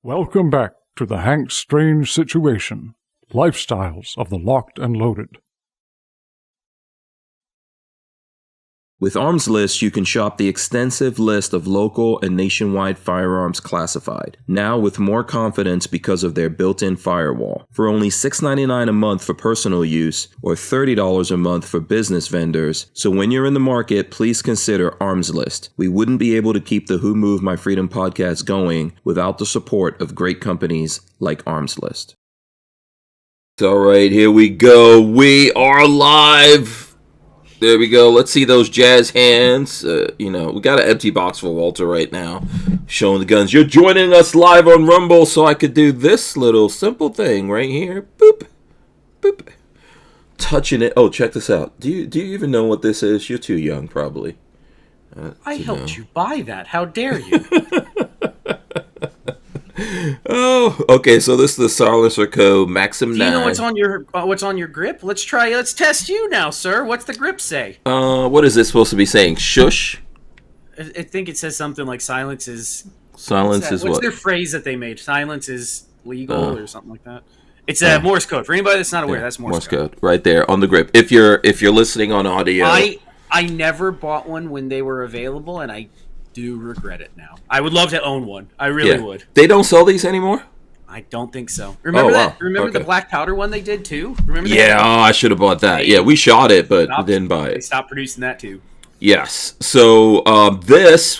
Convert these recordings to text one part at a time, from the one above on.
Welcome back to the Hank Strange Situation, Lifestyles of the Locked and Loaded. With Armslist, you can shop the extensive list of local and nationwide firearms classified, now with more confidence because of their built-in firewall. For only $6.99 a month for personal use, or $30 a month for business vendors, so when you're in the market, please consider Armslist. We wouldn't be able to keep the Who Moved My Freedom podcast going without the support of great companies like Armslist. All right, here we go. We are live. There we go. Let's see those jazz hands. We got an empty box for Walter right now, showing the guns. You're joining us live on Rumble, so I could do this little simple thing right here. Boop, boop, touching it. Oh, check this out. Do you even know what this is? You're too young, probably. I helped you buy that. How dare you? Oh, okay. So this is the Silencer Co. Maxim 9. Do you know what's on your grip? Let's test you now, sir. What's the grip say? What is it supposed to be saying? Shush. I think it says something like silence is. What's what? Their phrase that they made? Silence is legal or something like that. It's Morse code. For anybody that's not aware, that's Morse code right there on the grip. If you're listening on audio, I never bought one when they were available, and I do regret it now. I would love to own one. I really would. They don't sell these anymore? I don't think so. Remember that? Remember the black powder one they did too? Remember that? Yeah, I should have bought that. Yeah, we shot it, but didn't buy it. They stopped producing that too. Yes. So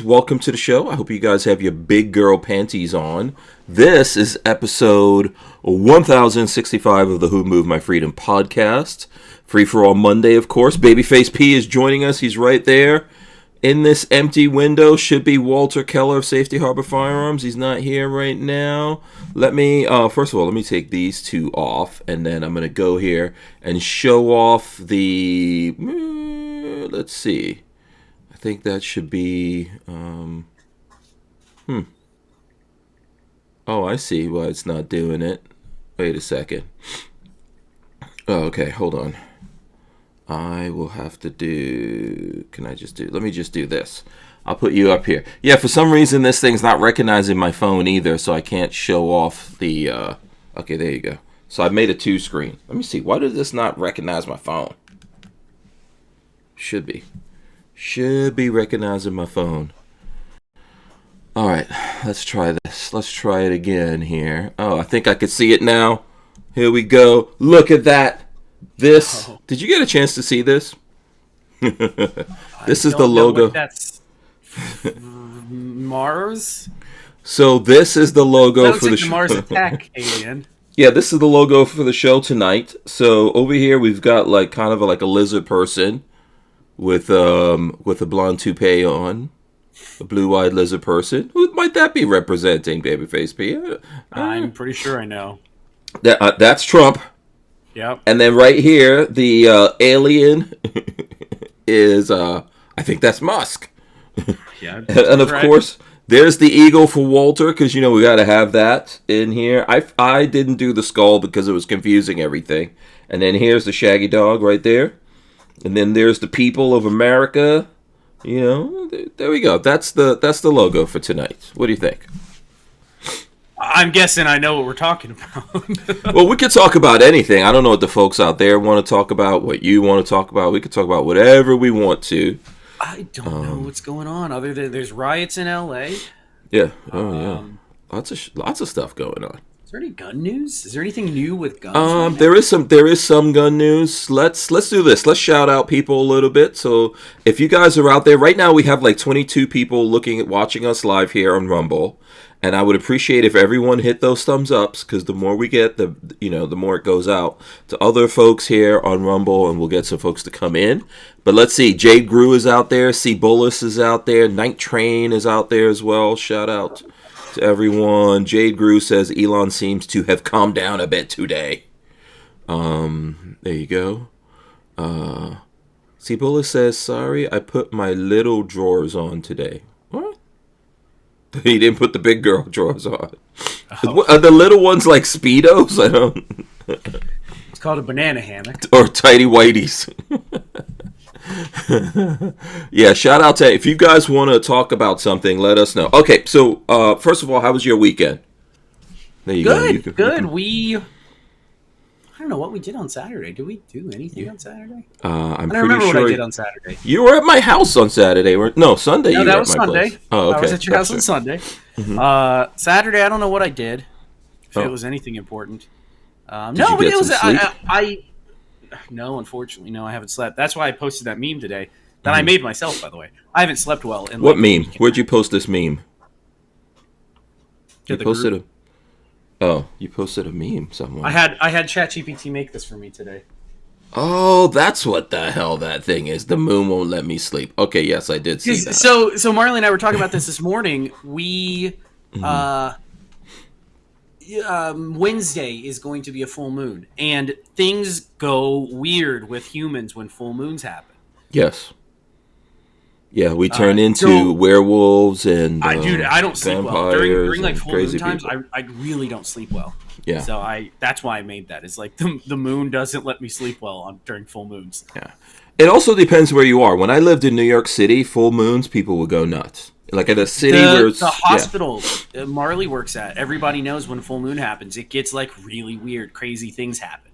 welcome to the show. I hope you guys have your big girl panties on. This is episode 1065 of the Who Moved My Freedom podcast. Free for all Monday, of course. Babyface P is joining us. He's right there. In this empty window should be Walter Keller of Safety Harbor Firearms. He's not here right now. Let me, first of all, let me take these two off, and then I'm going to go here and show off the, let's see. I think that should be, Oh, I see why it's not doing it. Wait a second. Oh, okay, hold on. I will have to let me just do this. I'll put you up here. Yeah, for some reason this thing's not recognizing my phone either, so I can't show off the, okay, there you go. So I've made a 2-screen. Let me see, why does this not recognize my phone? Should be recognizing my phone. Alright, let's try this. Let's try it again here. Oh, I think I can see it now. Here we go. Look at that. This, did you get a chance to see this? This is the logo. That's Mars. So this is the logo for the show. Mars Attack alien. Yeah, this is the logo for the show tonight. So over here we've got like kind of like a lizard person with a blonde toupee on, a blue-eyed lizard person. Who might that be representing, Babyface P? I'm pretty sure I know. That's Trump. Yep. And then right here, the alien is, I think that's Musk. Yeah. And of course, there's the eagle for Walter, because, we got to have that in here. I didn't do the skull because it was confusing everything. And then here's the shaggy dog right there. And then there's the people of America. There we go. That's the logo for tonight. What do you think? I'm guessing I know what we're talking about. Well, we could talk about anything. I don't know what the folks out there want to talk about, what you want to talk about. We could talk about whatever we want to. I don't know what's going on, other than there's riots in L.A. Yeah. Oh, yeah. Lots of stuff going on. Is there any gun news? Is there anything new with guns? Right there is some gun news. Let's do this. Let's shout out people a little bit. So if you guys are out there right now, we have like 22 people watching us live here on Rumble. And I would appreciate if everyone hit those thumbs ups, because the more we get, the more it goes out to other folks here on Rumble, and we'll get some folks to come in. But let's see, Jade Grew is out there, C Bullis is out there, Night Train is out there as well. Shout out to everyone. Jade Grew says Elon seems to have calmed down a bit today. There you go. C Bullis says, sorry, I put my little drawers on today. What? He didn't put the big girl drawers on. Oh. Are the little ones like Speedos? I don't. It's called a banana hammock. Or tighty whities. Yeah, shout out to, if you guys want to talk about something, let us know. Okay, so first of all, how was your weekend? There you Good, go. good. I don't know what we did on Saturday. Did we do anything on Saturday? I'm I don't remember pretty what sure I did on Saturday. you were at my house on Saturday. No, Sunday. No, you that were was at my Sunday. place. Oh, okay. I was at your house on Gotcha. Sunday. Saturday, I don't know what I did. If it was anything important. No, you but get it was. some sleep? No, unfortunately, no. I haven't slept. That's why I posted that meme today. That I made myself, by the way. I haven't slept well. In What like meme? Where'd you post this meme? To You the posted group. you posted a meme somewhere. I had ChatGPT make this for me today. Oh, that's what the hell that thing is. The moon won't let me sleep. Okay, yes, I did see that. So Marley and I were talking about this morning. We Wednesday is going to be a full moon, and things go weird with humans when full moons happen. Yes. Yeah, we turn into so- werewolves and Dude, I don't sleep well during like and full moon crazy times. people. I really don't sleep well. Yeah. So that's why I made that. It's like the moon doesn't let me sleep well during full moons. Yeah. It also depends where you are. When I lived in New York City, full moons, people would go nuts. Like at a city where it's... The hospital Marley works at, everybody knows when full moon happens, it gets like really weird, crazy things happen.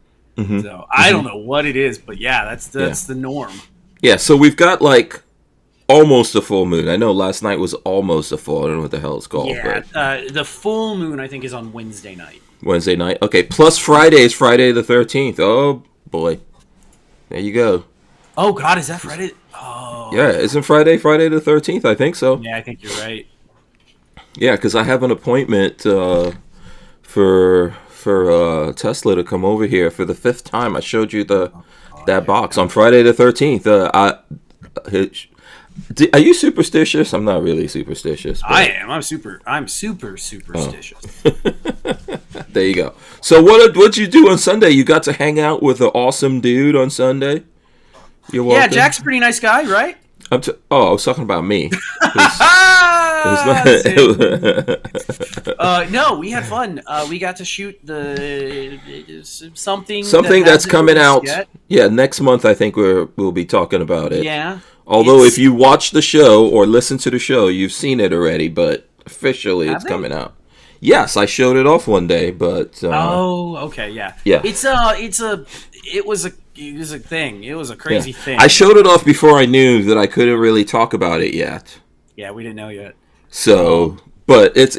So I don't know what it is, but yeah, that's the norm. Yeah, so we've got like almost a full moon. I know last night was almost a full. I don't know what the hell it's called. Yeah, but the full moon I think is on Wednesday night. Wednesday night. Okay, plus Friday is Friday the 13th. Oh boy, there you go. Oh God, is that Friday? Oh Yeah, isn't Friday the 13th? I think so. yeah, I think you're right. Yeah, because I have an appointment for Tesla to come over here for the 5th time. I showed you that box on Friday the 13th. Are you superstitious? I'm not really superstitious. But... I am. I'm super superstitious. There you go. So what'd you do on Sunday? You got to hang out with an awesome dude on Sunday? You're welcome. Yeah, Jack's a pretty nice guy, right? I was talking about me. No, we had fun. We got to shoot something that's coming out. Yet. Yeah, next month I think we'll be talking about it. Yeah. Although if you watch the show or listen to the show, you've seen it already, but officially it's coming out. Yes, I showed it off one day, but okay, yeah. Yeah. It was a thing. It was a crazy thing. I showed it off before I knew that I couldn't really talk about it yet. Yeah, we didn't know yet. So, but it's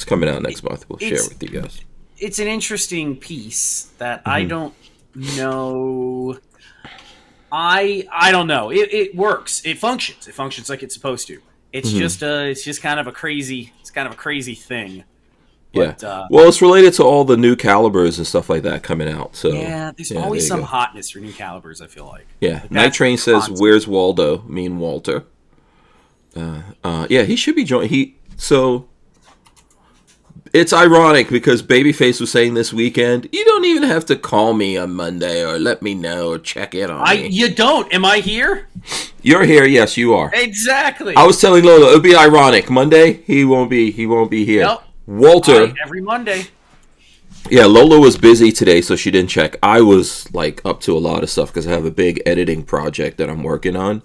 coming out next month. We'll share it with you guys. It's an interesting piece that I don't know. I don't know. It works. It functions. It functions like it's supposed to. It's just kind of a crazy. It's kind of a crazy thing. But, well, it's related to all the new calibers and stuff like that coming out. So there's always some hotness for new calibers. I feel like. Yeah, Night Train says, "Where's Waldo?" Mean Walter. He should be joining. It's ironic because Babyface was saying this weekend, you don't even have to call me on Monday or let me know or check in on me. You don't. Am I here? You're here. Yes, you are. Exactly. I was telling Lola it would be ironic. Monday he won't be here. Nope. Walter every Monday. Yeah, Lola was busy today, so she didn't check. I was like up to a lot of stuff because I have a big editing project that I'm working on.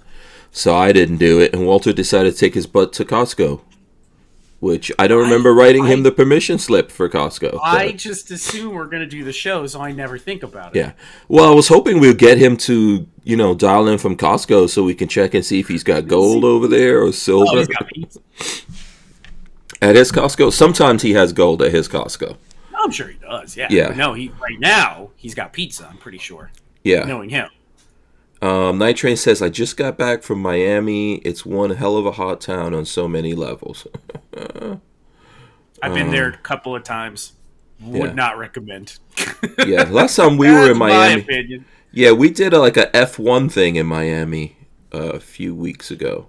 So I didn't do it, and Walter decided to take his butt to Costco, which I don't remember writing him the permission slip for Costco. I just assume we're going to do the show, so I never think about it. Yeah. Well, I was hoping we'd get him to, dial in from Costco so we can check and see if he's got gold over there or silver. Oh, he's got pizza. At his Costco? Sometimes he has gold at his Costco. I'm sure he does, yeah. Yeah. But no, right now, he's got pizza, I'm pretty sure. Yeah. Knowing him. Night Train says, I just got back from Miami. It's one hell of a hot town on so many levels. I've been there a couple of times. Would not recommend. Yeah, last time we were in Miami. My opinion. Yeah, we did a F1 thing in Miami a few weeks ago.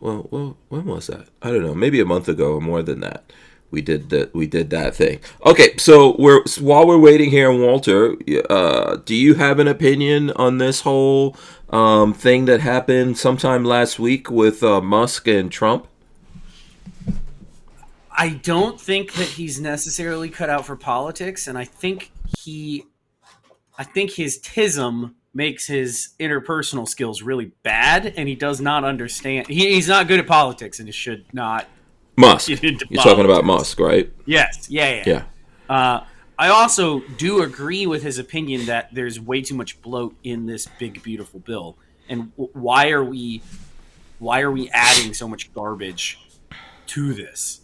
Well, when was that? I don't know. Maybe a month ago or more than that. We did that thing. Okay, so while we're waiting here on Walter, do you have an opinion on this whole thing that happened sometime last week with Musk and Trump? I don't think that he's necessarily cut out for politics, and I think his tism makes his interpersonal skills really bad, and he does not understand. He's not good at politics, and he should not. Musk. You're talking about Musk, right? Yes. Yeah. I also do agree with his opinion that there's way too much bloat in this big beautiful bill. And why are we adding so much garbage to this?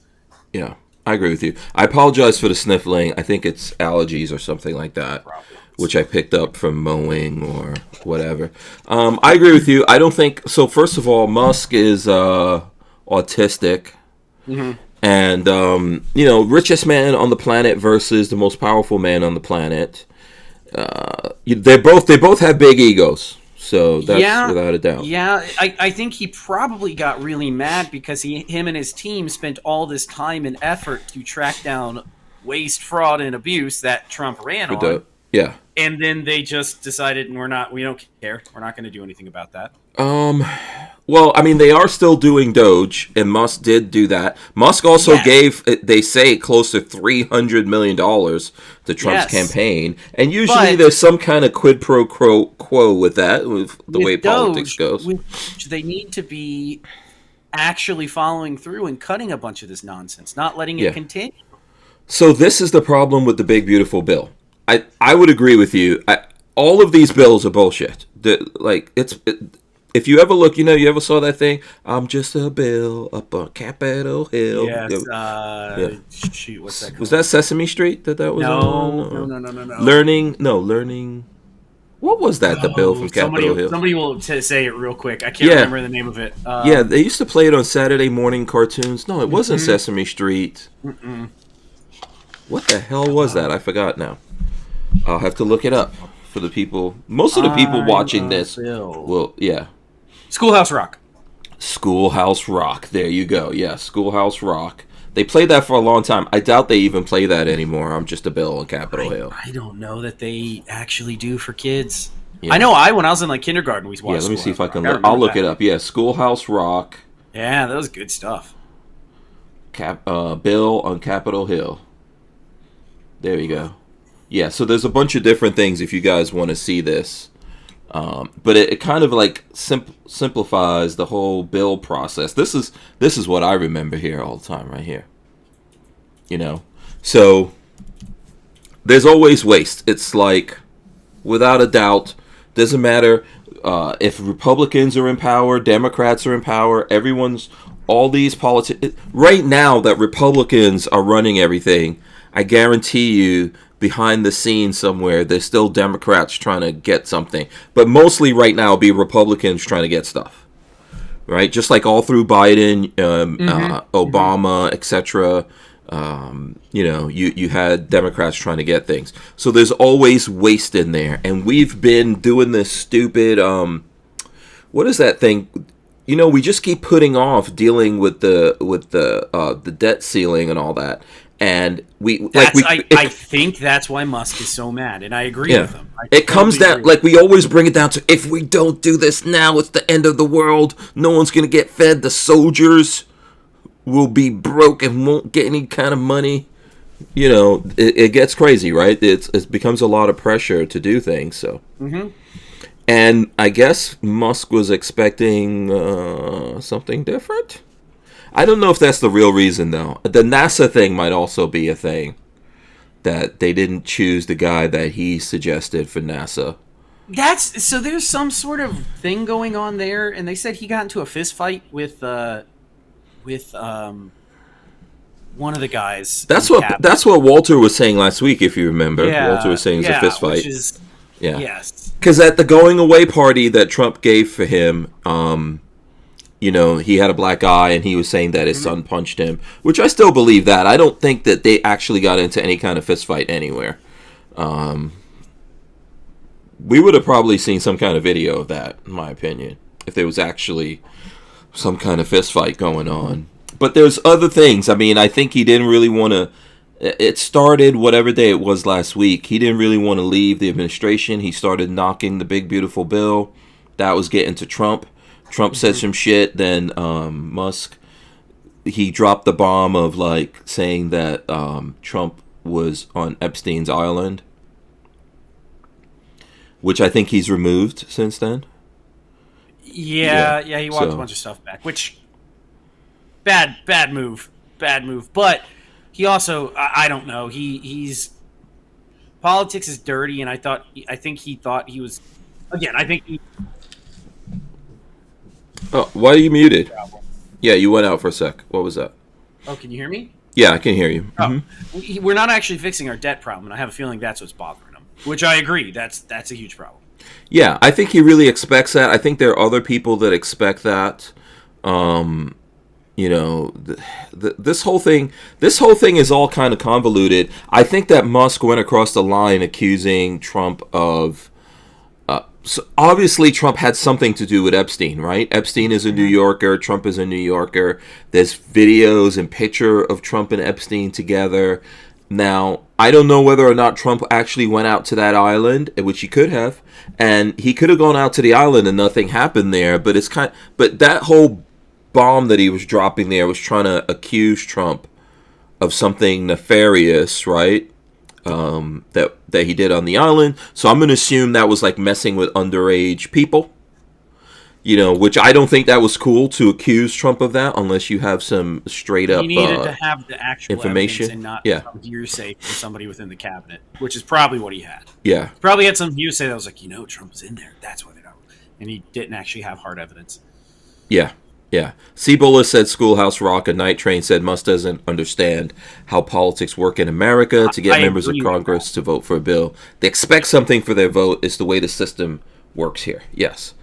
Yeah, I agree with you. I apologize for the sniffling. I think it's allergies or something like that, Probably. which I picked up from mowing or whatever. I agree with you. I don't think so. First of all, Musk is autistic, and richest man on the planet versus the most powerful man on the planet. They both have big egos. So that's without a doubt. Yeah, I think he probably got really mad because him and his team spent all this time and effort to track down waste, fraud, and abuse that Trump ran on. Yeah. And then they just decided we don't care. We're not going to do anything about that. Well, I mean, they are still doing Doge, and Musk did do that. Musk also gave, they say, close to $300 million to Trump's campaign. And usually there's some kind of quid pro quo with that, with the way politics goes. Which they need to be actually following through and cutting a bunch of this nonsense, not letting it continue. So this is the problem with the big, beautiful bill. I would agree with you. All of these bills are bullshit. If you ever look, you ever saw that thing? I'm just a bill up on Capitol Hill. Yes. Shoot, what's that called? Was that Sesame Street that was on? No. Learning. What was that, the bill from Capitol Hill? Somebody will say it real quick. I can't remember the name of it. They used to play it on Saturday morning cartoons. No, it wasn't Sesame Street. What the hell was that? I forgot now. I'll have to look it up for the people. Most of the people watching this will, Schoolhouse Rock. Schoolhouse Rock. There you go. Yeah, Schoolhouse Rock. They played that for a long time. I doubt they even play that anymore. I'm just a bill on Capitol Hill. I don't know that they actually do for kids. Yeah. I know when I was in kindergarten, we watched. Yeah, let me see if I can look. I'll look it up. Yeah, Schoolhouse Rock. Yeah, that was good stuff. Bill on Capitol Hill. There you go. Yeah, so there's a bunch of different things if you guys want to see this. But it kind of simplifies the whole bill process. This is what I remember here all the time right here. So there's always waste. It's without a doubt, doesn't matter if Republicans are in power, Democrats are in power, all these politics. Right now that Republicans are running everything, I guarantee you, behind the scenes somewhere, there's still Democrats trying to get something. But mostly right now, it'll be Republicans trying to get stuff. Right? Just like all through Biden, Obama, etc. You had Democrats trying to get things. So there's always waste in there. And we've been doing this stupid, what is that thing? We just keep putting off dealing with the debt ceiling and all that. And I think that's why Musk is so mad, and I agree with him. It comes down, we always bring it down to, if we don't do this now, it's the end of the world. No one's going to get fed. The soldiers will be broke and won't get any kind of money. It gets crazy, right? It becomes a lot of pressure to do things. So, And I guess Musk was expecting something different. I don't know if that's the real reason, though. The NASA thing might also be a thing, that they didn't choose the guy that he suggested for NASA. So there's some sort of thing going on there, and they said he got into a fist fight with one of the guys. That's what Walter was saying last week, if you remember. Walter was saying it was a fist fight. Yes. Because at the going away party that Trump gave for him, he had a black eye, and he was saying that his son punched him, which I still believe that. I don't think that they actually got into any kind of fist fight anywhere. We would have probably seen some kind of video of that, in my opinion, if there was actually some kind of fist fight going on. But there's other things. I mean, I think he didn't really want to. It started whatever day it was last week. He didn't really want to leave the administration. He started knocking the big, beautiful bill. That was getting to Trump. Trump said some shit, then Musk, he dropped the bomb of saying that Trump was on Epstein's island, which I think he's removed since then. Yeah, he walked a bunch of stuff back, which bad move. But he also, I don't know. He's politics is dirty, and I think he thought he was. Again, I think he. Oh, why are you muted? Yeah, you went out for a sec. What was that? Oh, can you hear me? Yeah, I can hear you. We're not actually fixing our debt problem, and I have a feeling that's what's bothering him. Which I agree. That's a huge problem. Yeah, I think he really expects that. I think there are other people that expect that. You know, this whole thing is all kind of convoluted. I think that Musk went across the line accusing Trump of. So obviously, Trump had something to do with Epstein, right? Epstein is a New Yorker. Trump is a New Yorker. There's videos and picture of Trump and Epstein together. Now, I don't know whether or not Trump actually went out to that island, which he could have, and he could have gone out to the island and nothing happened there. But but that whole bomb that he was dropping there was trying to accuse Trump of something nefarious, right? That he did on the island. So I'm going to assume that was like messing with underage people, you know, which I don't think that was cool to accuse Trump of that unless you have some straight up he needed to have the actual information and not some hearsay from somebody within the cabinet, which is probably what he had. Yeah. He probably had some hearsay that was like, Trump was in there. That's why they don't. And he didn't actually have hard evidence. Yeah. Yeah. Cibola said Schoolhouse Rock. A Night Train said Musk doesn't understand how politics work in America to get members of Congress to vote for a bill. They expect something for their vote. It's the way the system works here. Yes.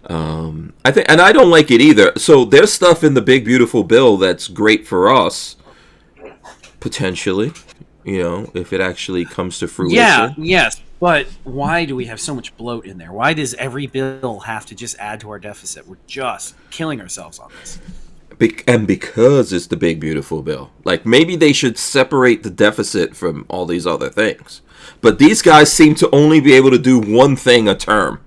I think, and I don't like it either. So there's stuff in the big, beautiful bill that's great for us, potentially, if it actually comes to fruition. Yeah, yes. But why do we have so much bloat in there? Why does every bill have to just add to our deficit? We're just killing ourselves on this. And because it's the big, beautiful bill. Like, maybe they should separate the deficit from all these other things. But these guys seem to only be able to do one thing a term.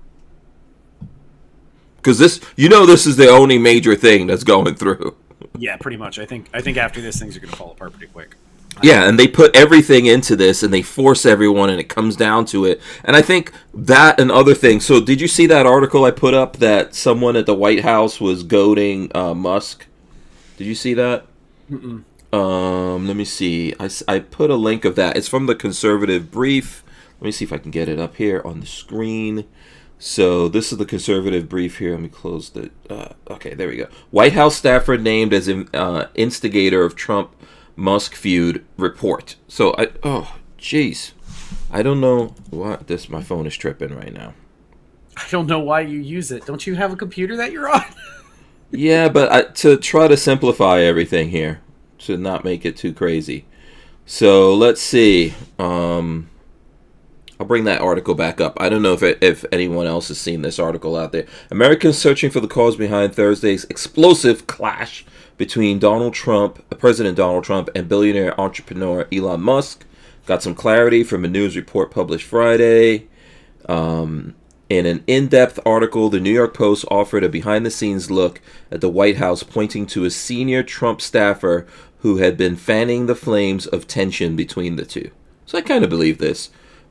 Because this is the only major thing that's going through. Yeah, pretty much. I think after this, things are going to fall apart pretty quick. Yeah, and they put everything into this, and they force everyone, and it comes down to it. And I think that and other things. So did you see that article I put up that someone at the White House was goading Musk? Did you see that? Mm-mm. Let me see. I put a link of that. It's from the Conservative Brief. Let me see if I can get it up here on the screen. So this is the Conservative Brief here. Let me close the... okay, there we go. White House staffer named as instigator of Trump-Musk feud report. So, jeez. I don't know what this... My phone is tripping right now. I don't know why you use it. Don't you have a computer that you're on? Yeah, but to try to simplify everything here, to not make it too crazy. So, let's see. I'll bring that article back up. I don't know if anyone else has seen this article out there. Americans searching for the cause behind Thursday's explosive clash between President Donald Trump, and billionaire entrepreneur Elon Musk. Got some clarity from a news report published Friday. In an in-depth article, the New York Post offered a behind-the-scenes look at the White House, pointing to a senior Trump staffer who had been fanning the flames of tension between the two. So I kind of believe this.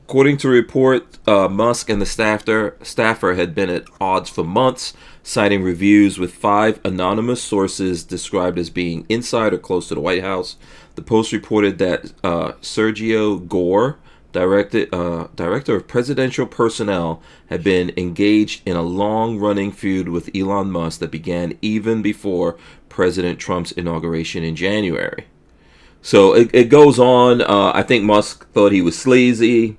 According to a report, Musk and the staffer had been at odds for months, citing reviews with 5 anonymous sources described as being inside or close to the White House. The Post reported that Sergio Gore, director of presidential personnel, had been engaged in a long-running feud with Elon Musk that began even before President Trump's inauguration in January. So it goes on. I think Musk thought he was sleazy.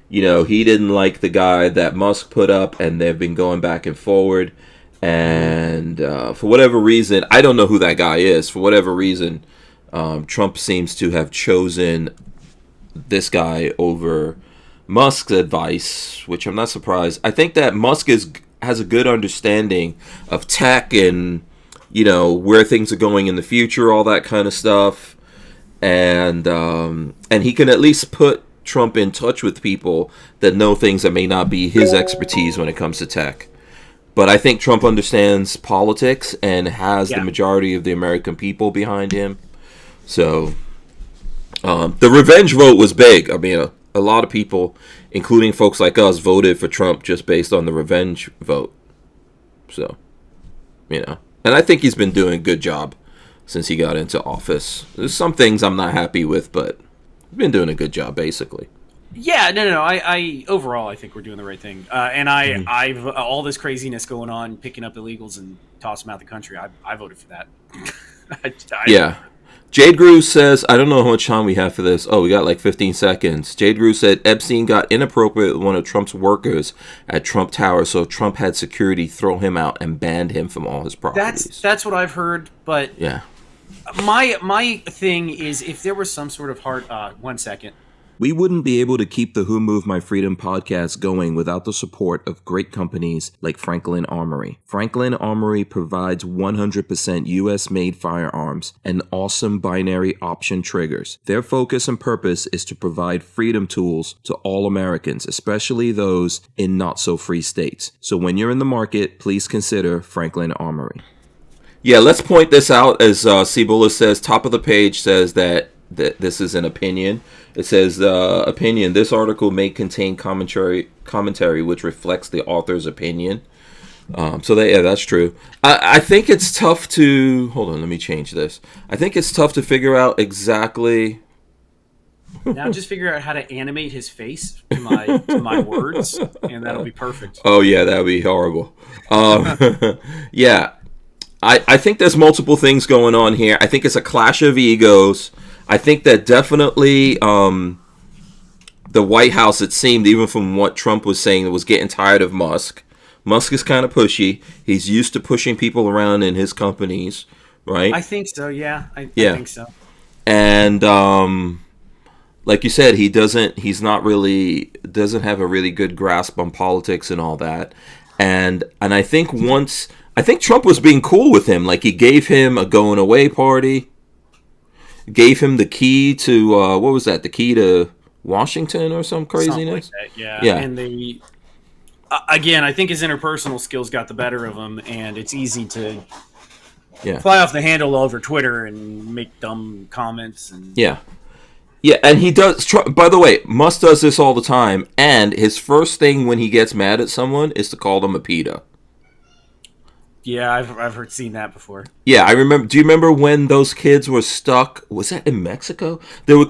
He didn't like the guy that Musk put up, and they've been going back and forward. And for whatever reason, I don't know who that guy is. For whatever reason, Trump seems to have chosen this guy over Musk's advice, which I'm not surprised. I think that Musk has a good understanding of tech and, where things are going in the future, all that kind of stuff. And he can at least put Trump in touch with people that know things that may not be his expertise when it comes to tech. But I think Trump understands politics and has the majority of the American people behind him. So the revenge vote was big. I mean, a lot of people, including folks like us, voted for Trump just based on the revenge vote. So, and I think he's been doing a good job since he got into office. There's some things I'm not happy with, but we've been doing a good job, basically. Yeah, no. I overall, I think we're doing the right thing. And I've all this craziness going on, picking up illegals and tossing them out the country. I voted for that. Yeah. Jade Grew says, I don't know how much time we have for this. Oh, we got like 15 seconds. Jade Grew said Epstein got inappropriate with one of Trump's workers at Trump Tower, so Trump had security throw him out and banned him from all his properties. That's what I've heard, but yeah. My thing is, if there was some sort of hard 1 second. We wouldn't be able to keep the Who Moved My Freedom podcast going without the support of great companies like Franklin Armory. Franklin Armory provides 100% US-made firearms and awesome binary option triggers. Their focus and purpose is to provide freedom tools to all Americans, especially those in not-so-free states. So when you're in the market, please consider Franklin Armory. Yeah, let's point this out. As Cibola says, top of the page says that this is an opinion. It says, opinion. This article may contain commentary which reflects the author's opinion. That's true. I think it's tough to... Hold on, let me change this. I think it's tough to figure out exactly... Now just figure out how to animate his face to my words, and that'll be perfect. Oh, yeah, that'd be horrible. Yeah. I think there's multiple things going on here. I think it's a clash of egos. I think that definitely the White House, it seemed, even from what Trump was saying, was getting tired of Musk. Musk is kind of pushy. He's used to pushing people around in his companies, right? I think so, yeah. I think so. And like you said, he doesn't have a really good grasp on politics and all that. And I think Trump was being cool with him. Like, he gave him a going away party. Gave him the key to what was that? The key to Washington or some craziness? Something like that, yeah. And they again, I think his interpersonal skills got the better of him, and it's easy to fly off the handle over Twitter and make dumb comments. And and he does. By the way, Musk does this all the time, and his first thing when he gets mad at someone is to call them a PETA. Yeah, I've seen that before. Yeah, I remember. Do you remember when those kids were stuck? Was that in Mexico? There were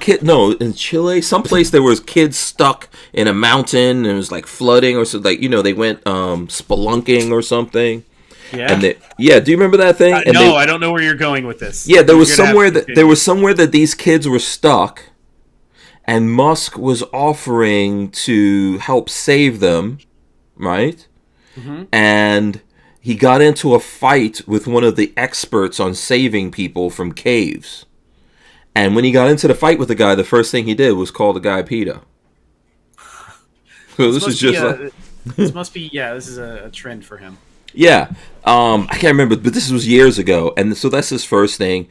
in Chile, someplace there was kids stuck in a mountain and it was like flooding or something. Like, they went spelunking or something. Yeah. And do you remember that thing? I don't know where you're going with this. Yeah, there was somewhere that these kids were stuck, and Musk was offering to help save them, right? Mm-hmm. And he got into a fight with one of the experts on saving people from caves. And when he got into the fight with the guy, the first thing he did was call the guy PETA. So this is just this is a trend for him. Yeah. I can't remember, but this was years ago. And so that's his first thing.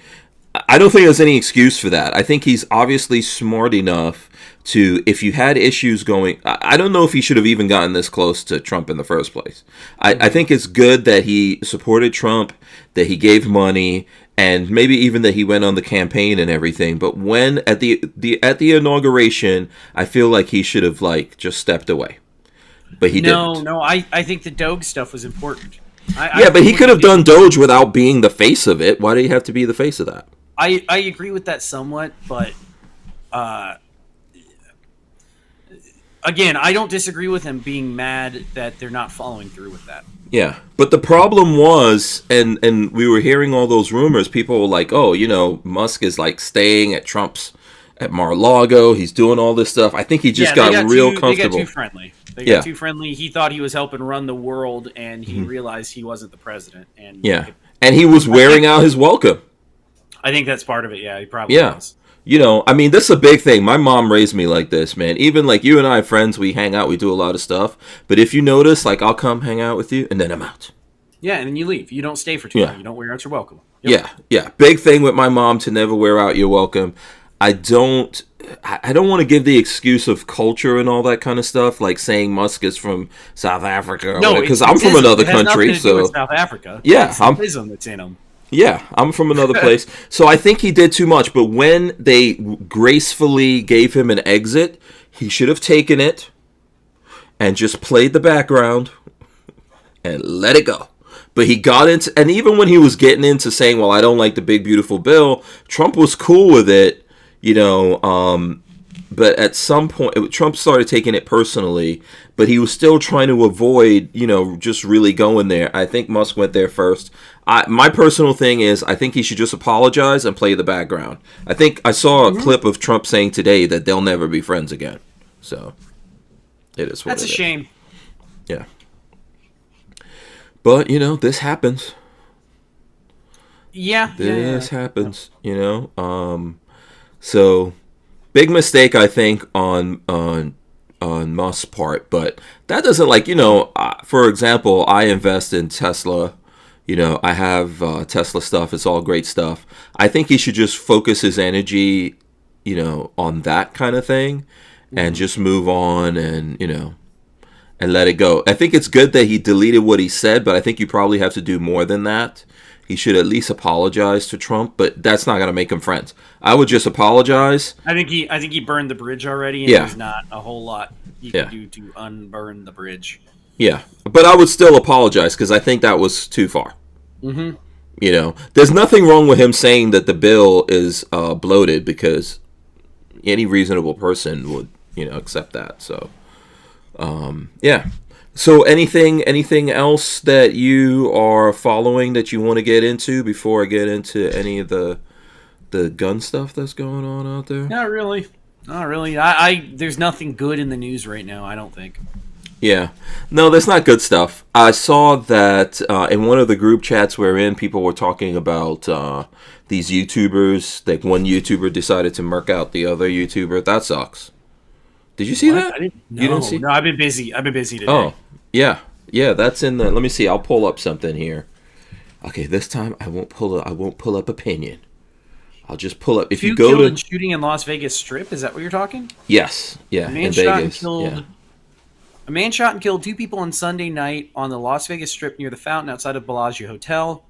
I don't think there's any excuse for that. I think he's obviously smart enough to, if you had issues going, I don't know if he should have even gotten this close to Trump in the first place. I think it's good that he supported Trump, that he gave money, and maybe even that he went on the campaign and everything. But when at the inauguration, I feel like he should have just stepped away. But he didn't. No, I think the Doge stuff was important. But he could have done Doge without being the face of it. Why do you have to be the face of that? I agree with that somewhat, but again, I don't disagree with him being mad that they're not following through with that. Yeah, but the problem was, and we were hearing all those rumors, people were like, oh, Musk is staying at Mar-a-Lago, he's doing all this stuff. I think he just got real comfortable. They got too friendly. They got too friendly. He thought he was helping run the world, and he realized he wasn't the president. And and he was wearing out his welcome. I think that's part of it. Yeah, he probably was. This is a big thing. My mom raised me like this, man. Even you and I, friends, we hang out, we do a lot of stuff. But if you notice, I'll come hang out with you, and then I'm out. Yeah, and then you leave. You don't stay for too long. You don't wear out your welcome. Yep. Yeah. Big thing with my mom to never wear out your welcome. I don't want to give the excuse of culture and all that kind of stuff, like saying Musk is from South Africa. No, because I'm from another country. So South Africa. Yeah, it's the ism that's in him. Yeah, I'm from another place. So I think he did too much. But when they gracefully gave him an exit, he should have taken it and just played the background and let it go. But he got into, and even when he was getting into saying, well, I don't like the big beautiful bill, Trump was cool with it, but at some point Trump started taking it personally, but he was still trying to avoid, just really going there. I think Musk went there first. My personal thing is, I think he should just apologize and play the background. I think I saw a clip of Trump saying today that they'll never be friends again. So it is what That's a shame. Yeah. But, this happens. Yeah. This happens, So, big mistake, I think, on Musk's part. But that doesn't, for example, I invest in Tesla. I have Tesla stuff. It's all great stuff. I think he should just focus his energy, on that kind of thing and just move on and, and let it go. I think it's good that he deleted what he said, but I think you probably have to do more than that. He should at least apologize to Trump, but that's not going to make him friends. I would just apologize. I think he burned the bridge already, and there's not a whole lot you can do to unburn the bridge. Yeah, but I would still apologize because I think that was too far. Mm-hmm. There's nothing wrong with him saying that the bill is bloated because any reasonable person would, accept that. So, yeah. So anything else that you are following that you want to get into before I get into any of the gun stuff that's going on out there? Not really. I there's nothing good in the news right now, I don't think. Yeah. No, that's not good stuff. I saw that in one of the group chats we're in, people were talking about these YouTubers. Like one YouTuber decided to murk out the other YouTuber. That sucks. Did you see that? I didn't. No, you didn't see? No, I've been busy. Today. Oh, yeah. That's in the. Let me see. I'll pull up something here. Okay, this time I won't pull up opinion. I'll just pull up. If you go to shooting in Las Vegas Strip, is that what you're talking? Yes. Yeah. In Vegas. A man shot and killed 2 people on Sunday night on the Las Vegas Strip near the fountain outside of Bellagio Hotel,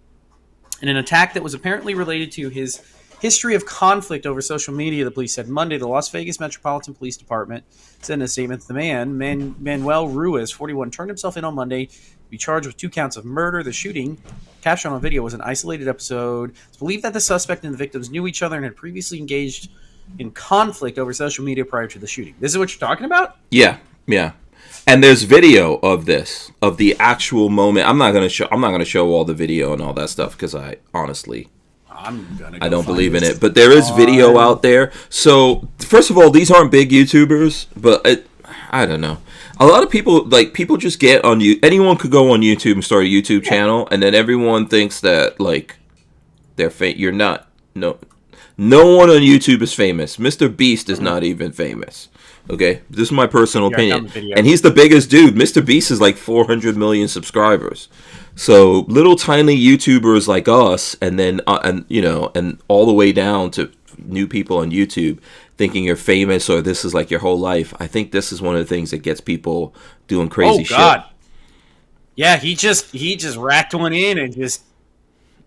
in an attack that was apparently related to his history of conflict over social media, the police said Monday. The Las Vegas Metropolitan Police Department said in a statement the Manuel Ruiz, 41, turned himself in on Monday to be charged with 2 counts of murder. The shooting, captured on video, was an isolated episode. It's believed that the suspect and the victims knew each other and had previously engaged in conflict over social media prior to the shooting. This is what you're talking about? Yeah. And there's video of this, of the actual moment. I'm not gonna show all the video and all that stuff because I honestly I don't believe in it. But there is video out there. So first of all, these aren't big YouTubers, but I don't know. A lot of people just get on you. Anyone could go on YouTube and start a YouTube channel, and then everyone thinks that they're you're not. No one on YouTube is famous. Mr. Beast is not even famous. Okay, this is my personal opinion, and he's the biggest dude. Mr. Beast is like 400 million subscribers. So little tiny YouTubers like us, and then and all the way down to new people on YouTube thinking you're famous or this is like your whole life. I think this is one of the things that gets people doing crazy shit. Oh God, yeah, he just racked one in and just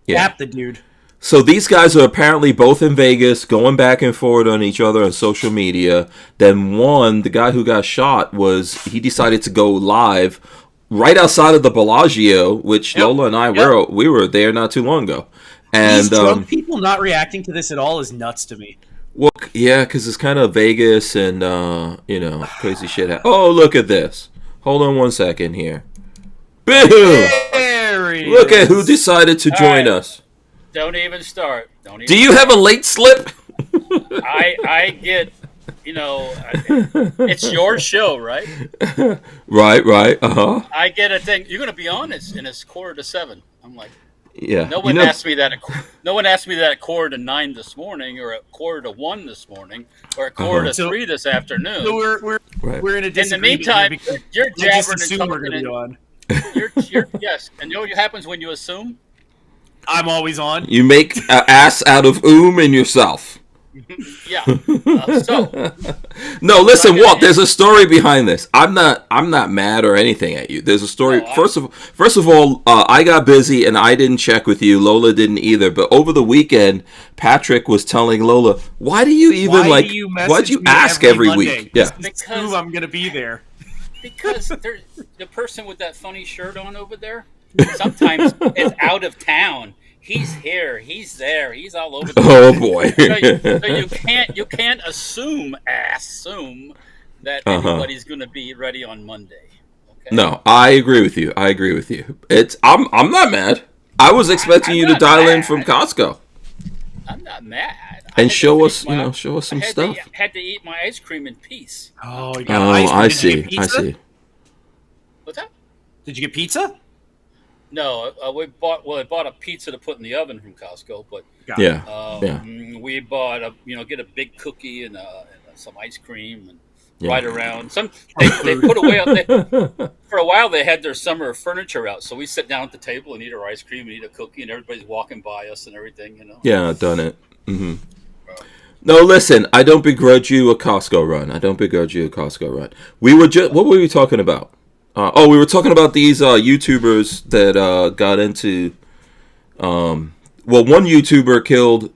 tapped the dude. So these guys are apparently both in Vegas, going back and forth on each other on social media. Then the guy who got shot, he decided to go live right outside of the Bellagio, which Lola and I we were there not too long ago. And these drunk people not reacting to this at all is nuts to me. Well, yeah, because it's kind of Vegas and crazy shit. Oh, look at this! Hold on one second here. Boom! Look at who decided to join us. Don't even start. Do you have a late slip? I get, it's your show, right? Right. Uh-huh. I get a thing. You're going to be on this, and it's 6:45. I'm like, yeah. No one asked me that. No one asked me that at 8:45 this morning, or at 1:45 this morning, or at 3:45 this afternoon. So we're in a disagreement. In the meantime, you're jabbering and talking. Yes, and you know what happens when you assume? I'm always on. You make an ass out of and yourself. Yeah. No, listen, Walt. There's a story behind this. I'm not mad or anything at you. There's a story. No, first of all, I got busy and I didn't check with you. Lola didn't either. But over the weekend, Patrick was telling Lola, "Why'd you ask every week?" Yeah, because I'm gonna be there. Because the person with that funny shirt on over there. Sometimes it's out of town. He's here. He's there. He's all over the place. Oh boy! So you can't assume that anybody's going to be ready on Monday. Okay? No, I agree with you. I'm not mad. I was expecting you to dial in from Costco. I'm not mad. And show us some stuff. I had to eat my ice cream in peace. Oh, you got ice cream. I Did you get see. I pizza? see. What's that? Did you get pizza? No, I bought a pizza to put in the oven from Costco, but Yeah. we bought get a big cookie and some ice cream and ride around. They put away for a while. They had their summer furniture out, so we sit down at the table and eat our ice cream and eat a cookie, and everybody's walking by us and everything. Yeah, I've done it. Mm-hmm. No, listen, I don't begrudge you a Costco run. We were what were we talking about? We were talking about these YouTubers that got into. One YouTuber killed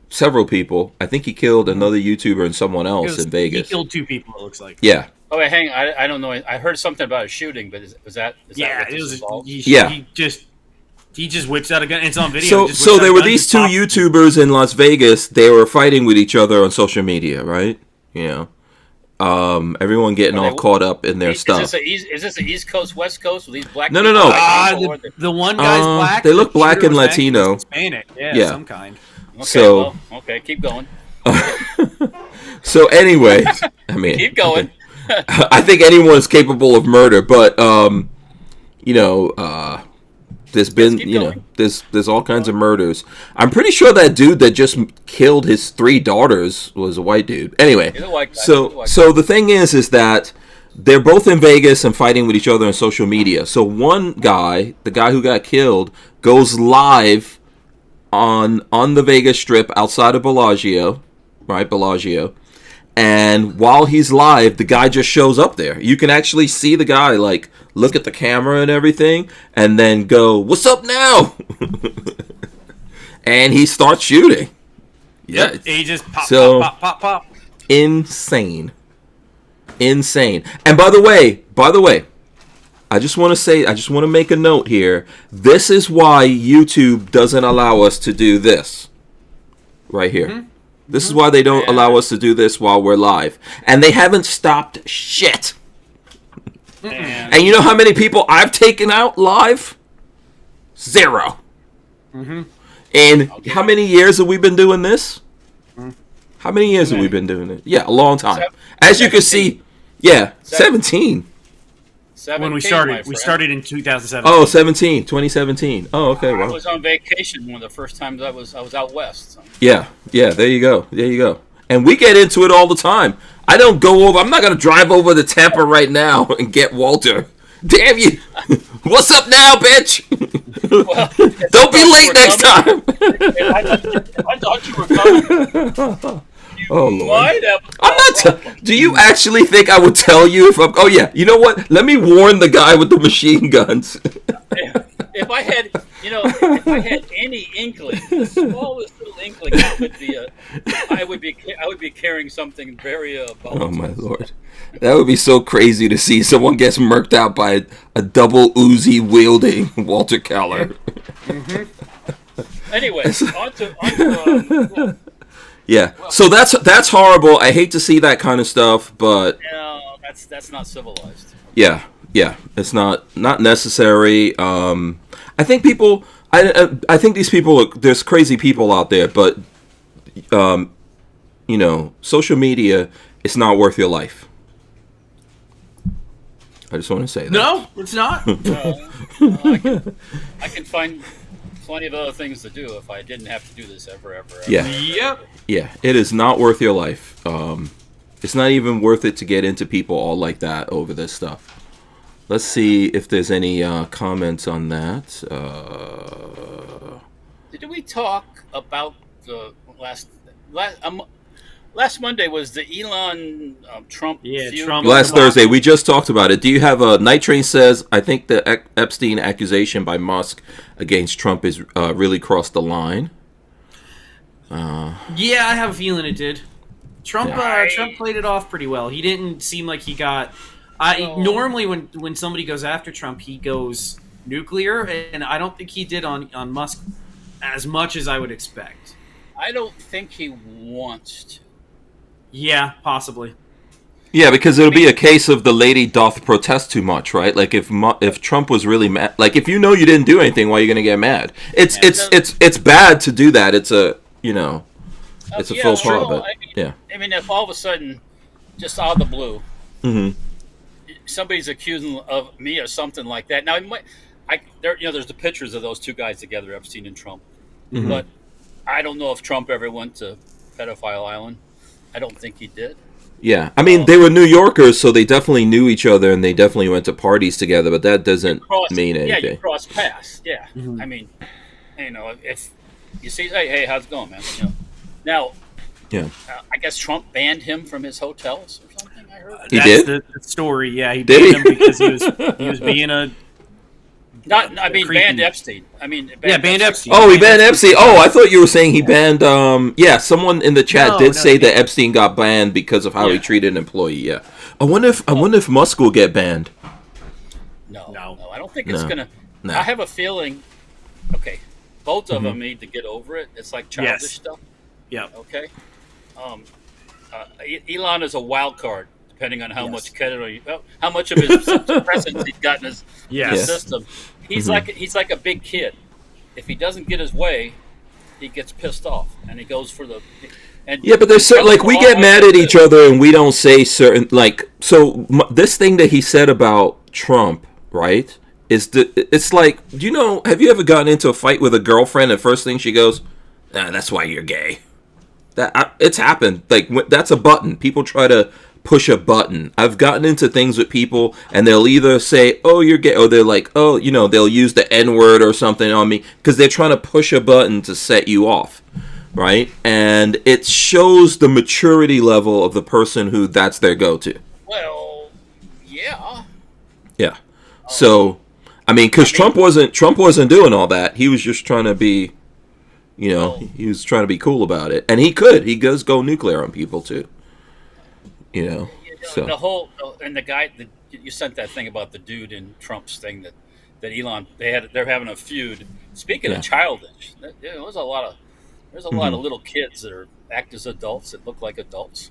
several people. I think he killed another YouTuber and someone else in Vegas. He killed 2 people. It looks like. Yeah. Oh wait, hang on. I don't know. I heard something about a shooting, but is that what it this was. involved? He just whips out a gun. It's on video. So there were these 2 YouTubers in Las Vegas. They were fighting with each other on social media, right? Everyone getting all caught up in their stuff. Is this the East Coast, West Coast? With these black? No. The one guy's black. They look black and Latino. Hispanic, yeah, some kind. Okay, okay, keep going. So anyway, I mean, keep going. I think anyone is capable of murder, but there's been there's all kinds of murders. I'm pretty sure that dude that just killed his 3 daughters was a white dude. Anyway, so the thing is that they're both in Vegas and fighting with each other on social media. So one guy, the guy who got killed, goes live on the Vegas Strip outside of Bellagio, right? Bellagio. And while he's live, the guy just shows up there. You can actually see the guy look at the camera and everything, and then go, "What's up now?" And he starts shooting. Yeah, he just pop. Insane. And by the way, I just want to make a note here. This is why YouTube doesn't allow us to do this right here. Mm-hmm. This is why they don't allow us to do this while we're live. And they haven't stopped shit. And you know how many people I've taken out live? 0. Mm-hmm. And how many years have we been doing this? How many years have we been doing it? Yeah, a long time. As you can see, 17. When we started in 2017. Oh, 2017. Oh, okay. I was on vacation one of the first times I was out west. So. Yeah. There you go. And we get into it all the time. I don't go over. I'm not gonna drive over to Tampa right now and get Walter. Damn you! What's up now, bitch? Well, don't be late next time. I thought you were coming. Oh Lord! I'm not. Do you actually think I would tell you if I'm? Oh yeah. You know what? Let me warn the guy with the machine guns. If I had any inkling, the smallest little inkling, I would be carrying something very. Oh my Lord! That would be so crazy to see someone gets murked out by a double Uzi wielding Walter Keller. Mm-hmm. Anyways, on to yeah, so that's horrible. I hate to see that kind of stuff, but that's not civilized. Yeah, it's not necessary. I think people. I think these people. There's crazy people out there, but social media is not worth your life. I just want to say that. No, it's not. I can find plenty of other things to do if I didn't have to do this ever. Yeah. Yep. Yeah, it is not worth your life. It's not even worth it to get into people all like that over this stuff. Let's see if there's any comments on that. Did we talk about the last Monday was the Elon Trump feud? Trump last Thursday, we just talked about it. Do you have a Night Train says, I think the Epstein accusation by Musk against Trump is really crossed the line. Yeah, I have a feeling it did. Trump played it off pretty well. He didn't seem like he got. Normally, when somebody goes after Trump, he goes nuclear, and I don't think he did on Musk as much as I would expect. I don't think he wants to. Yeah, possibly. Yeah, because it'll be a case of the lady doth protest too much, right? Like if Trump was really mad, like if you know you didn't do anything, why are you going to get mad? It's bad to do that. It's a it's a faux pas, but I mean, if all of a sudden, just out of the blue, mm-hmm. somebody's accusing of me of something like that. Now, there's the pictures of those two guys together, Epstein and Trump, Mm-hmm. but I don't know if Trump ever went to Pedophile Island. I don't think he did. Yeah, I mean, they were New Yorkers, so they definitely knew each other, and they definitely went to parties together, but that doesn't mean anything. Yeah, you cross paths, yeah. Mm-hmm. I mean, if you see, hey, how's it going, man? Now, I guess Trump banned him from his hotels or something, I heard. He That's did? the story, yeah. He banned him because he was being a... banned Epstein. Banned Epstein. Oh, he banned Epstein. Oh, I thought you were saying he banned. Someone in the chat did say that Epstein got banned because of how he treated an employee. Yeah, I wonder if Musk will get banned. No, I don't think it's gonna. No. I have a feeling. Okay, both of them need to get over it. It's like childish stuff. Yeah. Okay. Elon is a wild card, depending on how much how much of his presence he's got in his system. He's like a big kid. If he doesn't get his way, he gets pissed off and he goes for the. But there's certain we get mad at each other and we don't say certain this thing that he said about Trump, right? It's like, have you ever gotten into a fight with a girlfriend and first thing she goes, that's why you're gay. It's happened. That's a button. People try to push a button. I've gotten into things with people and they'll either say, oh, you're gay, or they're like, oh, they'll use the N-word or something on me because they're trying to push a button to set you off, right? And it shows the maturity level of the person who that's their go-to. Well, yeah. Yeah. So, because Trump wasn't doing all that. He was just trying to be, he was trying to be cool about it. And he does go nuclear on people too. So the whole and the guy that you sent that thing about the dude in Trump's thing that Elon they're having a feud. Speaking of childish, there's a lot of little kids that act as adults that look like adults.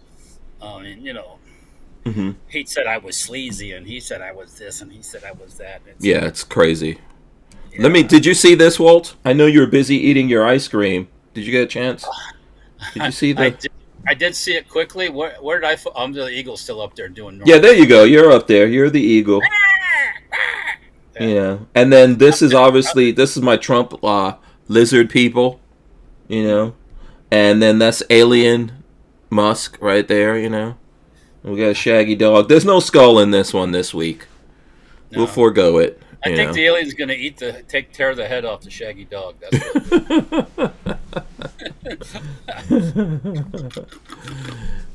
He said I was sleazy, and he said I was this, and he said I was that. It's crazy. Yeah. Did you see this, Walt? I know you were busy eating your ice cream. Did you get a chance? Did you see that? I did see it quickly. Where did the eagle's still up there doing normal. Yeah, there you go. You're up there. You're the eagle. Yeah. And then this is my Trump lizard people, And then that's alien Musk right there, We got a shaggy dog. There's no skull in this one this week. No. We'll forego it. I think the alien's going to tear the head off the shaggy dog. That's what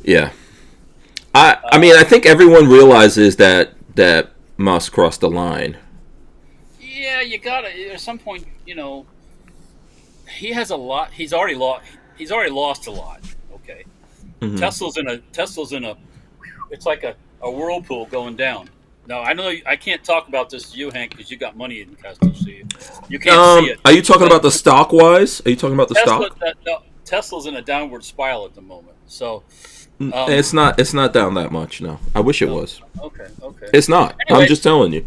yeah. I think everyone realizes that Musk crossed the line. Yeah, you got to. At some point, he has a lot. He's already lost a lot. Okay. Mm-hmm. Tesla's in a. It's like a whirlpool going down. No, I know I can't talk about this to you, Hank, because you got money in Tesla, so you can't see it. Are you talking about the stock-wise? Are you talking about the stock? No, Tesla's in a downward spiral at the moment, so it's not down that much. No, I wish it was. Okay. It's not. Anyway, I'm just telling you.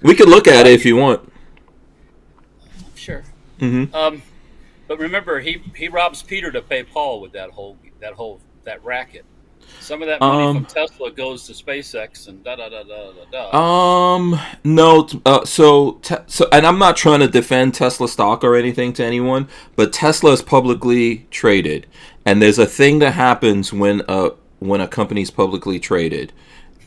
We could look at it if you want. Sure. Mm-hmm. But remember, he robs Peter to pay Paul with that racket. Some of that money from Tesla goes to SpaceX and No. So, and I'm not trying to defend Tesla stock or anything to anyone, but Tesla is publicly traded, and there's a thing that happens when a company's publicly traded.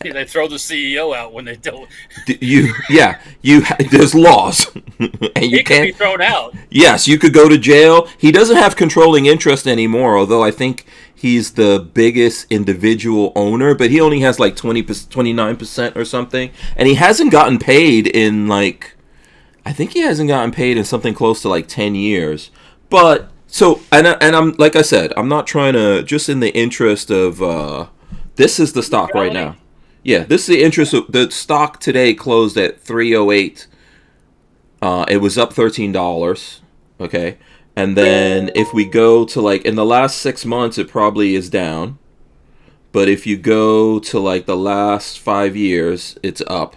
Yeah, they throw the CEO out when they don't. There's laws, and he can't be thrown out. Yes, you could go to jail. He doesn't have controlling interest anymore, although I think he's the biggest individual owner, but he only has like 29% or something, and he hasn't gotten paid in I think he hasn't gotten paid in something close to 10 years. But so, and I'm like I said, I'm not trying to, just in the interest of this is the stock right now. Yeah, this is the interest of the stock today closed at 308 It was up $13. Okay. And then if we go to like in the last 6 months, it probably is down. But if you go to like the last 5 years, it's up.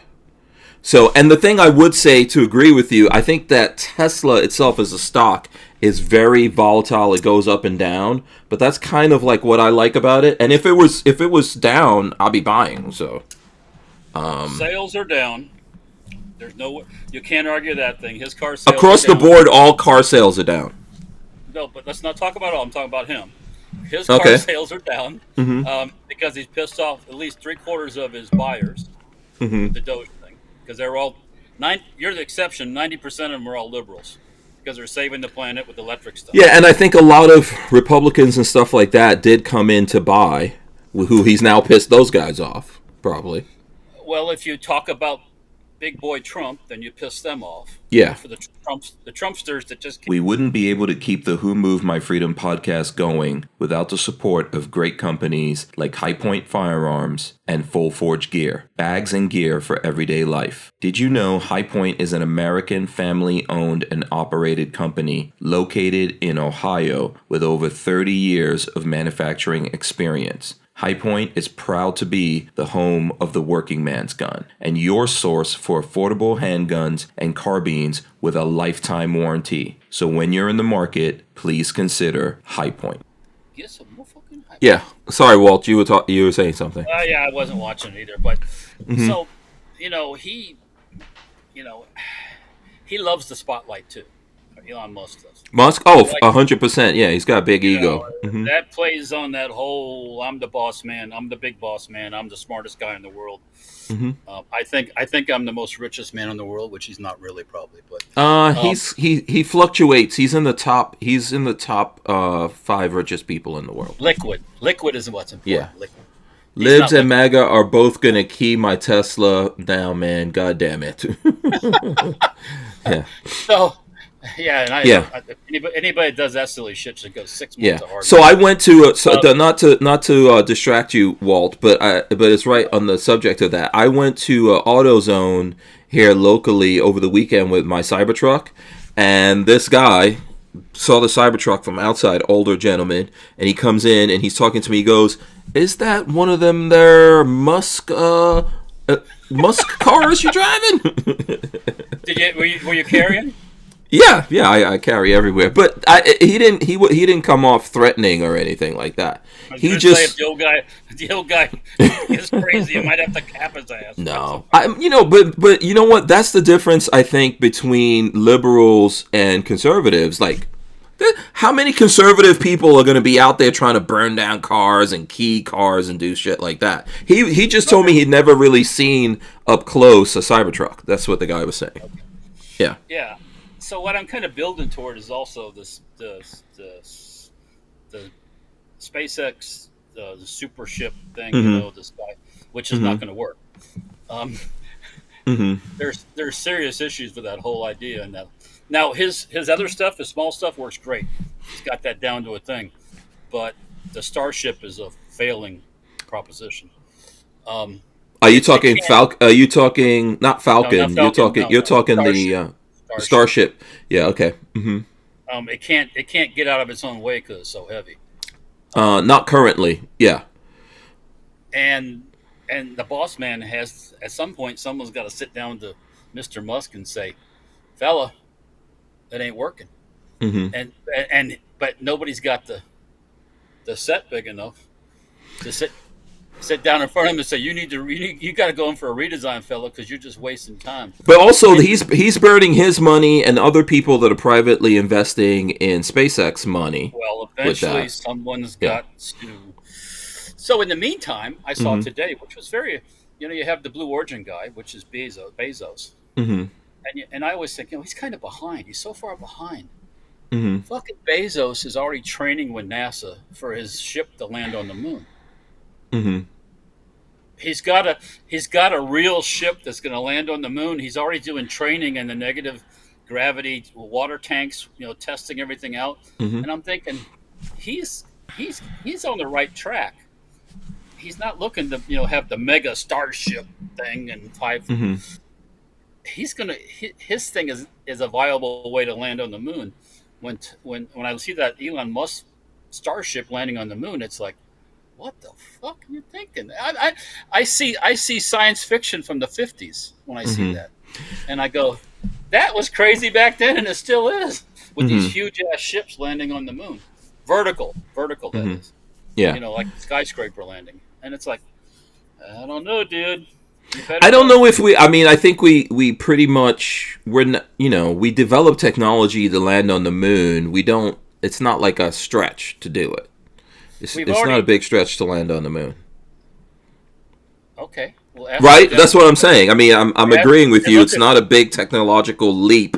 So, and the thing I would say to agree with you, I think that Tesla itself as a stock is very volatile. It goes up and down, but that's kind of like what I like about it. And if it was down, I'll be buying. So, sales are down. There's no, you can't argue that thing. His car sales across are the down. board, all car sales are down. No, but let's not talk about all. I'm talking about him. His Okay. car sales are down because he's pissed off at least 3/4 of his buyers. The Doge thing, because they're all you're the exception. 90% of them are all liberals because they're saving the planet with electric stuff. Yeah, and I think a lot of Republicans and stuff like that did come in to buy, who he's now pissed those guys off, probably. Well, if you talk about big boy Trump, then you piss them off. Yeah. For the Trumpsters that just We wouldn't be able to keep the Who Moved My Freedom podcast going without the support of great companies like High Point Firearms and Full Forge Gear, bags and gear for everyday life. Did you know High Point is an American family-owned and operated company located in Ohio with over 30 years of manufacturing experience? High Point is proud to be the home of the working man's gun and your source for affordable handguns and carbines with a lifetime warranty. So when you're in the market, please consider High Point. get some motherfucking. Yeah, sorry, Walt, you were saying something. Yeah, I wasn't watching either, but so he loves the spotlight too. Elon Musk does. Musk? Oh, 100%. Yeah, he's got a big ego. That plays on that whole I'm the boss man, I'm the big boss man, I'm the smartest guy in the world. I think I'm the most richest man in the world, which he's not really probably, but he fluctuates. He's in the top 5 richest people in the world. Liquid is what's important. Yeah. Liquid. Libs and MAGA are both gonna key my Tesla down, man. God damn it. Yeah. So yeah, and anybody that does that silly shit should go 6 months of hard. So I went to not to distract you, Walt, but it's right on the subject of that. I went to AutoZone here locally over the weekend with my Cybertruck, and this guy saw the Cybertruck from outside, older gentleman, and he comes in and he's talking to me. He goes, "Is that one of them there Musk cars you're driving?" Were you carrying? Yeah, I carry everywhere, but he didn't come off threatening or anything like that. He just say if the old guy is crazy, you might have to cap his ass. No, but you know what? That's the difference I think between liberals and conservatives. Like, how many conservative people are going to be out there trying to burn down cars and key cars and do shit like that? He just told me he'd never really seen up close a Cybertruck. That's what the guy was saying. Okay. Yeah. So what I'm kind of building toward is also the SpaceX, the super ship thing, this guy, which is not going to work. There's serious issues with that whole idea, and that now his other stuff, his small stuff, works great. He's got that down to a thing, but the Starship is a failing proposition. Are you talking Falcon? Are you talking not Falcon? No, not Falcon. You're talking Starship. The Starship. Yeah. Okay. It can't get out of its own way because it's so heavy. Not currently. Yeah. And the boss man has, at some point, someone's got to sit down to Mr. Musk and say, "Fella, that ain't working." But nobody's got the set big enough to sit down in front of him and say, you got to go in for a redesign, fella, because you're just wasting time. But also, he's burning his money and other people that are privately investing in SpaceX money. Well, eventually someone's got to. So in the meantime, I saw today, which was very, you have the Blue Origin guy, which is Bezos. And I always think, he's kind of behind. He's so far behind. Fucking Bezos is already training with NASA for his ship to land on the moon. He's got a real ship that's going to land on the moon. He's already doing training in the negative gravity water tanks, testing everything out. And I'm thinking, he's on the right track. He's not looking to have the mega starship thing and 5. his thing is a viable way to land on the moon. When I see that Elon Musk Starship landing on the moon, it's like, what the fuck are you thinking? I see science fiction from the 50s when I see that, and I go, that was crazy back then, and it still is, with these huge ass ships landing on the moon, vertical that is, Yeah. you know, like skyscraper landing, and it's like, I don't know, dude. I don't know if I mean, I think we pretty much, we develop technology to land on the moon. It's not like a stretch to do it. It's not a big stretch to land on the moon. Okay. Well, right? That's what I'm saying. I mean, I'm agreeing with you. It's not a big technological leap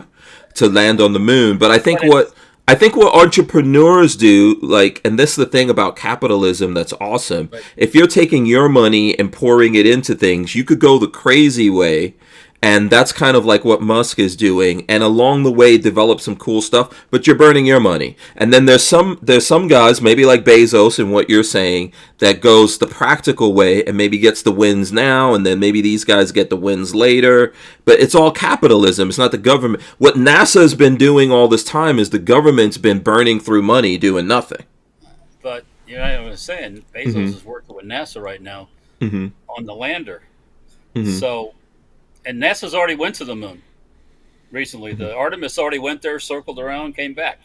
to land on the moon, but I think what entrepreneurs do, like, and this is the thing about capitalism that's awesome. Right. If you're taking your money and pouring it into things, you could go the crazy way. And that's kind of like what Musk is doing, and along the way develop some cool stuff, but you're burning your money. And then there's some guys, maybe like Bezos and what you're saying, that goes the practical way and maybe gets the wins now, and then maybe these guys get the wins later. But it's all capitalism. It's not the government. What NASA's been doing all this time is the government's been burning through money doing nothing. But you know what I was saying? Bezos is working with NASA right now on the lander. So. And NASA's already went to the moon recently. The Artemis already went there, circled around, came back.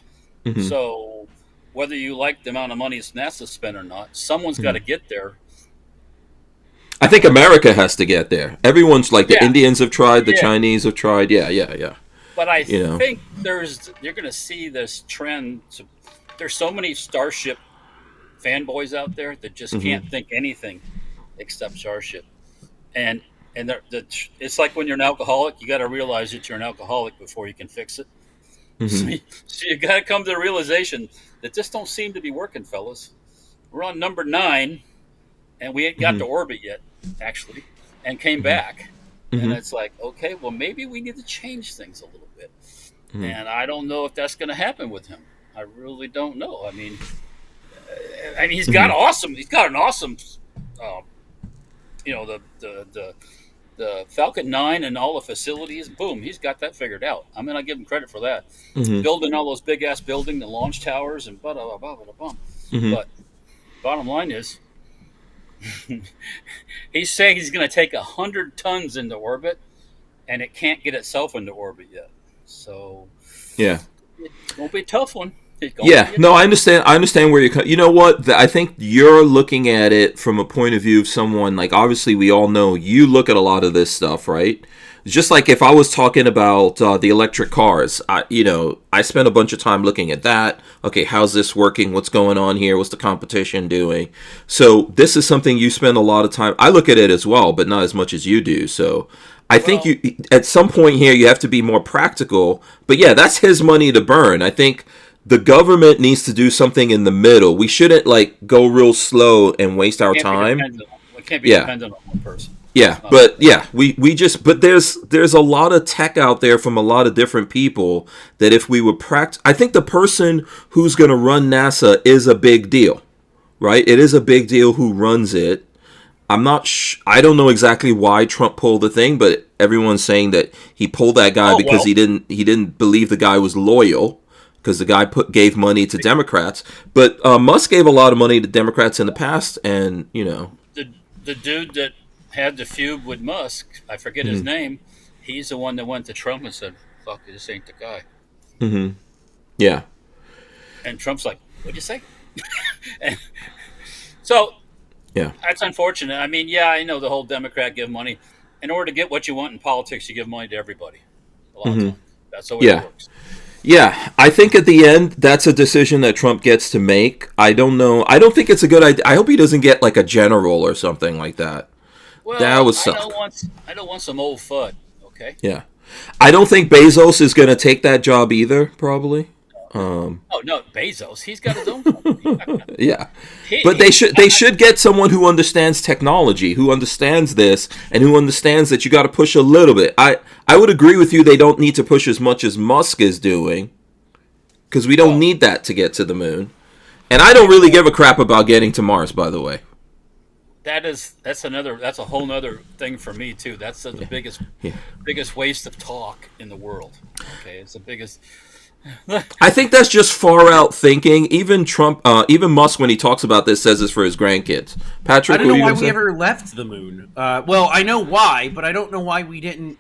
So whether you like the amount of money NASA spent or not, someone's got to get there. I think America has to get there. Everyone's like, the Indians have tried, the Chinese have tried. Yeah. But I think you're going to see this trend. There's so many Starship fanboys out there that just can't think anything except Starship. And it's like when you're an alcoholic, you got to realize that you're an alcoholic before you can fix it. So you got to come to the realization that this don't seem to be working, fellas. We're on number 9, and we ain't got to orbit yet, actually, and came back. And it's like, okay, well, maybe we need to change things a little bit. And I don't know if that's going to happen with him. I really don't know. I mean, he's got an awesome, the Falcon 9 and all the facilities, boom, he's got that figured out. I mean, I give him credit for that. Building all those big-ass buildings, the launch towers, and blah, blah, blah, blah, blah. But bottom line is, he's saying he's going to take 100 tons into orbit, and it can't get itself into orbit yet. So, it's going to be a tough one. I understand where you're coming. You know what? I think you're looking at it from a point of view of someone, like, obviously we all know you look at a lot of this stuff, right? Just like if I was talking about the electric cars, I spent a bunch of time looking at that. Okay, how's this working? What's going on here? What's the competition doing? So this is something you spend a lot of time. I look at it as well, but not as much as you do. So I think you, at some point here, you have to be more practical. But yeah, that's his money to burn. I think the government needs to do something in the middle. We shouldn't go real slow and waste our time. We can't be dependent on one person. But there's a lot of tech out there from a lot of different people that if we were I think the person who's going to run NASA is a big deal, right? It is a big deal who runs it. I don't know exactly why Trump pulled the thing, but everyone's saying that he pulled that guy because he didn't believe the guy was loyal. Because the guy gave money to Democrats, but Musk gave a lot of money to Democrats in the past, and the dude that had the feud with Musk, I forget his name. He's the one that went to Trump and said, "Fuck, this ain't the guy." Yeah. And Trump's like, "What'd you say?" So that's unfortunate. I mean, I know the whole Democrat give money. In order to get what you want in politics, you give money to everybody. A lot of times. That's the way it works. Yeah, I think at the end, that's a decision that Trump gets to make. I don't know. I don't think it's a good idea. I hope he doesn't get like a general or something like that. Well, that would suck. I don't want some old FUD, okay? Yeah. I don't think Bezos is going to take that job either, probably. No, Bezos. He's got his own company. Yeah. But they should get someone who understands technology, who understands this, and who understands that you got to push a little bit. I would agree with you, they don't need to push as much as Musk is doing, because we don't need that to get to the moon. And I don't really give a crap about getting to Mars, by the way. that's a whole nother thing for me too. That's the biggest waste of talk in the world. Okay, it's the biggest. I think that's just far out thinking. Even Trump, even Musk, when he talks about this, says it's for his grandkids. Patrick, I don't know why we ever left the moon. Well, I know why, but I don't know why we didn't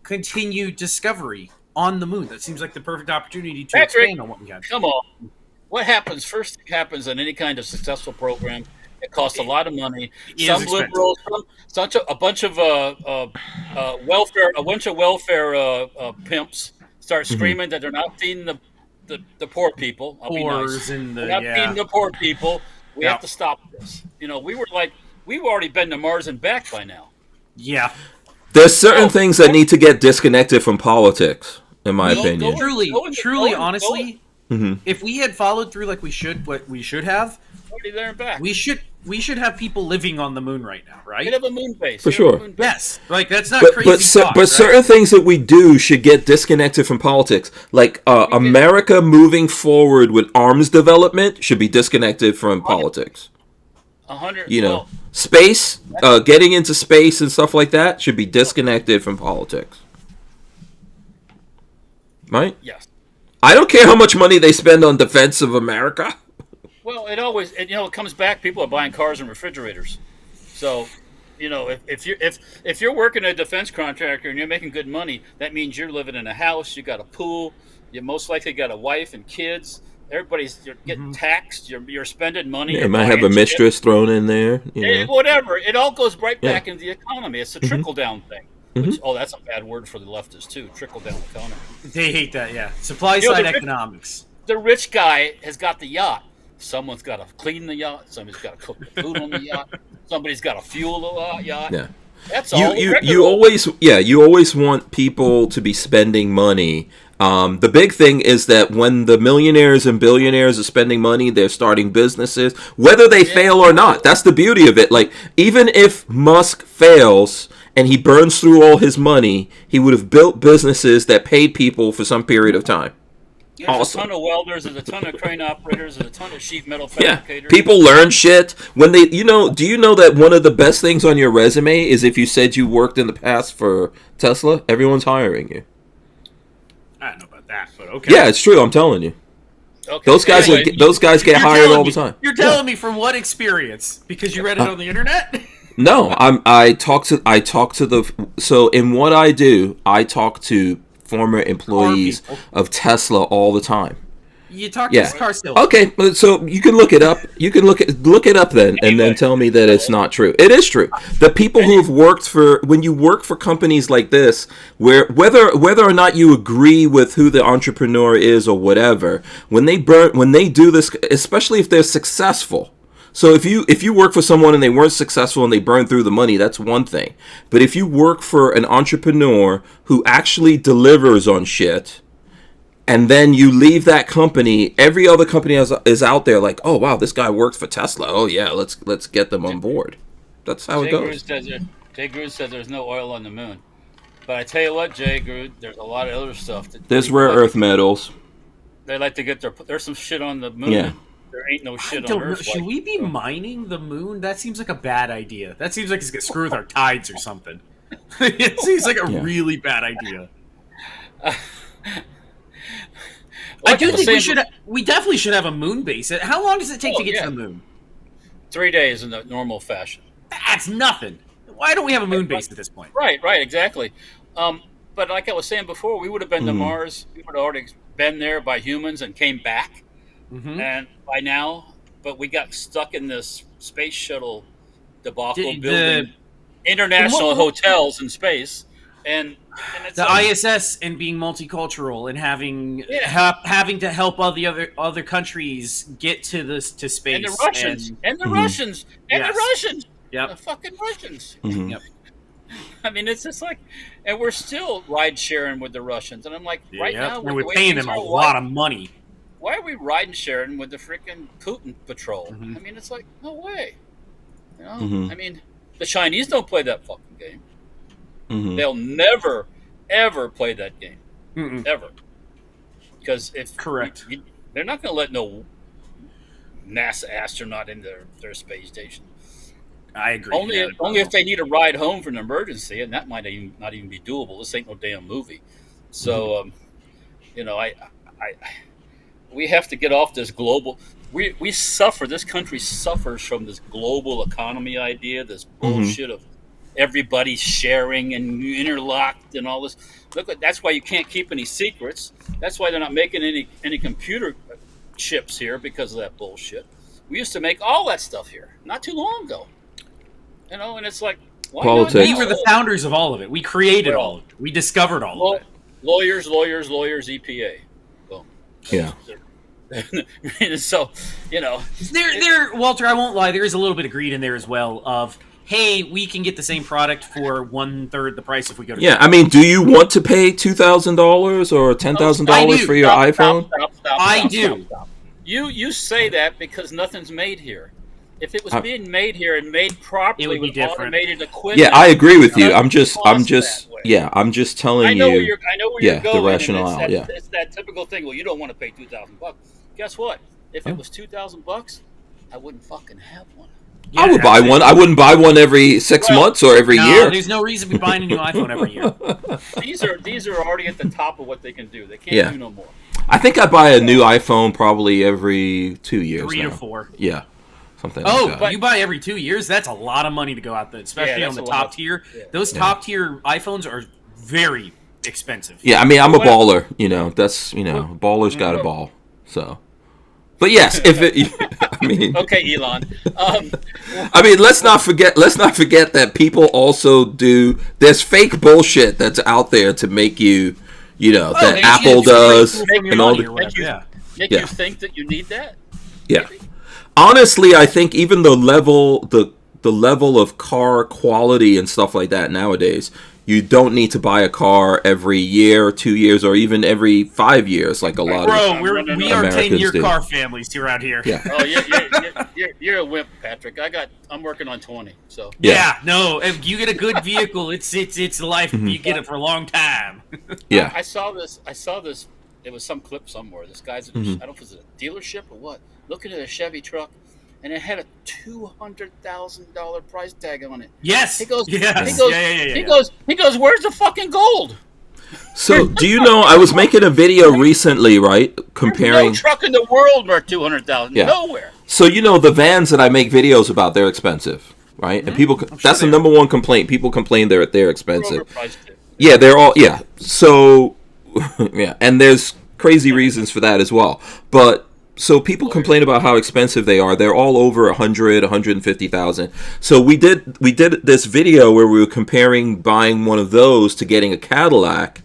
continue discovery on the moon. That seems like the perfect opportunity to expand on what we have. Come on. What happens? First thing happens in any kind of successful program. It costs a lot of money. Some liberals, a bunch of welfare pimps start screaming that they're not feeding the poor people. I'll be nice. They're not feeding the poor people. We have to stop this. We've already been to Mars and back by now. Yeah. There's certain things that need to get disconnected from politics, in my opinion. Truly, honestly, if we had followed through like we should have, already there and back. We should have people living on the moon right now, right? You'd have a moon base. For sure. Yes. Like, that's not crazy talk, but right? certain things that we do should get disconnected from politics. Like, America moving forward with arms development should be disconnected from politics. 100. Space, getting into space and stuff like that should be disconnected from politics. Right? Yes. I don't care how much money they spend on defense of America. Well, it comes back. People are buying cars and refrigerators. So, if you're working a defense contractor and you're making good money, that means you're living in a house. You got a pool. You most likely got a wife and kids. You're getting taxed. You're spending money. You might have a mistress thrown in there. Whatever. It all goes right back into the economy. It's a trickle down thing. Which, that's a bad word for the leftists too. Trickle down economy. They hate that. Yeah. Supply side economics. The rich guy has got the yacht. Someone's got to clean the yacht. Somebody's got to cook the food on the yacht. Somebody's got to fuel the yacht. Yeah. That's all. You always want people to be spending money. The big thing is that when the millionaires and billionaires are spending money, they're starting businesses, whether they fail or not. That's the beauty of it. Like, even if Musk fails and he burns through all his money, he would have built businesses that paid people for some period of time. There's a ton of welders, there's a ton of crane operators, there's a ton of sheet metal fabricators. Yeah, people learn shit when they, do you know that one of the best things on your resume is if you said you worked in the past for Tesla? Everyone's hiring you. I don't know about that, but okay. Yeah, it's true. I'm telling you. Okay. Those guys get hired all the time. You're telling me from what experience? Because you read it on the internet? No, I talk to so in what I do, I talk to former employees of Tesla all the time. You talk to car salesman. Okay, so you can look it up. You can look it up then, and then tell me that it's not true. It is true. The people who have worked when you work for companies like this, where whether or not you agree with who the entrepreneur is or whatever, when they do this, especially if they're successful. So if you work for someone and they weren't successful and they burned through the money, that's one thing. But if you work for an entrepreneur who actually delivers on shit, and then you leave that company, every other company is out there like, oh wow, this guy works for Tesla. Oh yeah, let's get them on board. That's how it goes. Jay Gruden says there's no oil on the moon. But I tell you what, Jay Gruden, there's a lot of other stuff. There's rare earth metals. They like to get there's some shit on the moon. Yeah. There ain't no shit on Earth. Should we be mining the moon? That seems like a bad idea. That seems like it's going to screw with our tides or something. It seems like a really bad idea. I do think we definitely should have a moon base. How long does it take to get to the moon? 3 days in the normal fashion. That's nothing. Why don't we have a moon base at this point? Right, exactly. But like I was saying before, we would have been to Mars. We would have already been there by humans and came back. And by now, but we got stuck in this space shuttle debacle, building international hotels in space, and it's the ISS and being multicultural and having having to help all the other countries get to space, and the Russians, the Russians, the fucking Russians. Yep. I mean, it's just like, and we're still ride sharing with the Russians, and I'm like, now, and we're paying them a lot of money. Why are we riding sharing with the freaking Putin patrol? I mean, it's like, no way. I mean, the Chinese don't play that fucking game. They'll never, ever play that game. Ever. Because they're not going to let no NASA astronaut in their space station. I agree. Only if they need a ride home for an emergency, and that might not even be doable. This ain't no damn movie. So, we have to get off this global. We suffer. This country suffers from this global economy idea. This bullshit of everybody sharing and interlocked and all this. Look, that's why you can't keep any secrets. That's why they're not making any computer chips here because of that bullshit. We used to make all that stuff here not too long ago. And it's like, why Politics. We were the founders of all of it. We created all of it. We discovered all of it. Lawyers, EPA. Boom. Yeah. So, there, Walter, I won't lie, there is a little bit of greed in there as well of, hey, we can get the same product for 1/3 the price if we go to... Yeah, I mean, do you want to pay $2,000 or $10,000 for your iPhone? Stop, I do. You say that because nothing's made here. If it was being made here and made properly, it would be with different. automated equipment. Yeah, I agree with you. I'm just telling you. I know where you're going. The rationale. It's that typical thing. Well, you don't want to pay $2,000. Guess what? If it was $2,000, I wouldn't fucking have one. Yeah, I would buy one. I wouldn't buy one every 6 months or every year. There's no reason to be buying a new iPhone every year. These are already at the top of what they can do. They can't do no more. I think I buy a new iPhone probably every 2 years. 3 to 4. Yeah. Something like that. You buy every 2 years? That's a lot of money to go out there, especially on the top tier. Yeah. Those top tier iPhones are very expensive. Yeah, I mean, I'm a baller. That's ballers got a ball. So, but yes, if it, I mean, okay, Elon. I mean, let's not forget that people also do. There's fake bullshit that's out there to make you, that Apple does, and all the. Make you think that you need that. Yeah. Maybe. Honestly, I think even the level of car quality and stuff like that nowadays, you don't need to buy a car every year, 2 years, or even every 5 years, like a lot of we are 10-year car families around here. Yeah. Oh, you're a wimp, Patrick. I'm working on 20. So no, if you get a good vehicle, it's life. You get it for a long time. Yeah. I saw this. It was some clip somewhere. This guy's at I don't know if it's a dealership or what, looking at a Chevy truck, and it had a $200,000 price tag on it. Yes. He goes, yes. He goes, where's the fucking gold? So, do you know, I was making a video recently, right, comparing... There's no truck in the world worth $200,000. Yeah. Nowhere. So, the vans that I make videos about, they're expensive, right? And people, that's the number one complaint. People complain they're expensive. Yeah, they're all, So, and there's crazy reasons for that as well. But... So people complain about how expensive they are. They're all over 100, 150,000. So we did this video where we were comparing buying one of those to getting a Cadillac,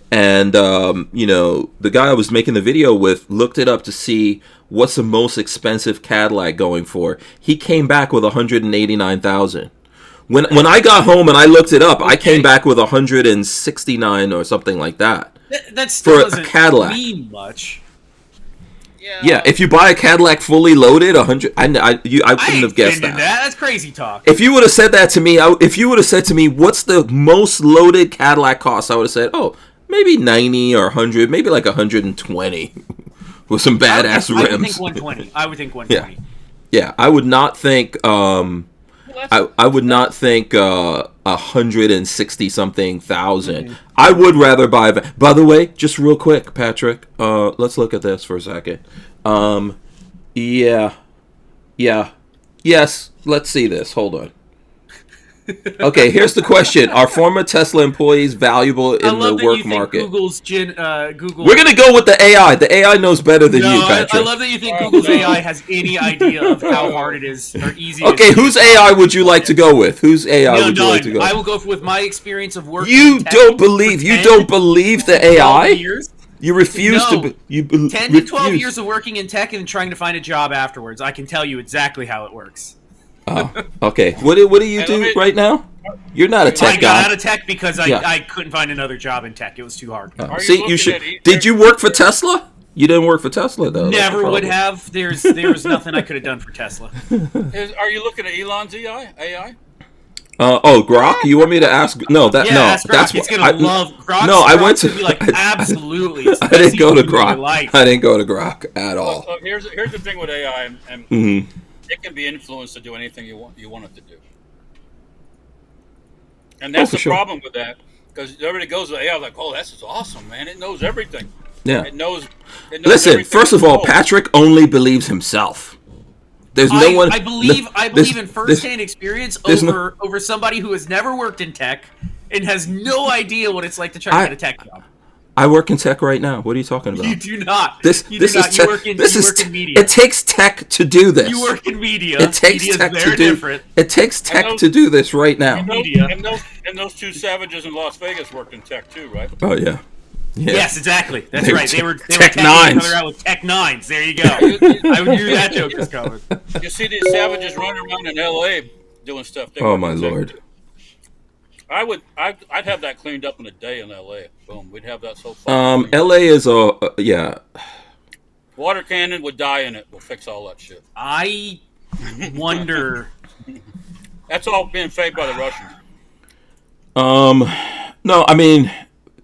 and the guy I was making the video with looked it up to see what's the most expensive Cadillac going for. He came back with 189,000. When I got home and I looked it up, I came back with 169 or something like that. That still doesn't a Cadillac. Mean much. Yeah, if you buy a Cadillac fully loaded, 100. I couldn't have guessed that. That's crazy talk. If you would have said that to me, what's the most loaded Cadillac cost? I would have said, maybe 90 or 100, maybe like 120 with some badass rims. I would think 120. Yeah, I would not think. I would not think 160 something thousand. I would rather buy. By the way, just real quick, Patrick. Let's look at this for a second. Yes. Let's see this. Hold on. Okay, here's the question: are former Tesla employees valuable in the work market? Google. We're gonna go with the AI. The AI knows better than you, Patrick. I love that you think Google's AI has any idea of how hard it is or easy. Okay, whose AI would you like to go with? Whose AI would you like to go with? I will go with my experience of working. You don't believe the AI? You refuse to. 10 to 12 years of working in tech and trying to find a job afterwards. I can tell you exactly how it works. Oh, okay. What do you do right now? You're not a tech guy. I got out of tech because I couldn't find another job in tech. It was too hard. See, you should. Did you work for Tesla? You didn't work for Tesla, though. Never would have. There was nothing I could have done for Tesla. Are you looking at Elon's AI? Grok? You want me to ask? No, that's what it's gonna love Grok. No, I went to be like absolutely. I didn't go to Grok. I didn't go to Grok at all. Here's the thing with AI, and it can be influenced to do anything you want it to do. And that's for the sure. problem with that, because everybody goes to AI like, oh, that's just awesome, man. It knows everything. Yeah. It knows Listen, everything first of in the all, world. Patrick only believes himself. There's no one. I believe in firsthand experience over somebody who has never worked in tech and has no idea what it's like to try to get a tech job. I work in tech right now. What are you talking about? You do not. This You work in media. It takes tech to do this. You work in media. It takes Media's tech very to do. different. It takes tech to do this right now. And those two savages in Las Vegas worked in tech too, right? Oh yeah. Yes, exactly. That's They right. were They were Tech teching Nines. each other out with Tech Nines. There you go. I knew that joke was coming. You see these savages running around in L.A. doing stuff. Oh my lord. I'd have that cleaned up in a day in L.A. Boom, we'd have that so far. L.A. is yeah. Water cannon would die in it. We'll fix all that shit. I wonder. That's all being fed by the Russians. No, I mean,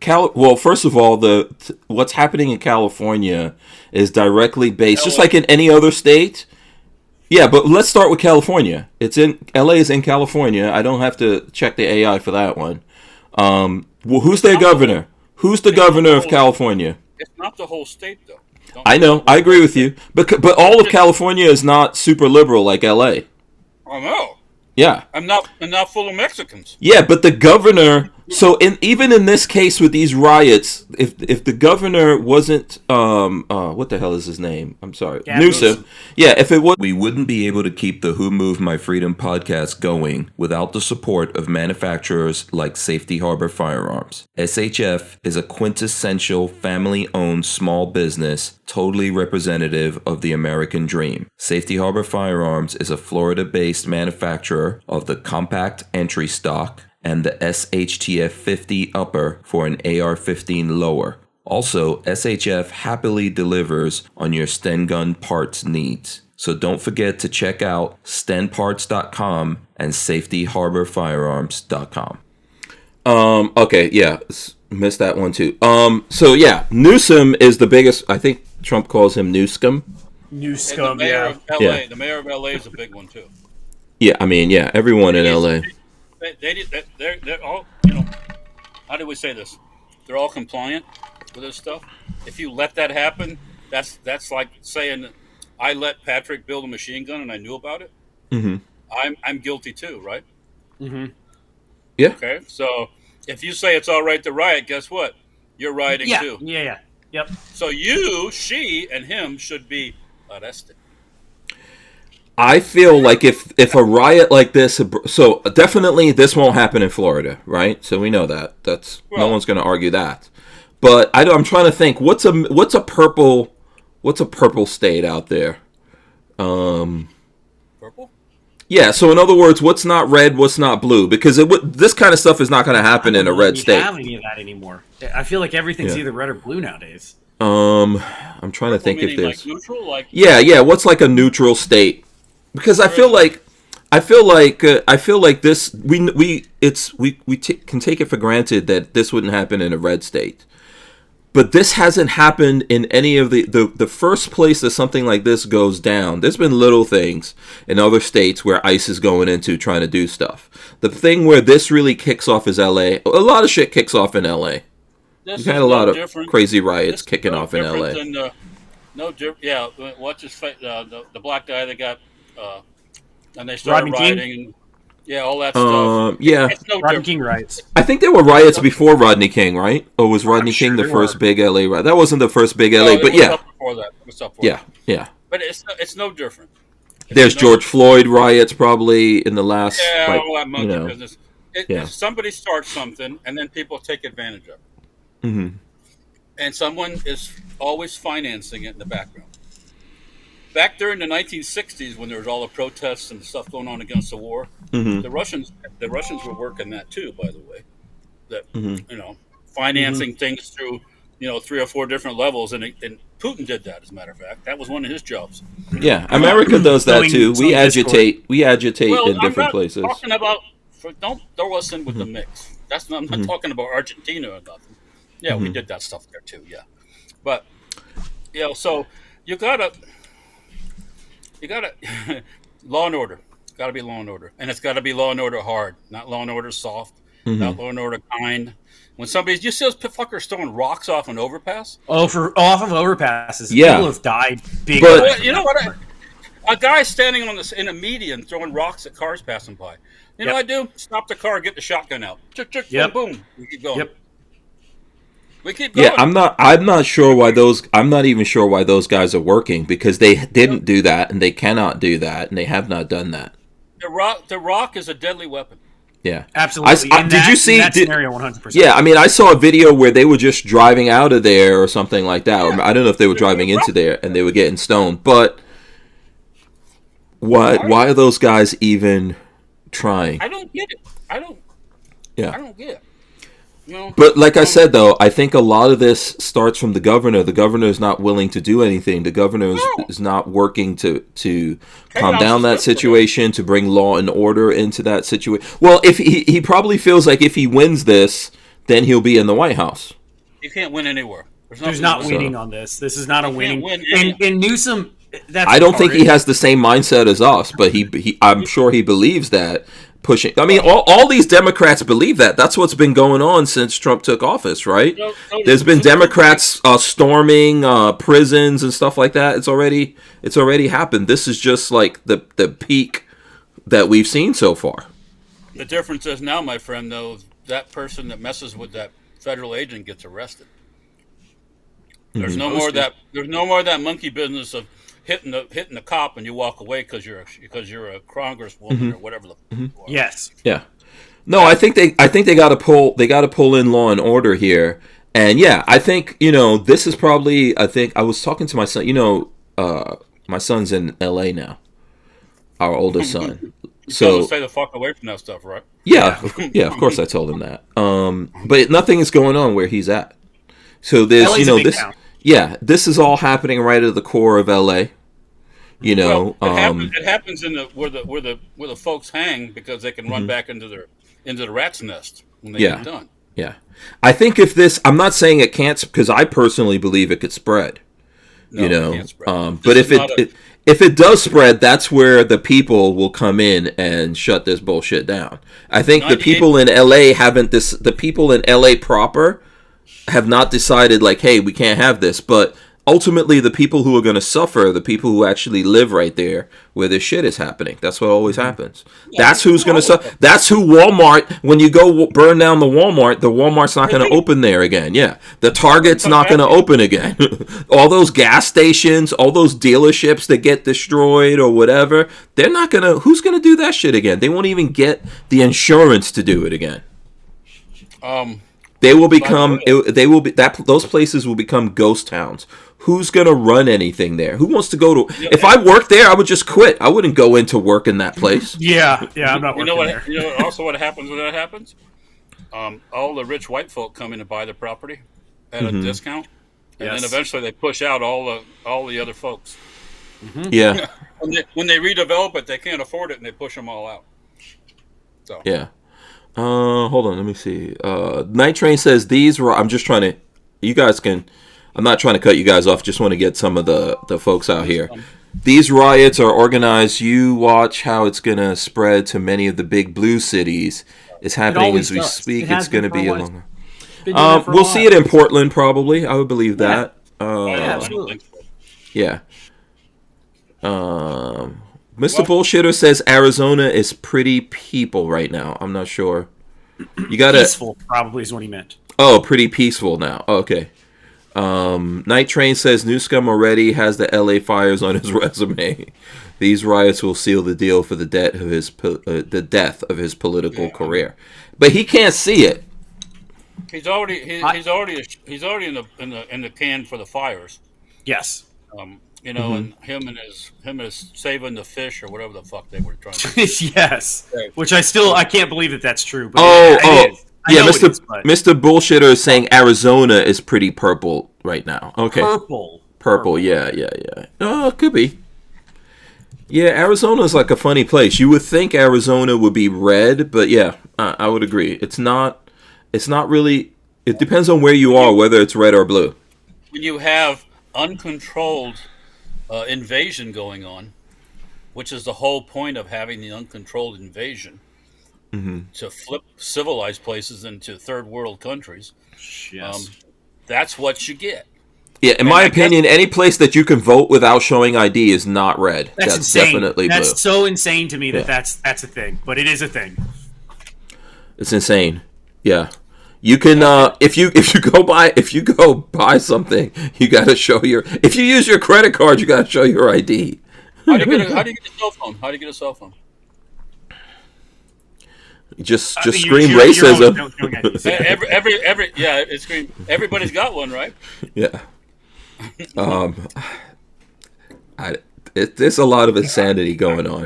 well, first of all, what's happening in California is directly based, just like in any other state. Yeah, but let's start with California. LA is in California. I don't have to check the AI for that one. Well, who's their governor? Who's the governor of California? It's not the whole state, though. I know. I agree with you. But all of California is not super liberal like LA. Oh no. Yeah. I'm not full of Mexicans. Yeah, but the governor. So even in this case with these riots, if the governor wasn't what the hell is his name? I'm sorry, Newsom. Yeah, if it was, we wouldn't be able to keep the Who Moved My Freedom podcast going without the support of manufacturers like Safety Harbor Firearms. SHF is a quintessential family-owned small business, totally representative of the American dream. Safety Harbor Firearms is a Florida-based manufacturer of the compact entry stock and the SHTF 50 upper for an AR-15 lower. Also, SHF happily delivers on your Sten gun parts needs. So don't forget to check out stenparts.com and safetyharborfirearms.com. Okay, yeah, missed that one too. So yeah, Newsom is the biggest. I think Trump calls him Newscum. Newscum, the mayor yeah. of LA, Yeah. The mayor of LA is a big one too. Yeah, I mean, yeah, everyone in LA. They're all, how do we say this? They're all compliant with this stuff. If you let that happen, that's like saying I let Patrick build a machine gun and I knew about it. Mm-hmm. I'm guilty too, right? Mm-hmm. Yeah. Okay, so if you say it's all right to riot, guess what? You're rioting too. Yeah. Yep. So you, she, and him should be arrested. I feel like if a riot like this, so definitely this won't happen in Florida, right? So we know that. No one's going to argue that. But I'm trying to think what's a purple state out there? Purple? Yeah. So in other words, what's not red, what's not blue? Because this kind of stuff is not going to happen in a red state. I don't have any of that anymore. I feel like everything's either red or blue nowadays. I'm trying to think if there's like neutral, like yeah. What's like a neutral state? Because I feel like this we can take it for granted that this wouldn't happen in a red state, but this hasn't happened in any of the first place that something like this goes down. There's been little things in other states where ICE is going into trying to do stuff. The thing where this really kicks off is LA. A lot of shit kicks off in LA. We've had a lot of crazy riots kicking off in LA. Yeah, what's his face? The black guy that got. And they started rioting. And, all that stuff. Yeah. It's no Rodney King riots. I think there were riots before Rodney King, right? Or was Rodney King the first big LA riot? That wasn't the first big LA, but yeah. Before that. It was up before yeah, that. yeah. But it's no different. There's George Floyd riots probably in the last. Yeah, all that monkey business. Yeah. Somebody starts something, and then people take advantage of it. Mm-hmm. And someone is always financing it in the background. Back during the 1960s, when there was all the protests and stuff going on against the war, the Russians were working that too. By the way, that financing things through 3 or 4 different levels, and Putin did that. As a matter of fact, that was one of his jobs. Yeah, America does that too. We agitate in different places. Talking about don't throw us in with the mix. I'm not talking about Argentina or nothing. Yeah, we did that stuff there too. Yeah, but so you gotta law and order. Got to be law and order, and it's got to be law and order hard, not law and order soft. Not law and order kind. When you see those fuckers throwing rocks off an overpass? Off of overpasses. Yeah. People have died big. But- You know what? A guy standing in a median throwing rocks at cars passing by. You know what I do? Stop the car, get the shotgun out. Boom, boom. We keep going. Yep. We keep going. Yeah, I'm not even sure why those guys are working, because they didn't do that, and they cannot do that, and they have not done that. The rock is a deadly weapon. Yeah, Absolutely. did you see that scenario 100%? Yeah, I mean, I saw a video where they were just driving out of there or something like that. Or I don't know if they were driving into there and they were getting stoned. But why are those guys even trying? I don't get it. I don't get it. You know, But like I said, though, I think a lot of this starts from the governor. The governor is not willing to do anything. The governor is not working to calm down that situation, to bring law and order into that situation. Well, if he probably feels like if he wins this, then he'll be in the White House. you can't win anywhere. There's not winning on this. This is not a winning. win And Newsom, that's I don't think he has the same mindset as us, but I'm sure he believes that. Pushing. I mean, all these Democrats believe that. That's what's been going on since Trump took office, right? There's been Democrats storming prisons and stuff like that. It's already happened. This is just like the peak that we've seen so far. The difference is now, my friend, though, that person that messes with that federal agent gets arrested. There's no more of that. There's no more of that monkey business of hitting the cop and you walk away because you're a congresswoman or whatever the fuck you are. Yes. Yeah. No, I think they got to pull in law and order here. And yeah, I think, this is probably, I think I was talking to my son, my son's in LA now. Our oldest son. So stay the fuck away from that stuff, right? Yeah, of course I told him that. But nothing is going on where he's at. So there's, LA's a big town. Yeah, this is all happening right at the core of LA. It happens in where the folks hang because they can run back into the rat's nest when they get done. Yeah, I think if this, I'm not saying it can't, because I personally believe it could spread. No, it can't spread. But if it does spread, that's where the people will come in and shut this bullshit down. I think the people in LA the people in LA proper have not decided like, hey, we can't have this, but ultimately the people who are going to suffer are the people who actually live right there where this shit is happening. That's what always happens. That's who's going to suffer. That's who Walmart, when you go burn down the Walmart's not going to open there again. Yeah. The Target's not going to open again. All those gas stations, all those dealerships that get destroyed or whatever, they're not going to, who's going to do that shit again? They won't even get the insurance to do it again. They will become. Those places will become ghost towns. Who's gonna run anything there? Who wants to go to? If I worked there, I would just quit. I wouldn't go into work in that place. Yeah, I'm not working there. You know also what happens when that happens? All the rich white folk come in and buy the property at a discount, and then eventually they push out all the other folks. Yeah. when they redevelop it, they can't afford it, and they push them all out. So yeah. Hold on, let me see. Night Train says I'm just trying to. You guys can. I'm not trying to cut you guys off. Just want to get some of the folks out here. These riots are organized. You watch how it's gonna spread to many of the big blue cities. It's happening as we speak. It's gonna be a long. We'll see it in Portland probably. I would believe that. Absolutely. Yeah. Mr. Bullshitter says Arizona is pretty people right now. I'm not sure. You gotta peaceful probably is what he meant. Oh, pretty peaceful now. Okay. Night Train says Newsom already has the LA fires on his resume. These riots will seal the deal for the death of his political career. But he can't see it. He's already in the can for the fires. Yes. And him and his saving the fish or whatever the fuck they were trying to do. Yes. Which I can't believe that's true. But yeah, Mr. Bullshitter is saying Arizona is pretty purple right now. Okay. Purple. Yeah. Oh, it could be. Yeah, Arizona is like a funny place. You would think Arizona would be red, but yeah, I would agree. It's not really. It depends on where you are, whether it's red or blue. When you have uncontrolled invasion going on, which is the whole point of having the uncontrolled invasion, to flip civilized places into third world countries. Yes. That's what you get. Yeah, in my opinion, any place that you can vote without showing ID is not red. That's insane. Definitely blue. That's so insane to me that's a thing, but it is a thing. It's insane. Yeah. You can if you go buy something, you got to show if you use your credit card, you got to show your ID. How do you get a cell phone? How do you get a cell phone? Just scream racism. It's scream. Everybody's got one, right? Yeah. There's a lot of insanity going on.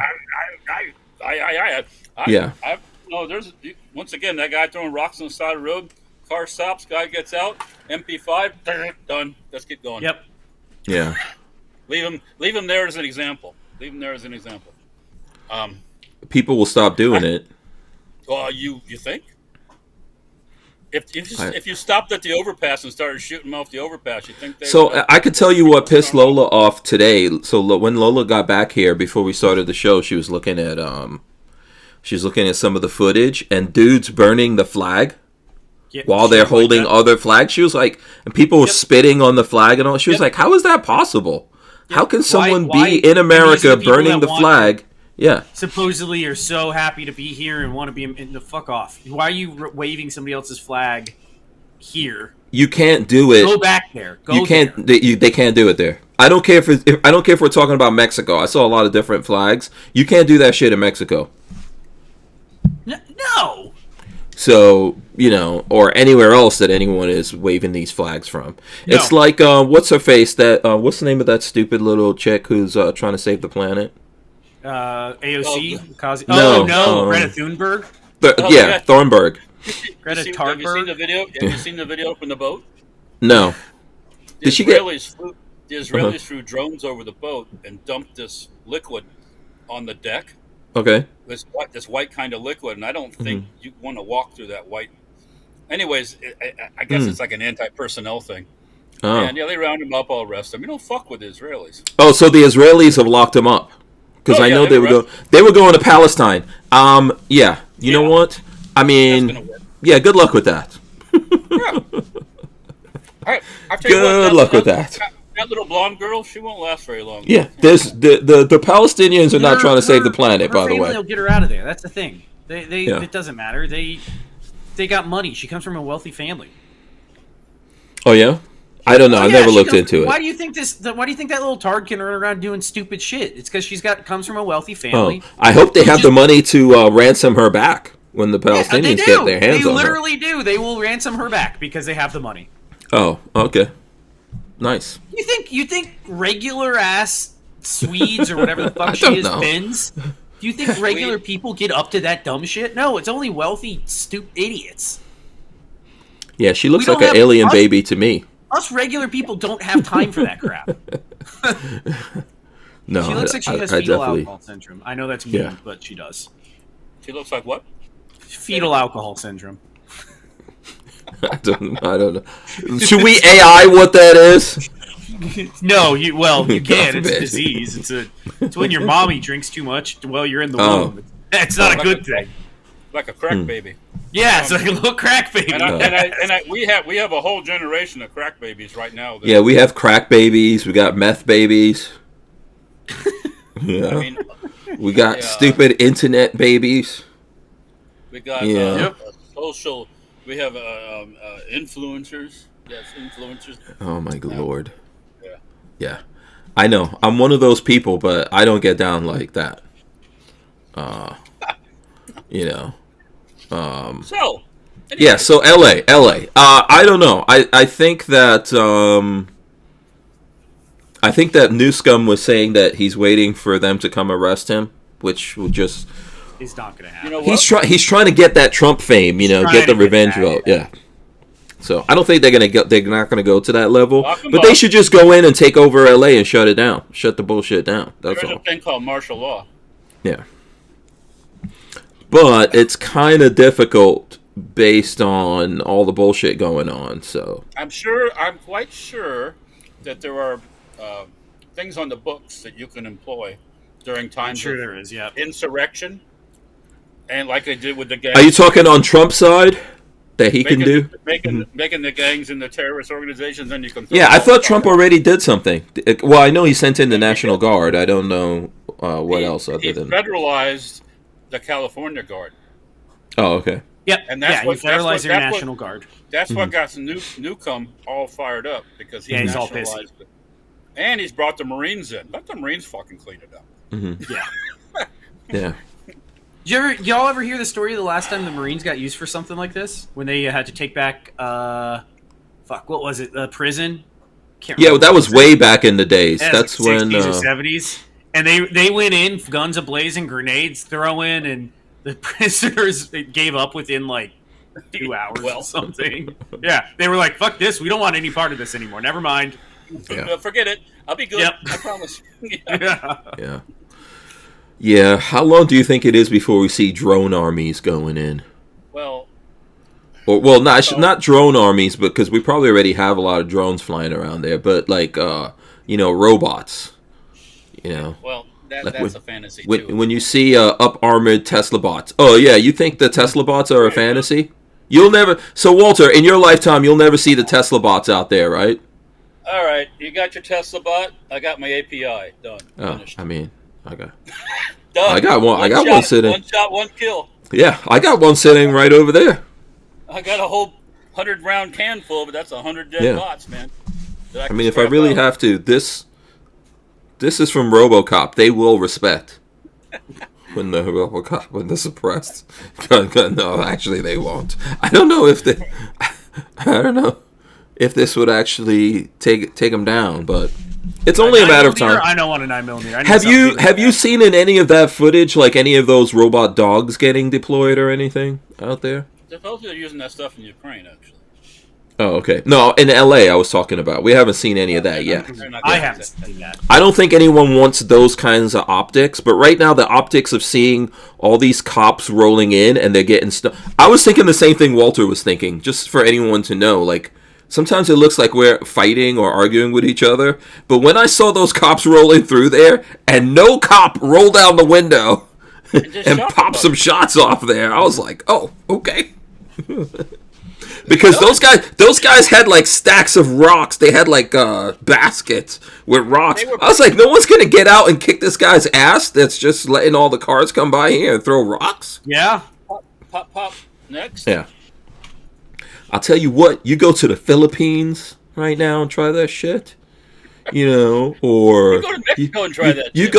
There's once again that guy throwing rocks on the side of the road. Car stops, guy gets out. MP5, done. Let's get going. Yep. Yeah. Leave him there as an example. People will stop doing it. Well, you think? If you stopped at the overpass and started shooting them off the overpass, you think they? So I could tell you what pissed Lola off today. So when Lola got back here before we started the show, she was looking at some of the footage and dudes burning the flag while they're holding other flags. She was like, and people were spitting on the flag and all. She was like, how is that possible? How can someone be in America burning the flag? Yeah. Supposedly you're so happy to be here and want to be in the fuck off. Why are you waving somebody else's flag here? You can't do it. Go back there. They can't do it there. I don't care if we're talking about Mexico. I saw a lot of different flags. You can't do that shit in Mexico. No. So, or anywhere else that anyone is waving these flags from. No. It's like what's her face? What's the name of that stupid little chick who's trying to save the planet? AOC? No. Greta Thunberg? Thornburg. Greta Thunberg. Have you seen the video? Have you seen the video from the boat? No. The Israelis flew drones over the boat and dumped this liquid on the deck. Okay. This white kind of liquid, and I don't think you want to walk through that white. Anyways, I guess it's like an anti-personnel thing. Oh. And they round him up, all arrest him. You don't fuck with the Israelis. Oh, so the Israelis have locked him up. Because I know they were going to Palestine. You know what? I mean, good luck with that. Good luck with that. That little blonde girl, she won't last very long. Yeah, the Palestinians are not trying to save the planet, by the way. They'll get her out of there. That's the thing. It doesn't matter. They got money. She comes from a wealthy family. Oh, yeah? I don't know. I never looked into it. Why do you think that little tard can run around doing stupid shit? It's because comes from a wealthy family. Oh, I hope they have the money to ransom her back when the Palestinians get their hands on her. They literally do. They will ransom her back because they have the money. Oh, okay. Nice. You think regular ass Swedes or whatever the fuck she is, Finns? Do you think regular people get up to that dumb shit? No, it's only wealthy, stupid idiots. Yeah, she looks like an alien baby to me. Us regular people don't have time for that crap. No, she looks like she has fetal alcohol syndrome. I know that's mean, but she does. She looks like what? Fetal alcohol syndrome. I don't know. Should we AI what that is? No, you can. It's a disease. It's when your mommy drinks too much while you're in the womb. It's not a good thing. Like a crack baby. Yeah, it's like a little crack baby. We have a whole generation of crack babies right now. Yeah, we have crack babies. We got meth babies. Yeah. We got stupid internet babies. We got social. We have influencers. Yes, influencers. Oh my Lord. Yeah. I know. I'm one of those people, but I don't get down like that. So LA. I don't know. I think that Newscum was saying that he's waiting for them to come arrest him, which will just it's not going to happen. You know he's trying to get that Trump fame, get the revenge vote. Yeah. So I don't think they're not gonna go to that level, but they should just go in and take over LA and shut it down, shut the bullshit down. That's all. There's a thing called martial law. Yeah. But it's kind of difficult based on all the bullshit going on. So I'm quite sure that there are things on the books that you can employ during times there is, insurrection. And like they did with the gangs. Are you talking on Trump's side that he can do? Making the gangs and the terrorist organizations, then you can. Yeah, I thought Trump already did something. Well, I know he sent in the National Guard. I don't know what else other than federalized the California Guard. Oh, okay. Yep. And that's you federalize your National Guard. That's what got Newcomb all fired up because he's all pissy. It. And he's brought the Marines in. Let the Marines fucking clean it up. Mm-hmm. Yeah. Yeah. Y'all ever hear the story of the last time the Marines got used for something like this? When they had to take back, what was it? Prison? Yeah, that was way back in the days. Yeah, that's like when 60s or 70s, and they went in, guns ablazing, grenades throwing, and the prisoners gave up within like 2 hours or something. Yeah, they were like, "Fuck this! We don't want any part of this anymore. Never mind. Forget it. I'll be good. Yep. I promise." Yeah. Yeah, how long do you think it is before we see drone armies going in? Not drone armies, because we probably already have a lot of drones flying around there, but like, robots. Well, that's a fantasy too. When you see up-armored Tesla bots. Oh, yeah, you think the Tesla bots are a fantasy? You'll never... So, Walter, in your lifetime, you'll never see the Tesla bots out there, right? All right, you got your Tesla bot. I got my API. Done. Finished. Okay. Done. I got one. I got one sitting. One shot, one kill. Yeah, I got one sitting right over there. I got a whole 100-round can full, but that's 100 dead bots, man. I mean, if I really have to, this is from RoboCop. They will respect when the suppressed gun. No, actually, they won't. I don't know if this would actually take them down, but. It's only a matter of time. I don't want a 9mm. Have you seen in any of that footage, like any of those robot dogs getting deployed or anything out there? Supposedly they're using that stuff in Ukraine, actually. Oh, okay. No, in LA I was talking about. We haven't seen any of that yet. I haven't seen that. I don't think anyone wants those kinds of optics, but right now the optics of seeing all these cops rolling in and they're getting stuff. I was thinking the same thing Walter was thinking, just for anyone to know, like, sometimes it looks like we're fighting or arguing with each other, but when I saw those cops rolling through there, and no cop rolled down the window and popped some shots off there, I was like, oh, okay. Because those guys had like stacks of rocks. They had like baskets with rocks. I was like, no one's gonna get out and kick this guy's ass that's just letting all the cars come by here and throw rocks. Yeah. Pop. Next. Yeah. I'll tell you what, you go to the Philippines right now and try that shit, or you go to Mexico and try that. You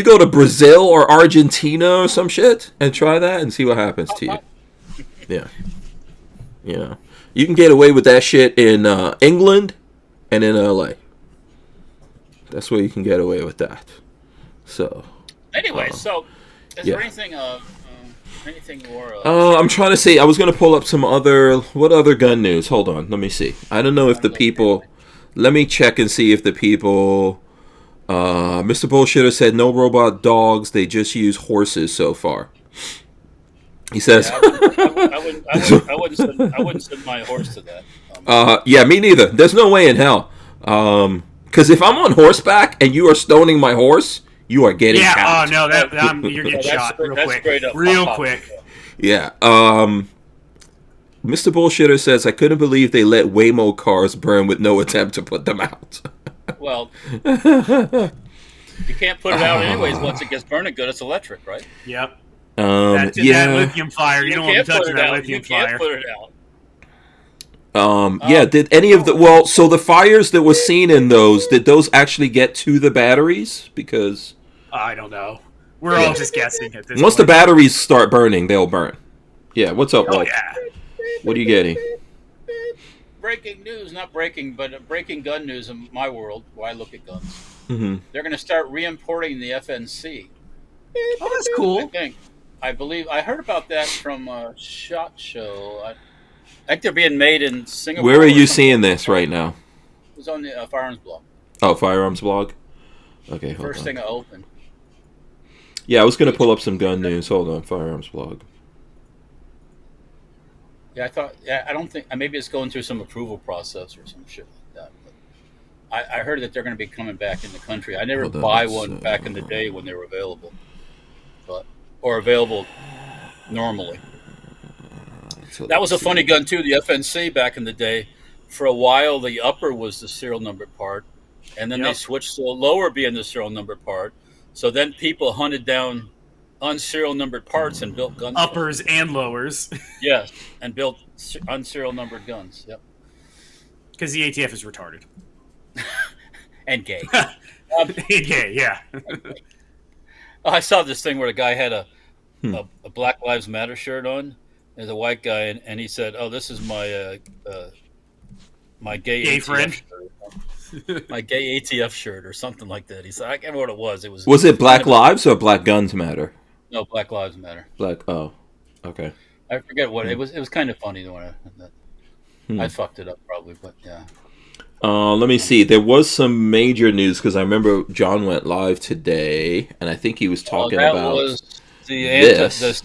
go to Brazil or Argentina or some shit and try that and see what happens to you. Yeah, you can get away with that shit in England and in LA. That's where you can get away with that. So anyway, is there anything more? I'm trying to see. I was going to pull up what other gun news? Hold on. Let me see. I don't know if the people... Let me check and see if the people... Mr. Bullshitter said no robot dogs. They just use horses so far. He says... I wouldn't send my horse to that. Yeah, me neither. There's no way in hell. Because if I'm on horseback and you are stoning my horse... You are getting capped. Oh no, you're getting shot real quick. Yeah. Mr. Bullshitter says, I couldn't believe they let Waymo cars burn with no attempt to put them out. Well, you can't put it out anyways. Once it gets burning good, it's electric, right? Yep. That lithium fire. You don't want to touch that lithium fire. You can't put it out. Yeah, did any of the... so the fires that were seen in those, did those actually get to the batteries? Because... I don't know. We're all just guessing at this point. Once the batteries start burning, they'll burn. Yeah, what's up, Walt? Yeah. What are you getting? Breaking news, not breaking, but breaking gun news in my world, where I look at guns. Mm-hmm. They're going to start re-importing the FNC. Oh, that's cool. I believe I heard about that from a SHOT Show. I think they're being made in Singapore. Where are you seeing this right now? It was on the Firearms blog. Oh, Firearms blog? Okay, hold on. First thing I opened. Yeah, I was going to pull up some gun news. Hold on, Firearms blog. Yeah, I don't think, maybe it's going through some approval process or some shit like that. But I heard that they're going to be coming back in the country. I never buy one back in the day when they were available. Or available normally. So That was a let's funny see. gun too. The FNC back in the day, for a while, the upper was the serial number part, and then they Yep. switched to the lower being the serial number part. So then people hunted down unserial numbered parts and built guns. from Uppers and lowers. Yes, and built unserial numbered guns. Yep, Because the ATF is retarded. and gay. Yeah. I saw this thing where the guy had a Hmm. Black Lives Matter shirt on. There's a white guy, and he said, "Oh, this is my my gay Gay ATF friend. shirt. My gay ATF shirt or something like that." He said, "I can't remember what it was. It was Was it Black Lives or Black Guns Matter? No, Black Lives Matter. Black. Oh, okay. I forget what it was. It was kind of funny when I Hmm. fucked it up probably, but yeah. Let me see. There was some major news because I remember John went live today, and I think he was talking that about was the this. the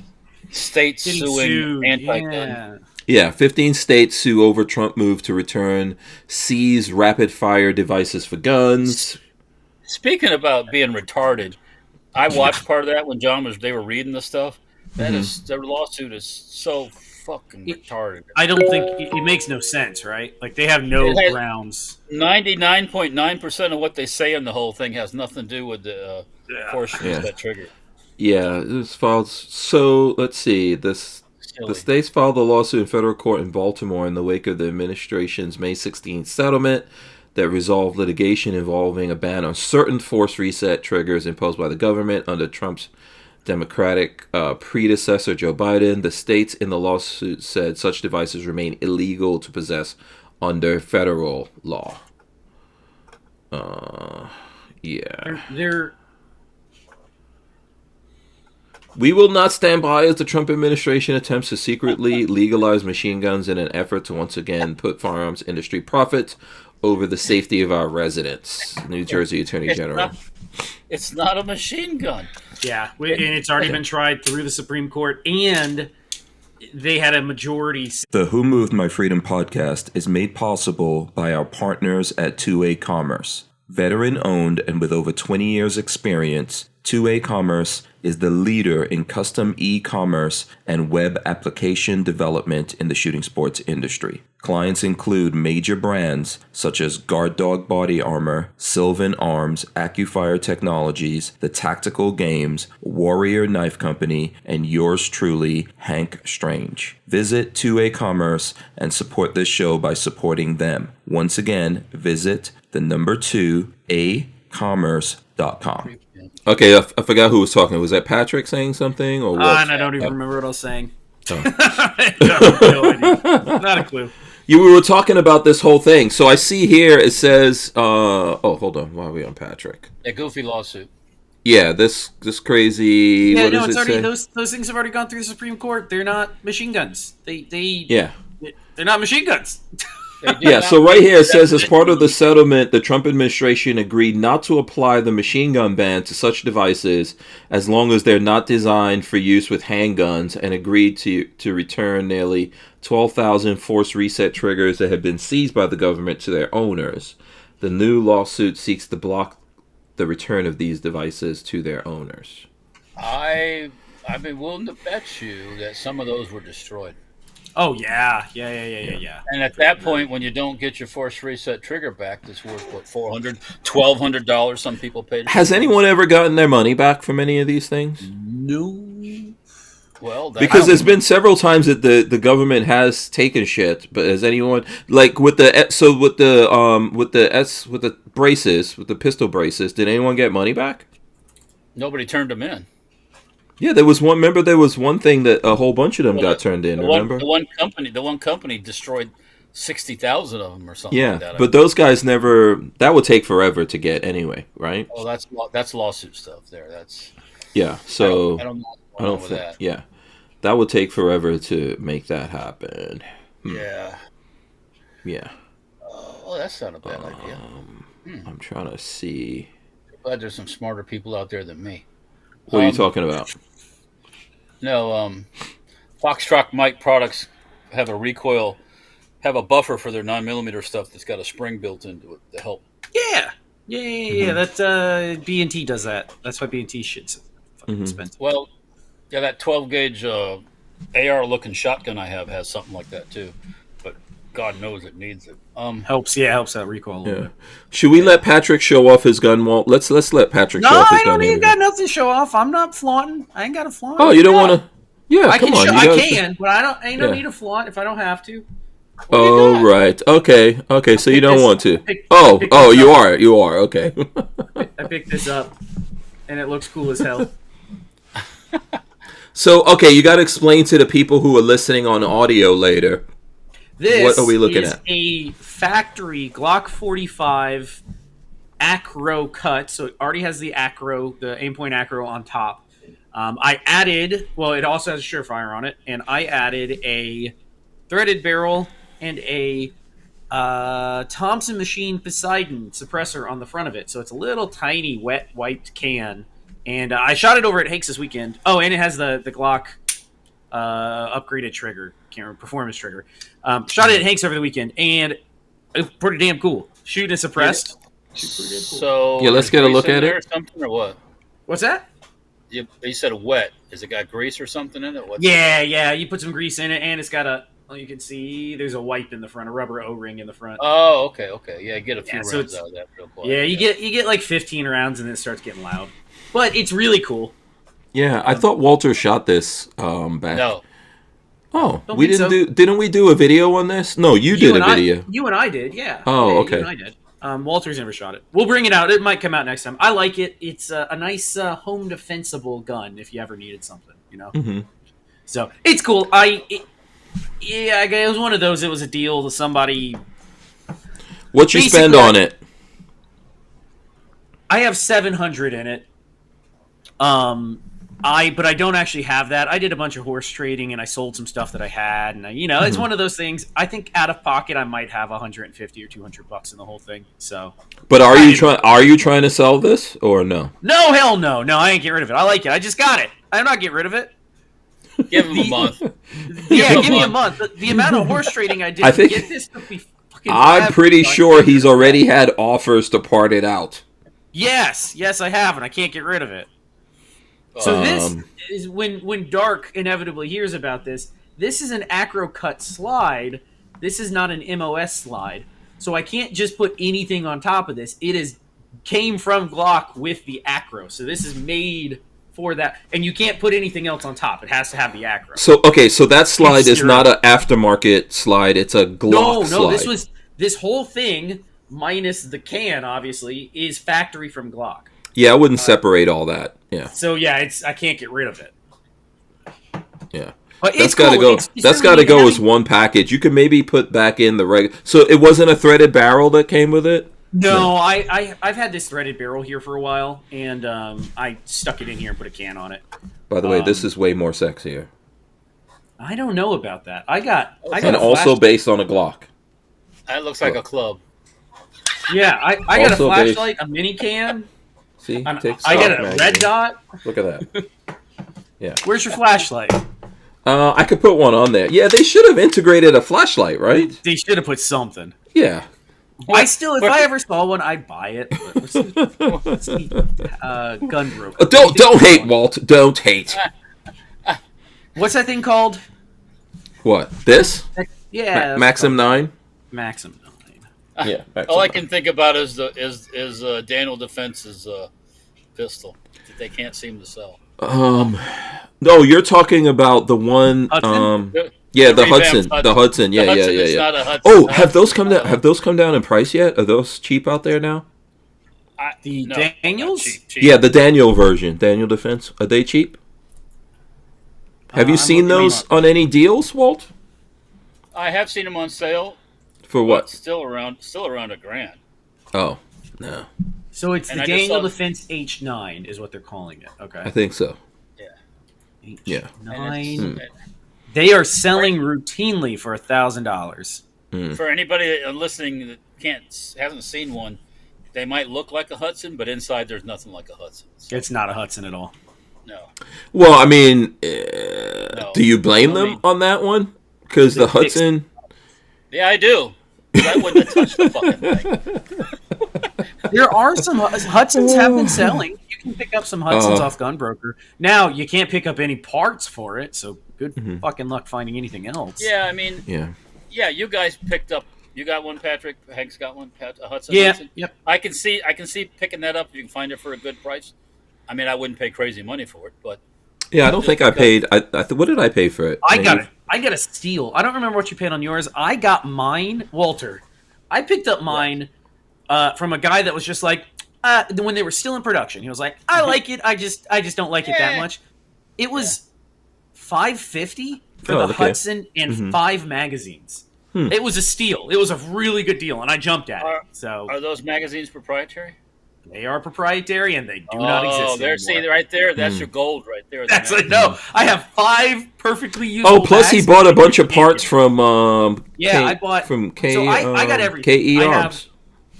state Getting suing sued. anti-gun. Yeah. 15 states sue over Trump move to return seize rapid fire devices for guns. Speaking about being retarded, I watched part of that when they were reading the stuff. That is their lawsuit is so fucking retarded. I don't think it makes no sense, right? Like they have no It has- grounds. 99.9% of what they say in the whole thing has nothing to do with the force Yeah. that trigger. Yeah, this filed. So let's see. The Silly. states filed a lawsuit in federal court in Baltimore in the wake of the administration's May 16th settlement that resolved litigation involving a ban on certain force reset triggers imposed by the government under Trump's Democratic predecessor, Joe Biden. The states in the lawsuit said such devices remain illegal to possess under federal law. Yeah. They're We will not stand by as the Trump administration attempts to secretly legalize machine guns in an effort to once again put firearms industry profits over the safety of our residents. New Jersey Attorney General. It's not a machine gun. yeah, and it's already been tried through the Supreme Court, and they had a majority. The Who Moved My Freedom podcast is made possible by our partners at 2A Commerce. Veteran owned and with over 20 years experience, 2A Commerce is the leader in custom e-commerce and web application development in the shooting sports industry. Clients include major brands such as Guard Dog Body Armor, Sylvan Arms, AccuFire Technologies, The Tactical Games, Warrior Knife Company, and yours truly, Hank Strange. Visit 2A Commerce and support this show by supporting them. Once again, visit the number 2acommerce.com. Okay, I forgot who was talking. Was that Patrick saying something? Or what? And I don't even remember what I was saying. Oh. No idea. Not a clue. We were talking about this whole thing. So I see here it says, hold on. Why are we on Patrick? A goofy lawsuit. Yeah, this crazy. Yeah, what no, does it's it already say? those things have already gone through the Supreme Court. They're not machine guns. Yeah. They're not machine guns. Yeah, so right here it says, as part of the settlement, the Trump administration agreed not to apply the machine gun ban to such devices as long as they're not designed for use with handguns, and agreed to return nearly 12,000 force reset triggers that had been seized by the government to their owners. The new lawsuit seeks to block the return of these devices to their owners. I've been willing to bet you that some of those were destroyed. Oh yeah. And at that point, when you don't get your force reset trigger back, that's worth what, $400, $1,200. Some people paid. Has anyone ever gotten their money back from any of these things? No. Well, Because there's been several times that the government has taken shit, but has anyone, like with the braces, with the pistol braces, did anyone get money back? nobody turned them in. Yeah, there was one. Remember, there was one thing that a whole bunch of them got turned in. Remember? The one company destroyed 60,000 of them or something. Yeah, like that. but those guys never. That would take forever to get anyway, right? Oh, that's lawsuit stuff there. That's Yeah. So I don't know what's I going on don't with think. that. Yeah, that would take forever to make that happen. Yeah. Yeah. Well, that's not a bad idea. I'm trying to see. Glad there's some smarter people out there than me. What are you talking about? No, Foxtrot Mike products have a buffer for their 9mm stuff that's got a spring built into it to help. Yeah. That B&T does that. That's why B&T shit's fucking expensive. Well, yeah, that 12 gauge AR-looking shotgun I have has something like that too, but God knows it needs it. Helps that recoil a little bit. Should we let Patrick show off his gun, Walt? Let's let Patrick show No, off his I gun. don't even got nothing to show off. I'm not flaunting. I ain't got to flaunt. Oh, you don't want to? Yeah, I come can. on. I can, but I ain't no need to flaunt if I don't have to. Oh, right. Okay. So you don't want to. You are. Okay. I picked this up, and it looks cool as hell. So, okay, you got to explain to the people who are listening on audio later. What are we looking at? A factory Glock 45 acro cut, so it already has the acro, the aim point acro on top. I added, well, it also has a Surefire on it, and I added a threaded barrel and a Thompson Machine Poseidon suppressor on the front of it. So it's a little tiny wet wiped can. And I shot it over at Hank's this weekend. Oh, and it has the Glock upgraded trigger, performance trigger. Shot it at Hank's over the weekend, and it was pretty damn cool. Shooting and suppressed. So yeah, let's get a look at it. Or something or what? What's that? You said wet. Has it got grease or something in it? Yeah. You put some grease in it, and it's got well, you can see there's a wipe in the front, a rubber O-ring in the front. Oh, okay. Yeah, get a few rounds out of that real quick. Yeah, you get like 15 rounds, and then it starts getting loud. But it's really cool. Yeah, I thought Walter shot this back. No. Oh, we didn't Didn't we do a video on this? No, you did a video. You and I did, yeah. Oh, yeah, okay. You and I did. Walter's never shot it. We'll bring it out. It might come out next time. I like it. It's a nice home defensible gun if you ever needed something, you know. Mm-hmm. So it's cool. It was one of those. It was a deal to somebody. What you spend on it? I have 700 in it. But I don't actually have that. I did a bunch of horse trading and I sold some stuff that I had, and it's one of those things. I think out of pocket I might have $150 or $200 in the whole thing. So, but are you trying to sell this or no? No, hell no, I ain't get rid of it. I like it. I just got it. I'm not getting rid of it. Give him a month. Yeah, give me a month. The amount of horse trading I did to get this took me fucking. I'm pretty sure he's already had offers to part it out. Yes, I have, and I can't get rid of it. So this is when Dark inevitably hears about this. This is an acro cut slide. This is not an MOS slide. So I can't just put anything on top of this. It came from Glock with the acro. So this is made for that, and you can't put anything else on top. It has to have the acro. So so that slide is not an aftermarket slide. It's a Glock slide. No. This whole thing minus the can obviously is factory from Glock. Yeah, I wouldn't separate all that. Yeah. So yeah, I can't get rid of it. Yeah. But that's got to go. That's got to go as one package. You can maybe put back in the regular. So it wasn't a threaded barrel that came with it. No, I've had this threaded barrel here for a while, and I stuck it in here and put a can on it. By the way, this is way more sexier. I don't know about that. I got and also based on a Glock. That looks like a club. Yeah, I got a flashlight, a mini can. See, I got a red dot. Look at that. Yeah. Where's your flashlight? I could put one on there. Yeah, they should have integrated a flashlight, right? They should have put something. Yeah. If I ever saw one, I'd buy it. Gun broker. Don't hate, Walt. Don't hate. What's that thing called? What? This? Yeah. Maxim 9? Maxim 9. Yeah. All I can think about is Daniel Defense's pistol that they can't seem to sell. No, you're talking about the one. Hudson? The Hudson. The Hudson. Yeah. It's not a Hudson. Oh, have those come down? Have those come down in price yet? Are those cheap out there now? Daniels? Cheap. Yeah, the Daniel version, Daniel Defense. Are they cheap? Have you seen those on any deals, Walt? I have seen them on sale. For what? Still around $1,000. Oh, no. So it's the Daniel Defense H9 is what they're calling it. Okay. I think so. Yeah. H9. They are selling routinely for $1,000. For anybody listening that hasn't seen one, they might look like a Hudson, but inside there's nothing like a Hudson. So. It's not a Hudson at all. No. Well, I mean, do you blame them on that one? Because the Hudson... Yeah, I do. I wouldn't have touched the fucking thing. There are some Hudsons have been selling. You can pick up some Hudsons off Gunbroker. Now you can't pick up any parts for it, so good fucking luck finding anything else. Yeah, I mean, Yeah. you guys picked up. You got one, Patrick. Hank's got one. A Hudson. Yeah. Hudson. Yep. I can see picking that up. You can find it for a good price. I mean, I wouldn't pay crazy money for it, but Yeah, I don't think I paid. What did I pay for it? I got a steal. I don't remember what you paid on yours. I got mine, Walter. I picked up mine from a guy that was just like when they were still in production. He was like, "I like it. I just don't like it that much." It was $550 for the Hudson and 5 magazines. It was a steal. It was a really good deal, and I jumped at it. So, are those magazines proprietary? They are proprietary, and they do not exist anymore. Oh, see, right there. That's your gold right there. That's no. I have 5 perfectly usable. Oh, plus he bought a bunch of parts from I bought from K. So I got everything. KE Arms.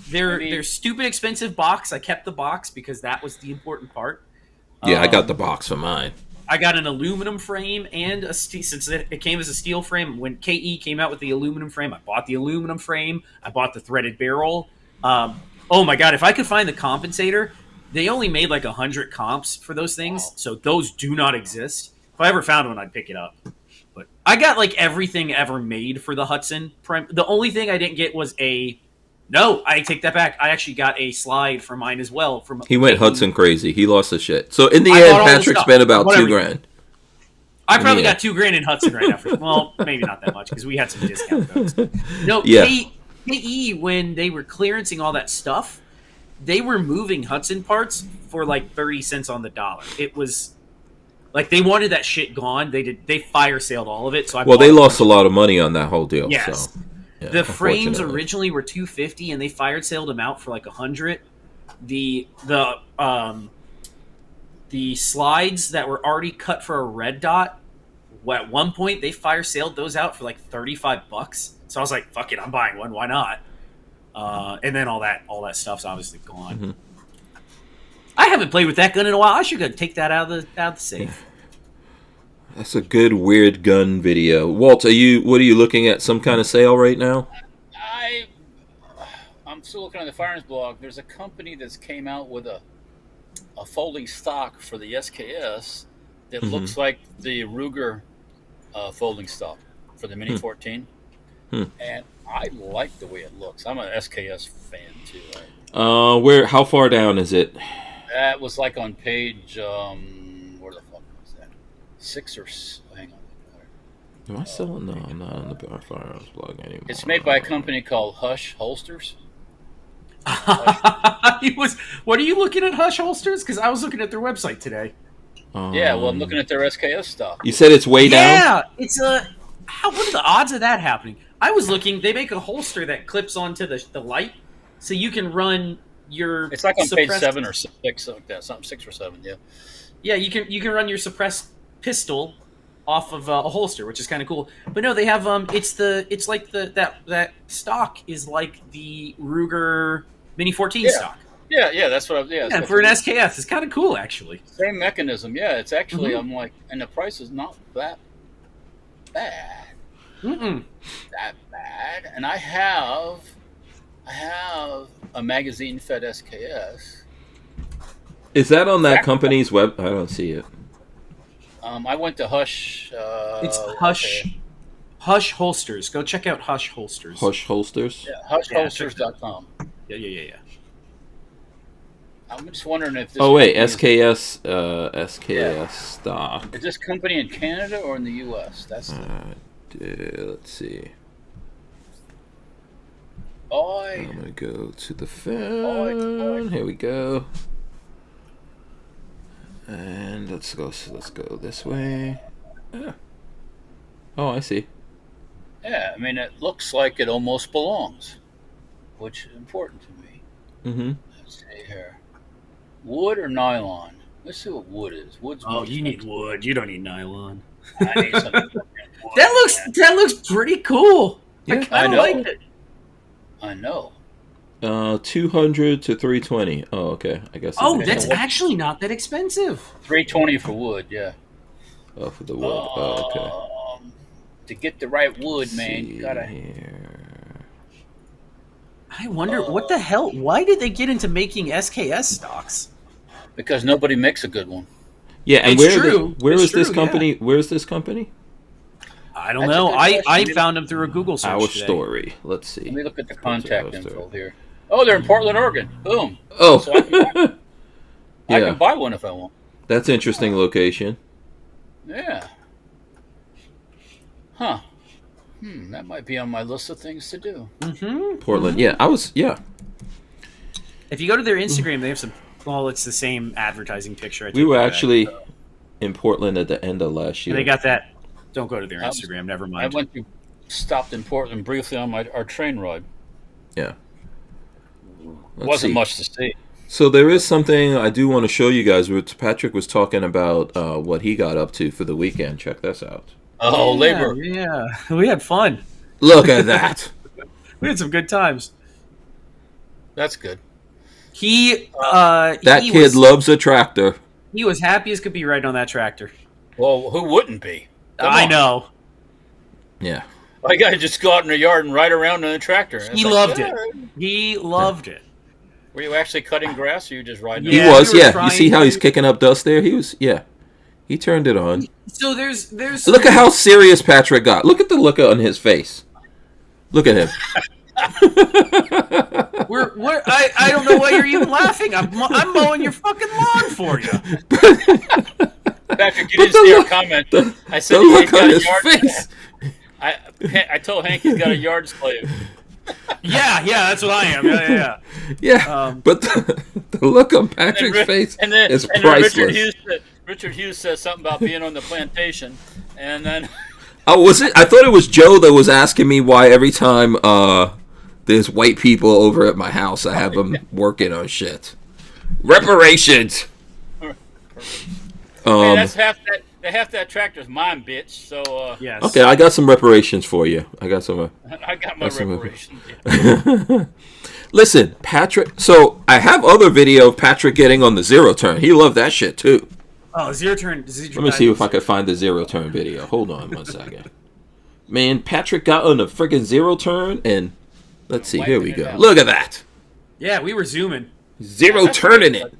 Their stupid expensive box. I kept the box because that was the important part. Yeah, I got the box for mine. I got an aluminum frame and a steel. Since it came as a steel frame, when KE came out with the aluminum frame, I bought the aluminum frame. I bought the threaded barrel. Oh my god! If I could find the compensator, they only made like 100 comps for those things, so those do not exist. If I ever found one, I'd pick it up. But I got like everything ever made for the Hudson. The only thing I didn't get was No, I take that back. I actually got a slide for mine as well. He went Hudson crazy. He lost his shit. So in the end, Patrick spent about $2,000. I probably got $2,000 in Hudson right now. Well, maybe not that much because we had some discount codes. No, KE, when they were clearancing all that stuff, they were moving Hudson parts for like 30 cents on the dollar. It was like they wanted that shit gone. They fire sailed all of it. So they lost a lot of money on that whole deal. Yes. So. Yeah, the frames originally were $250, and they fire sailed them out for like $100. The slides that were already cut for a red dot, at one point they fire sailed those out for like $35. So I was like, "Fuck it, I'm buying one. Why not?" And then all that stuff's obviously gone. Mm-hmm. I haven't played with that gun in a while. I should go take that out of the safe. That's a good weird gun video. Walt, what are you looking at? Some kind of sale right now? I'm still looking at the Firearms blog. There's a company that's came out with a folding stock for the SKS that looks like the Ruger folding stock for the Mini 14. And I like the way it looks. I'm an SKS fan too. Right? How far down is it? That was like on page where the fuck was that? 6 or hang on. Am I still? No, I'm not on the Firearms blog anymore. It's made by a company called Hush Holsters. What are you looking at, Hush Holsters? Because I was looking at their website today. Yeah, well, I'm looking at their SKS stuff. You said it's way down? Yeah, it's what are the odds of that happening? I was looking. They make a holster that clips onto the light, so you can run your. It's like on page 7 or 6, like that. Something 6 or 7. Yeah. Yeah, you can run your suppressed pistol off of a holster, which is kind of cool. But no, they have it's like that stock is like the Ruger Mini 14 stock. Yeah, that's what and for an SKS, it's kind of cool actually. Same mechanism, yeah. It's actually I'm like, and the price is not that bad. That bad. And I have a magazine fed SKS. Is that on that company's web? I don't see it. I went to Hush. It's Hush. Okay. Hush Holsters. Go check out Hush Holsters. Hush Holsters? Yeah, hushholsters.com. Yeah. I'm just wondering if this. Oh wait, SKS stock. Is this company in Canada or in the U.S.? That's. Let's see. I'm gonna go to the phone. Here we go. And let's go this way. Oh, I see. Yeah, I mean, it looks like it almost belongs, which is important to me. Let's see here. Wood or nylon? Let's see what wood is. Wood's. You need wood. You don't need nylon. I need some wood. That looks pretty cool. Yeah, I know. Like it. I know. 200 to 320. Oh, okay. I guess. That's actually not that expensive. 320 for wood, yeah. Oh, for the wood. Okay. To get the right wood, man, you gotta. Here. I wonder what the hell. Why did they get into making SKS stocks? Because nobody makes a good one. Yeah, and It's true. where It's is this true, company? yeah. Where is this company? I don't That's a know. good I question. found them through a Google search. Our today. story. Let's see. Let me look at the Our contact story. info here. Oh, they're in Portland, Oregon. Boom. Oh, So I can yeah, buy one if I want. that's interesting location. Yeah. Huh. That might be on my list of things to do. Portland. Yeah, yeah. If you go to their Instagram, they have some. Well, it's the same advertising picture. I We took were today. actually in Portland at the end of last year. They got that. Don't go to their I was- Instagram. Never I mind. stopped in Portland briefly on our train ride. Yeah. Let's Wasn't see. much to see. So there is something I do want to show you guys. Which Patrick was talking about what he got up to for the weekend. Check this out. Oh, Yeah, labor. Yeah, we had fun. Look at that. We had some good times. That's good. That He kid was, loves a tractor. He was happy as could be riding on that tractor. Well, who wouldn't be? Come I on. know. Yeah. I got to just go out in the yard and ride around on a tractor. And He it's loved yeah. it. He loved it. Were you actually cutting grass, or you just riding? He Yeah, was, we were yeah. You trying see how to- he's kicking up dust there? He was, yeah. He turned it on. So there's Look at how serious Patrick got. Look at the look on his face. Look at him. I don't know why you're even laughing. I'm mowing your fucking lawn for you. Patrick, you didn't see our comment. I said The he's look got on a his yard. face. I told Hank he's got a yard slave. Yeah, that's what I am. Yeah. Yeah, but the look on Patrick's face is and then priceless. Richard Hughes says something about being on the plantation, and then Oh, was it? I thought it was Joe that was asking me why every time there's white people over at my house, I have them working on shit. Reparations. hey, that's half that tractor's mine, bitch. So Yes. Okay, I got some reparations for you. I got some. I got my That's some- reparations. Listen, Patrick. So I have other video of Patrick getting on the zero turn. He loved that shit too. Oh, zero turn. Let me see if I can find the zero turn video. Hold on 1 second. Man, Patrick got on the friggin' zero turn, and let's see. Here we Wiping it go. out. Look at that. Yeah, we were zooming. Zero turning it.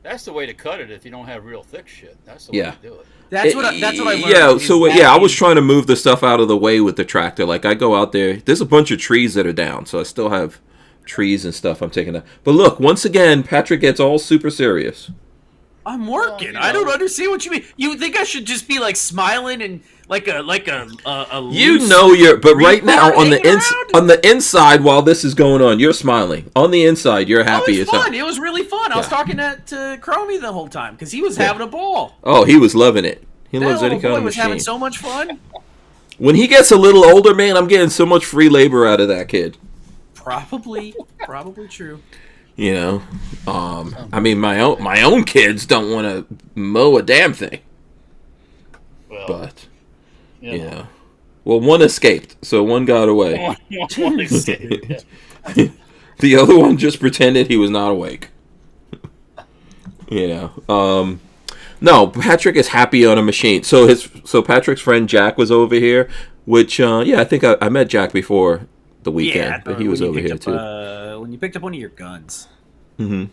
That's the way to cut it if you don't have real thick shit. That's the way Yeah. to do it. That's what I learned. Yeah, is so that yeah, I was is- trying to move the stuff out of the way with the tractor. Like I go out there, there's a bunch of trees that are down, so I still have trees and stuff I'm taking out. But look, once again, Patrick gets all super serious. I'm working. Well, I don't understand what you mean. You think I should just be like smiling and like a You loose know but right now retard hanging around? on the inside while this is going on, you're smiling. On the inside, you're Oh, happy it as was hell. fun. It was really fun. I was Yeah. talking to Chromie the whole time because he was having a ball. Oh, he was loving it. He That loves any little kind boy of was having machine. so much fun. When he gets a little older, man, I'm getting so much free labor out of that kid. Probably true. You know, I mean, my own kids don't want to mow a damn thing, Well, but you you know. know, well, one escaped, so one got away. One escape. The other one just pretended he was not awake. You know, no, Patrick is happy on a machine. So Patrick's friend Jack was over here, which I think I met Jack before the weekend, but he was over here too. When you picked up one of your guns. Mm-hmm.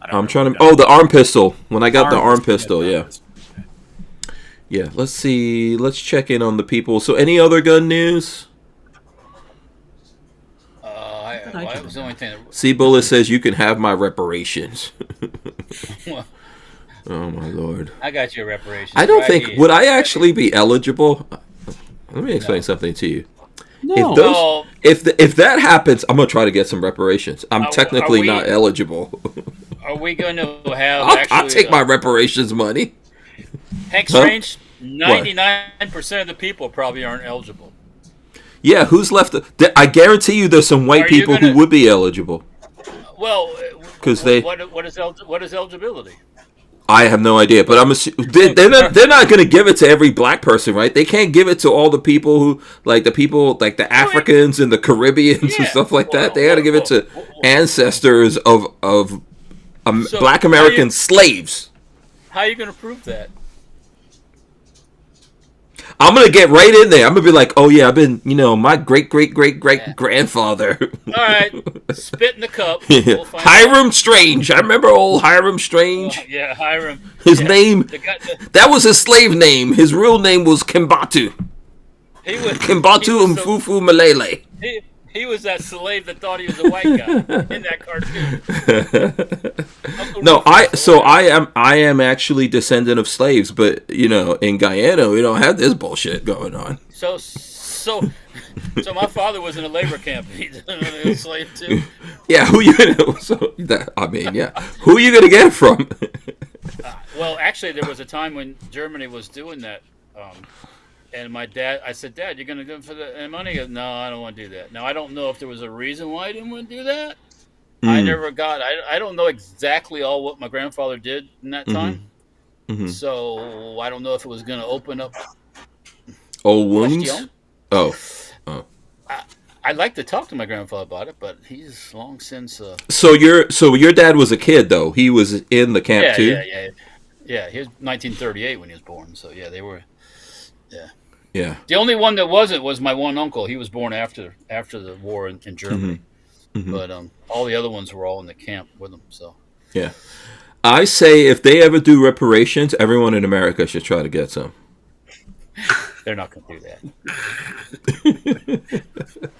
I don't I'm remember trying to. what gun. Oh, the arm pistol. When I got the arm pistol, pistol, yeah, yeah. that was- Yeah, let's see. Let's check in on the people. So, any other gun news? That was the only thing. C Bullet says you can have my reparations. Oh my lord! I got your reparations. I don't right think here. would I actually be eligible. Let me explain something to you. No. If those, Well- if that happens, I'm gonna try to get some reparations. I'm Are technically we- not eligible. Are we going to have? I'll take my reparations money. Hank Huh? Strange. 99% of the people probably aren't eligible. Yeah, who's left? I guarantee you, there's some white Are you people gonna- who would be eligible. Well, 'Cause they- what is eligibility? I have no idea, but I'm they're not going to give it to every black person, right? They can't give it to all the people who like the Africans and the Caribbeans and Yeah. stuff like that. Well, They got to give it to ancestors of So, black how American you- slaves. How are you going to prove that? I'm gonna get right in there. I'm gonna be like, oh yeah, I've been, my great grandfather. All right, spit in the cup. Yeah. Hiram Strange. I remember old Hiram Strange. Yeah, Hiram. His name. That was his slave name. His real name was Kimbatu. Kimbatu Mfufu Malele. He was that slave that thought he was a white guy in that cartoon. No, I am actually descendant of slaves, but in Guyana we don't have this bullshit going on. So my father was in a labor camp. He's a slave too. Yeah, who you gonna? Who are you gonna get it from? Well, actually, there was a time when Germany was doing that. And I said, Dad, you're going to go for the money? He goes, no, I don't want to do that. Now, I don't know if there was a reason why I didn't want to do that. I never got, I don't know exactly all what my grandfather did in that time. So I don't know if it was going to open up old wounds. Oh. I'd like to talk to my grandfather about it, but he's long since. So your dad was a kid though. He was in the camp too. Yeah. He was 1938 when he was born. So yeah, they were. Yeah. The only one that wasn't was my one uncle. He was born after the war in Germany, but all the other ones were all in the camp with him. So yeah, I say if they ever do reparations, everyone in America should try to get some. They're not going to do that.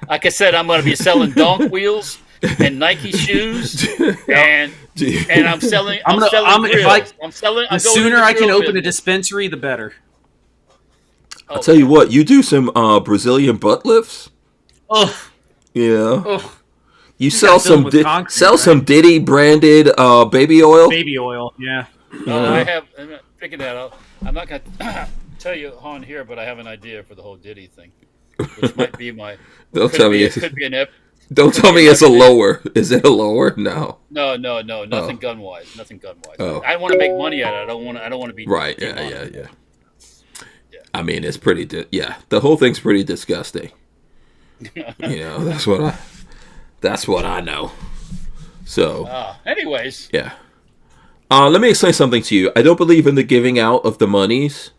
Like I said, I'm going to be selling donk wheels and Nike shoes, and I'm selling. The sooner I can open a dispensary, the better. I'll tell you what, you do some Brazilian butt lifts. Oh. Yeah. Oh. You sell some some Diddy branded baby oil. Baby oil, yeah. I have. I'm picking that up. I'm not going to tell you on here, but I have an idea for the whole Diddy thing, which might be my. Don't tell me. It could be an. Don't tell me it's a lower. Is it a lower? No. No. Nothing gun wise. Oh. I want to make money at it. I don't want to be. Right. Yeah. I mean, it's pretty. The whole thing's pretty disgusting. That's what I know. So. Anyways. Yeah. Let me explain something to you. I don't believe in the giving out of the monies,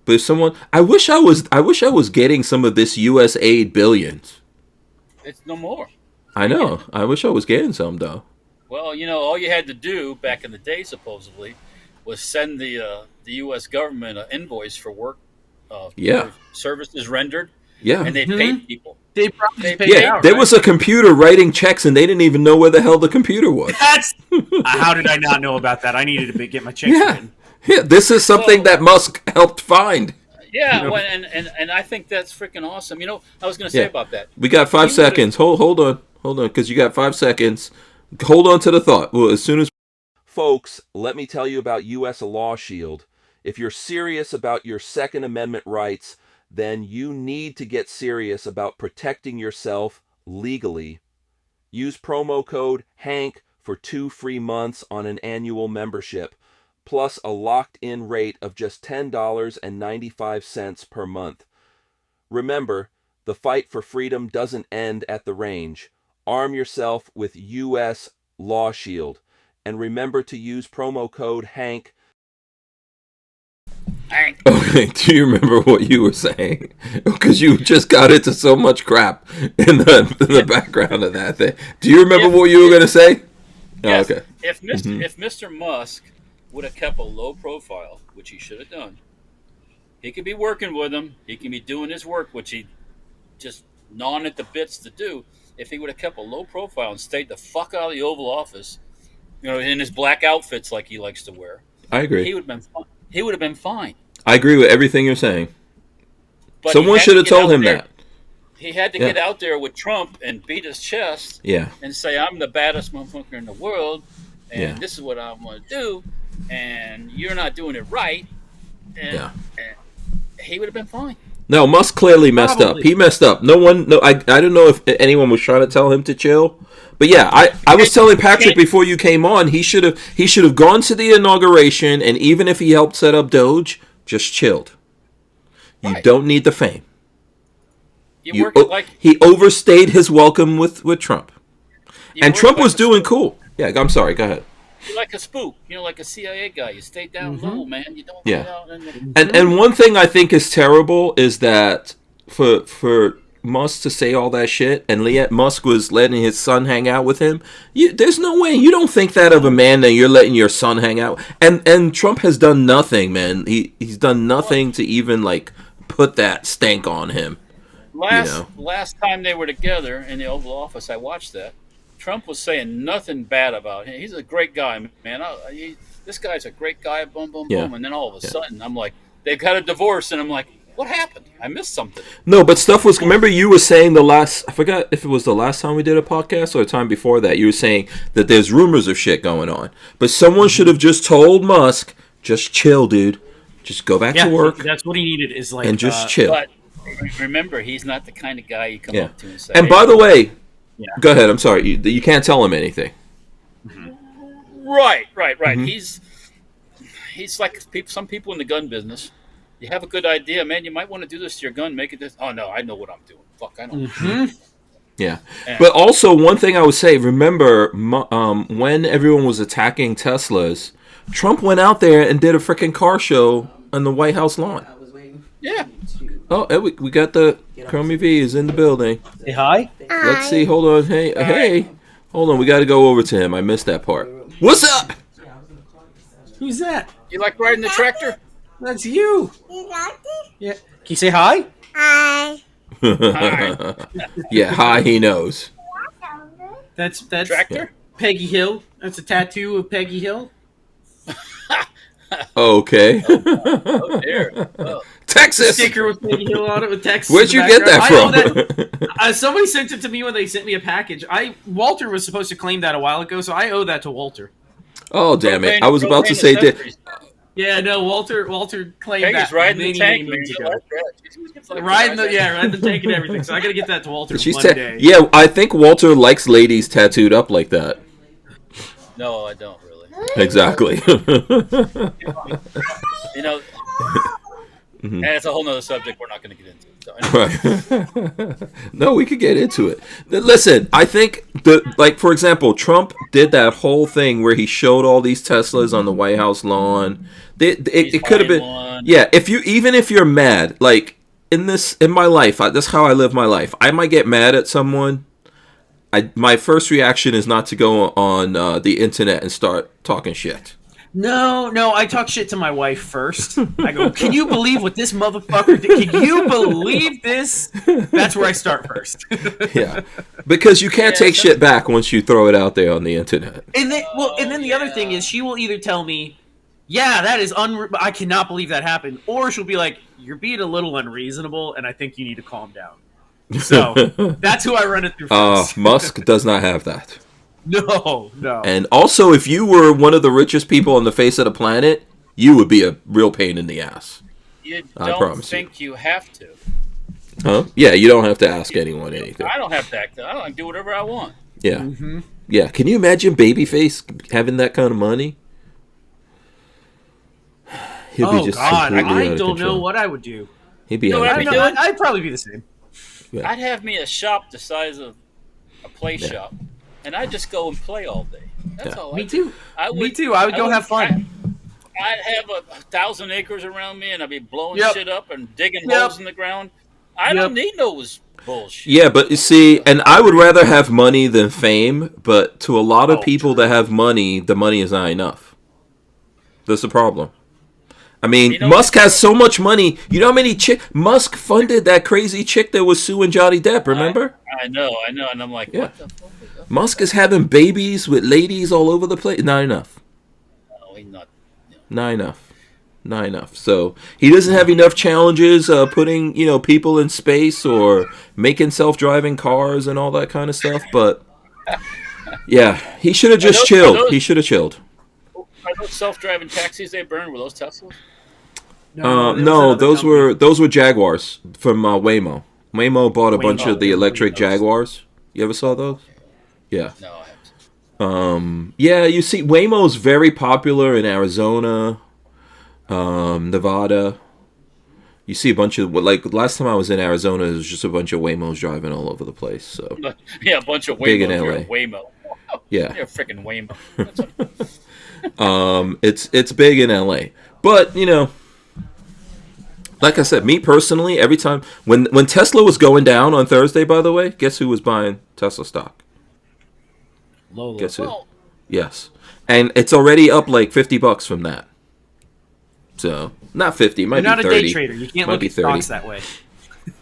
but if someone, I wish I was getting some of this U.S. aid billions. It's no more. I know. I wish I was getting some though. Well, all you had to do back in the day, supposedly, was send the U.S. government an invoice for work. For services rendered. Yeah, and they paid people. They probably paid out. There was a computer writing checks, and they didn't even know where the hell the computer was. How did I not know about that? I needed to get my checks written. Yeah, this is something that Musk helped find. Yeah, and I think that's freaking awesome. I was going to say about that. We got 5 seconds. Hold on, because you got 5 seconds. Hold on to the thought. Well, as soon as folks, let me tell you about U.S. LawShield. If you're serious about your Second Amendment rights, then you need to get serious about protecting yourself legally. Use promo code HANK for 2 free months on an annual membership, plus a locked-in rate of just $10.95 per month. Remember, the fight for freedom doesn't end at the range. Arm yourself with U.S. LawShield, and remember to use promo code HANK. Okay, do you remember what you were saying? Because you just got into so much crap in the background of that thing. Do you remember what you were going to say? Yes. Oh, okay. If Mr. Musk would have kept a low profile, which he should have done, he could be working with him. He can be doing his work, which he just gnawing at the bits to do. If he would have kept a low profile and stayed the fuck out of the Oval Office, in his black outfits like he likes to wear, I agree. He would have been fine. He would have been fine. I agree with everything you're saying. But someone should have told him that. He had to get out there with Trump and beat his chest and say, I'm the baddest motherfucker in the world, and this is what I want to do, and you're not doing it right. And he would have been fine. No, Musk clearly messed up. He messed up. I don't know if anyone was trying to tell him to chill. But yeah, I was telling Patrick before you came on, he should have gone to the inauguration, and even if he helped set up Doge, just chilled. You don't need the fame. He overstayed his welcome with Trump. And Trump was doing cool. Yeah, I'm sorry, go ahead. You're like a spook, like a CIA guy. You stay down low, man. You don't Yeah. go out And one thing I think is terrible is that for Musk to say all that shit, and Musk was letting his son hang out with him. There's no way you don't think that of a man that you're letting your son hang out. And Trump has done nothing, man. He's done nothing to even like put that stank on him. Last time they were together in the Oval Office, I watched that. Trump was saying nothing bad about him. He's a great guy, man. This guy's a great guy. Boom, boom, boom. And then all of a sudden, I'm like, they've got a divorce, and I'm like, what happened? I missed something. No, but stuff was. Remember, you were saying I forgot if it was the last time we did a podcast or the time before that. You were saying that there's rumors of shit going on, but someone should have just told Musk, just chill, dude. Just go back to work. That's what he needed. Is like, and just chill. But remember, he's not the kind of guy you come up to and say. And by the way, go ahead. I'm sorry. You can't tell him anything. Right. He's like some people in the gun business. You have a good idea, man. You might want to do this to your gun. Make it this. Oh no, I know what I'm doing. Fuck, I don't. Yeah, but also one thing I would say. Remember, when everyone was attacking Teslas, Trump went out there and did a freaking car show on the White House lawn. Yeah. Oh, we got the Chromie V is in the building. Say hi. Let's see. Hold on. Hey. Hold on. We got to go over to him. I missed that part. What's up? Who's that? You like riding the tractor? That's you. Yeah. Can you say hi? Hi. Hi. Yeah, hi. He knows. That's Tractor? Peggy Hill. That's a tattoo of Peggy Hill. Okay. Oh dear. Oh. Texas. Sticker with Peggy Hill on it with Texas. Where'd you get that from? Somebody sent it to me when they sent me a package. Walter was supposed to claim that a while ago, so I owe that to Walter. Oh damn it! I was about to say that. Yeah, no, Walter claimed Peggy's that riding the tank, many man. moons You ago. like that. Riding the tank and everything. So I gotta get that to Walter She's one day. Yeah, I think Walter likes ladies tattooed up like that. No, I don't really. Exactly. And it's a whole nother subject we're not going to get into. So Right. No, we could get into it. Listen, I think for example, Trump did that whole thing where he showed all these Teslas on the White House lawn. It could have been, if you're mad, like in my life, that's how I live my life. I might get mad at someone. My first reaction is not to go on the internet and start talking shit. No, I talk shit to my wife first. I go, can you believe what this motherfucker did? Can you believe this? That's where I start first. Yeah, because you can't take shit back once you throw it out there on the internet. And then the other thing is she will either tell me, yeah, that is I cannot believe that happened, or she'll be like, you're being a little unreasonable, and I think you need to calm down. So that's who I run it through first. Musk does not have that. No. And also, if you were one of the richest people on the face of the planet, you would be a real pain in the ass. You don't think you have to. Huh? Yeah, you don't have to ask anyone anything. I don't have to act. I don't do whatever I want. Yeah. Mm-hmm. Yeah. Can you imagine Babyface having that kind of money? He'll be just God, completely I out of don't control. know what I would do. He'd be I'd probably be the same. Yeah. I'd have me a shop the size of a play shop, and I'd just go and play all day. That's all. Me too. I would go have fun. I'd have 1,000 acres around me, and I'd be blowing shit up and digging holes in the ground. I don't need those bullshit. Yeah, but you see, and I would rather have money than fame, but to a lot of people that have money, the money is not enough. That's the problem. I mean, Musk has so much money. You know how many Musk funded that crazy chick that was suing Johnny Depp, remember? I know, and I'm like, what the fuck is that? Musk is having babies with ladies all over the place. Not enough. No, he's not. Not enough. So he doesn't have enough challenges putting, people in space or making self-driving cars and all that kind of stuff. But yeah, he should have just chilled. He should have chilled. Are those self-driving taxis they burned? Were those Teslas? No, those were Jaguars from Waymo. Waymo bought a bunch of the electric Jaguars. You ever saw those? Yeah. No, I haven't. Yeah, you see, Waymo's very popular in Arizona, Nevada. You see a bunch of, last time I was in Arizona, there was just a bunch of Waymos driving all over the place. So yeah, a bunch of Waymos. Big in LA. Waymo. Yeah. You're a freaking Waymo. It's big in LA. But, you know, like I said, me personally, every time when Tesla was going down on Thursday, by the way, guess who was buying Tesla stock? Lolo. Guess who? Yes. And it's already up like $50 from that. So, not 50, might You're not be a 30. day trader. You can't Might look be at 30. stocks that way.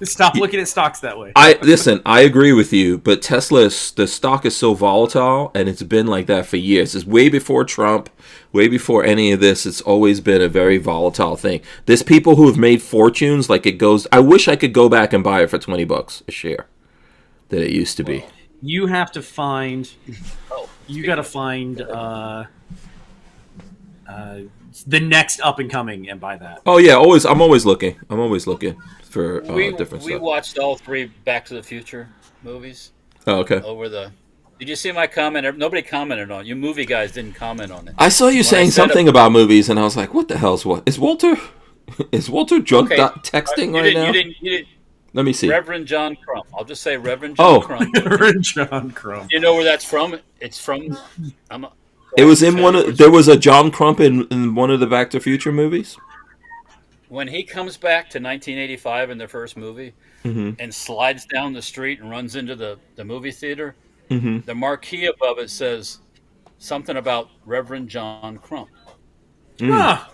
Stop looking at stocks that way. I agree with you, but Tesla, the stock is so volatile, and it's been like that for years. It's way before Trump, way before any of this. It's always been a very volatile thing. There's people who have made fortunes, like it goes. I wish I could go back and buy it for $20 a share, that it used to be. You have to find. You got to find the next up and coming and buy that. Oh yeah, I'm always looking. I'm always looking for different we stuff. watched all 3 Back to the Future movies. Oh, okay. Did you see my comment? Nobody commented on it. You movie guys didn't comment on it. I saw you saying something about movies, and I was like, "What the hell's what? Is Walter drunk texting right now?" You didn't. Let me see. Reverend John Crump. I'll just say Reverend John Crump. John Crump. You know where that's from? It's from. It was in there was a John Crump in one of the Back to the Future movies. When he comes back to 1985 in the first movie and slides down the street and runs into the movie theater, the marquee above it says something about Reverend John Crump. Huh.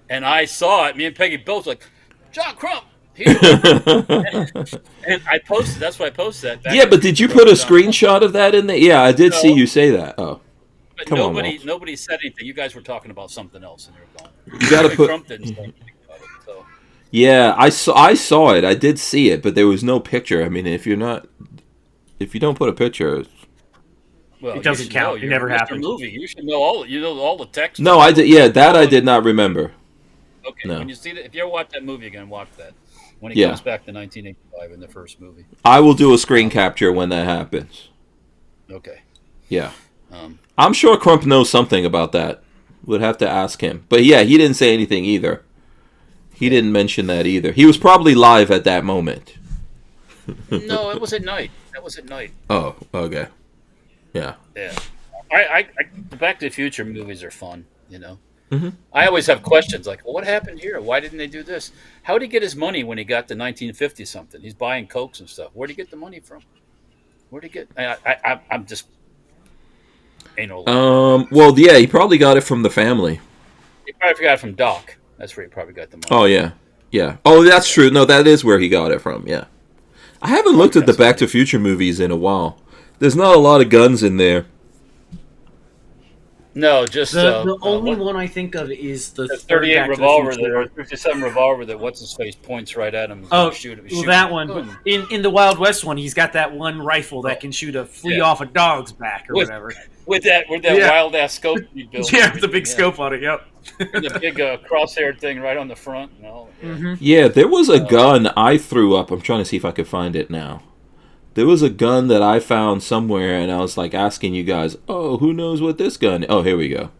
And I saw it. Me and Peggy both like, John Crump. And I posted. That's why I posted that. Yeah, but did you put a screenshot of that in there? Yeah, I did see you say that. Oh, but come on, nobody said anything. You guys were talking about something else, and they were going. You got to put. Trump didn't say anything about it, so. Yeah, I saw it. I did see it, but there was no picture. I mean, if you don't put a picture, well, it doesn't count. It never happened. Movie. You should know all the text. No, I did. Yeah, that I did not remember. Okay, no. When you see that, if you ever watch that movie again, watch that. When he comes back to 1985 in the first movie. I will do a screen capture when that happens. Okay. Yeah. I'm sure Crump knows something about that. Would have to ask him. But yeah, he didn't say anything either. He didn't mention that either. He was probably live at that moment. No, it was at night. That was at night. Oh, okay. Yeah. Yeah. The Back to the Future movies are fun, you know. I always have questions like, well, what happened here? Why didn't they do this? How did he get his money when he got to 1950 something? He's buying Cokes and stuff. Where'd he get the money from? Where'd he get? I'm just ain't no. Well, yeah, he probably got it from the family. He probably got it from Doc. That's where he probably got the money. Oh yeah, yeah. Oh, that's true. No, that is where he got it from. Yeah. I haven't looked at the Back to the Future movies in a while. There's not a lot of guns in there. No, just the only one I think of is the 38 revolver or 57 revolver that what's his face points right at him. Shoot that one. But in the Wild West one, he's got that one rifle that can shoot a flea off a dog's back or whatever. With that wild ass scope he built. Yeah, with the big scope on it. Yep. And the big crosshair thing right on the front. And all. Yeah. Yeah, there was a gun I threw up. I'm trying to see if I could find it now. There was a gun that I found somewhere, and I was like asking you guys, oh, who knows what this gun is? Oh, here we go.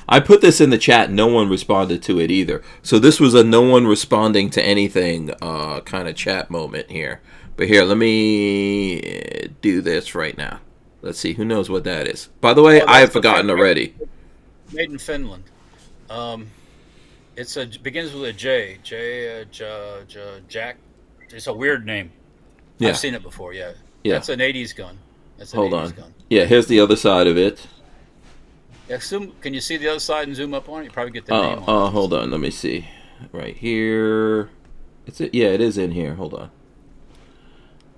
I put this in the chat. No one responded to it either. So this was a no one responding to anything kind of chat moment here. But here, let me do this right now. Let's see. Who knows what that is? By the way, I have forgotten already. Made in Finland. Begins with a J. Jack. It's a weird name. Yeah. I've seen it before, yeah. That's an 80s gun. Hold on. Yeah, here's the other side of it. Yeah, can you see the other side and zoom up on it? You probably get the name on it. Hold on. Let me see. Right here. Yeah, it is in here. Hold on.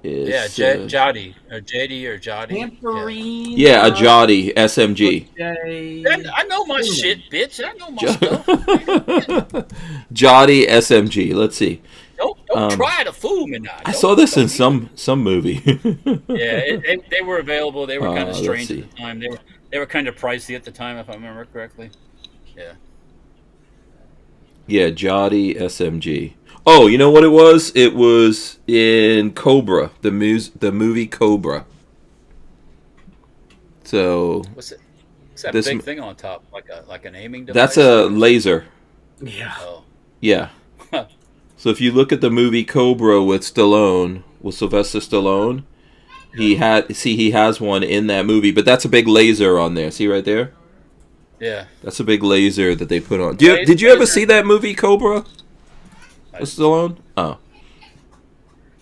Jody. Or JD or Jody. Tambourine. Yeah, a Jody SMG. I know my shit, bitch. I know my stuff. Jody SMG. Let's see. Don't try to fool me now. I saw this in some movie. Yeah, they were available. They were kind of strange at the time. They were kind of pricey at the time, if I remember correctly. Yeah. Yeah, Jody SMG. Oh, you know what it was? It was in Cobra, the movie Cobra. So what's that big thing on top, like an aiming device? That's a laser. Yeah. Oh. Yeah. So if you look at the movie Cobra with Sylvester Stallone, he has one in that movie, but that's a big laser on there. See right there? Yeah. That's a big laser that they put on. Did you ever see that movie, Cobra? It's still on? Oh.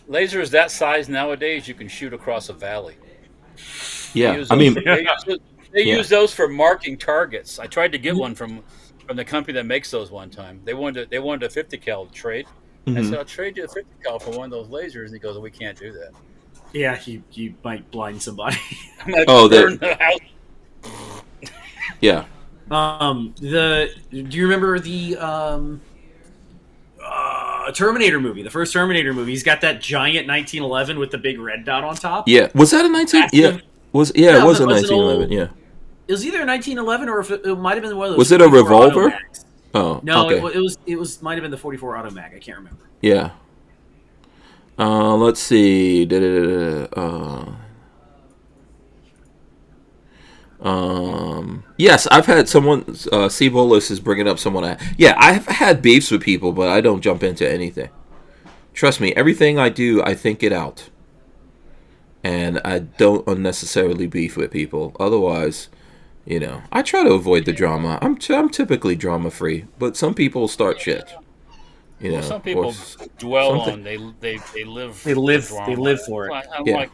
Lasers that size nowadays, you can shoot across a valley. Yeah, They use those for marking targets. I tried to get one from the company that makes those one time. They wanted a 50 cal to trade. I said, I'll trade you a 50 cal for one of those lasers. And he goes, we can't do that. Yeah, you might blind somebody. Burn the house. Yeah. Do you remember the Terminator movie? The first Terminator movie. He's got that giant 1911 with the big red dot on top. Yeah. Was that a 19? Yeah. It was a 1911. Yeah. It was either a 1911 or if it might have been one of those. Was it a revolver? Automatics. Oh, no, okay. it was might have been the 44 Automag. I can't remember. Yeah. Let's see. Yes, I've had someone. C-Bolus is bringing up someone. I've had beefs with people, but I don't jump into anything. Trust me, everything I do, I think it out, and I don't unnecessarily beef with people. Otherwise, I try to avoid the drama. I'm typically drama free, but some people start shit. Some people dwell on they live for it. I'm like,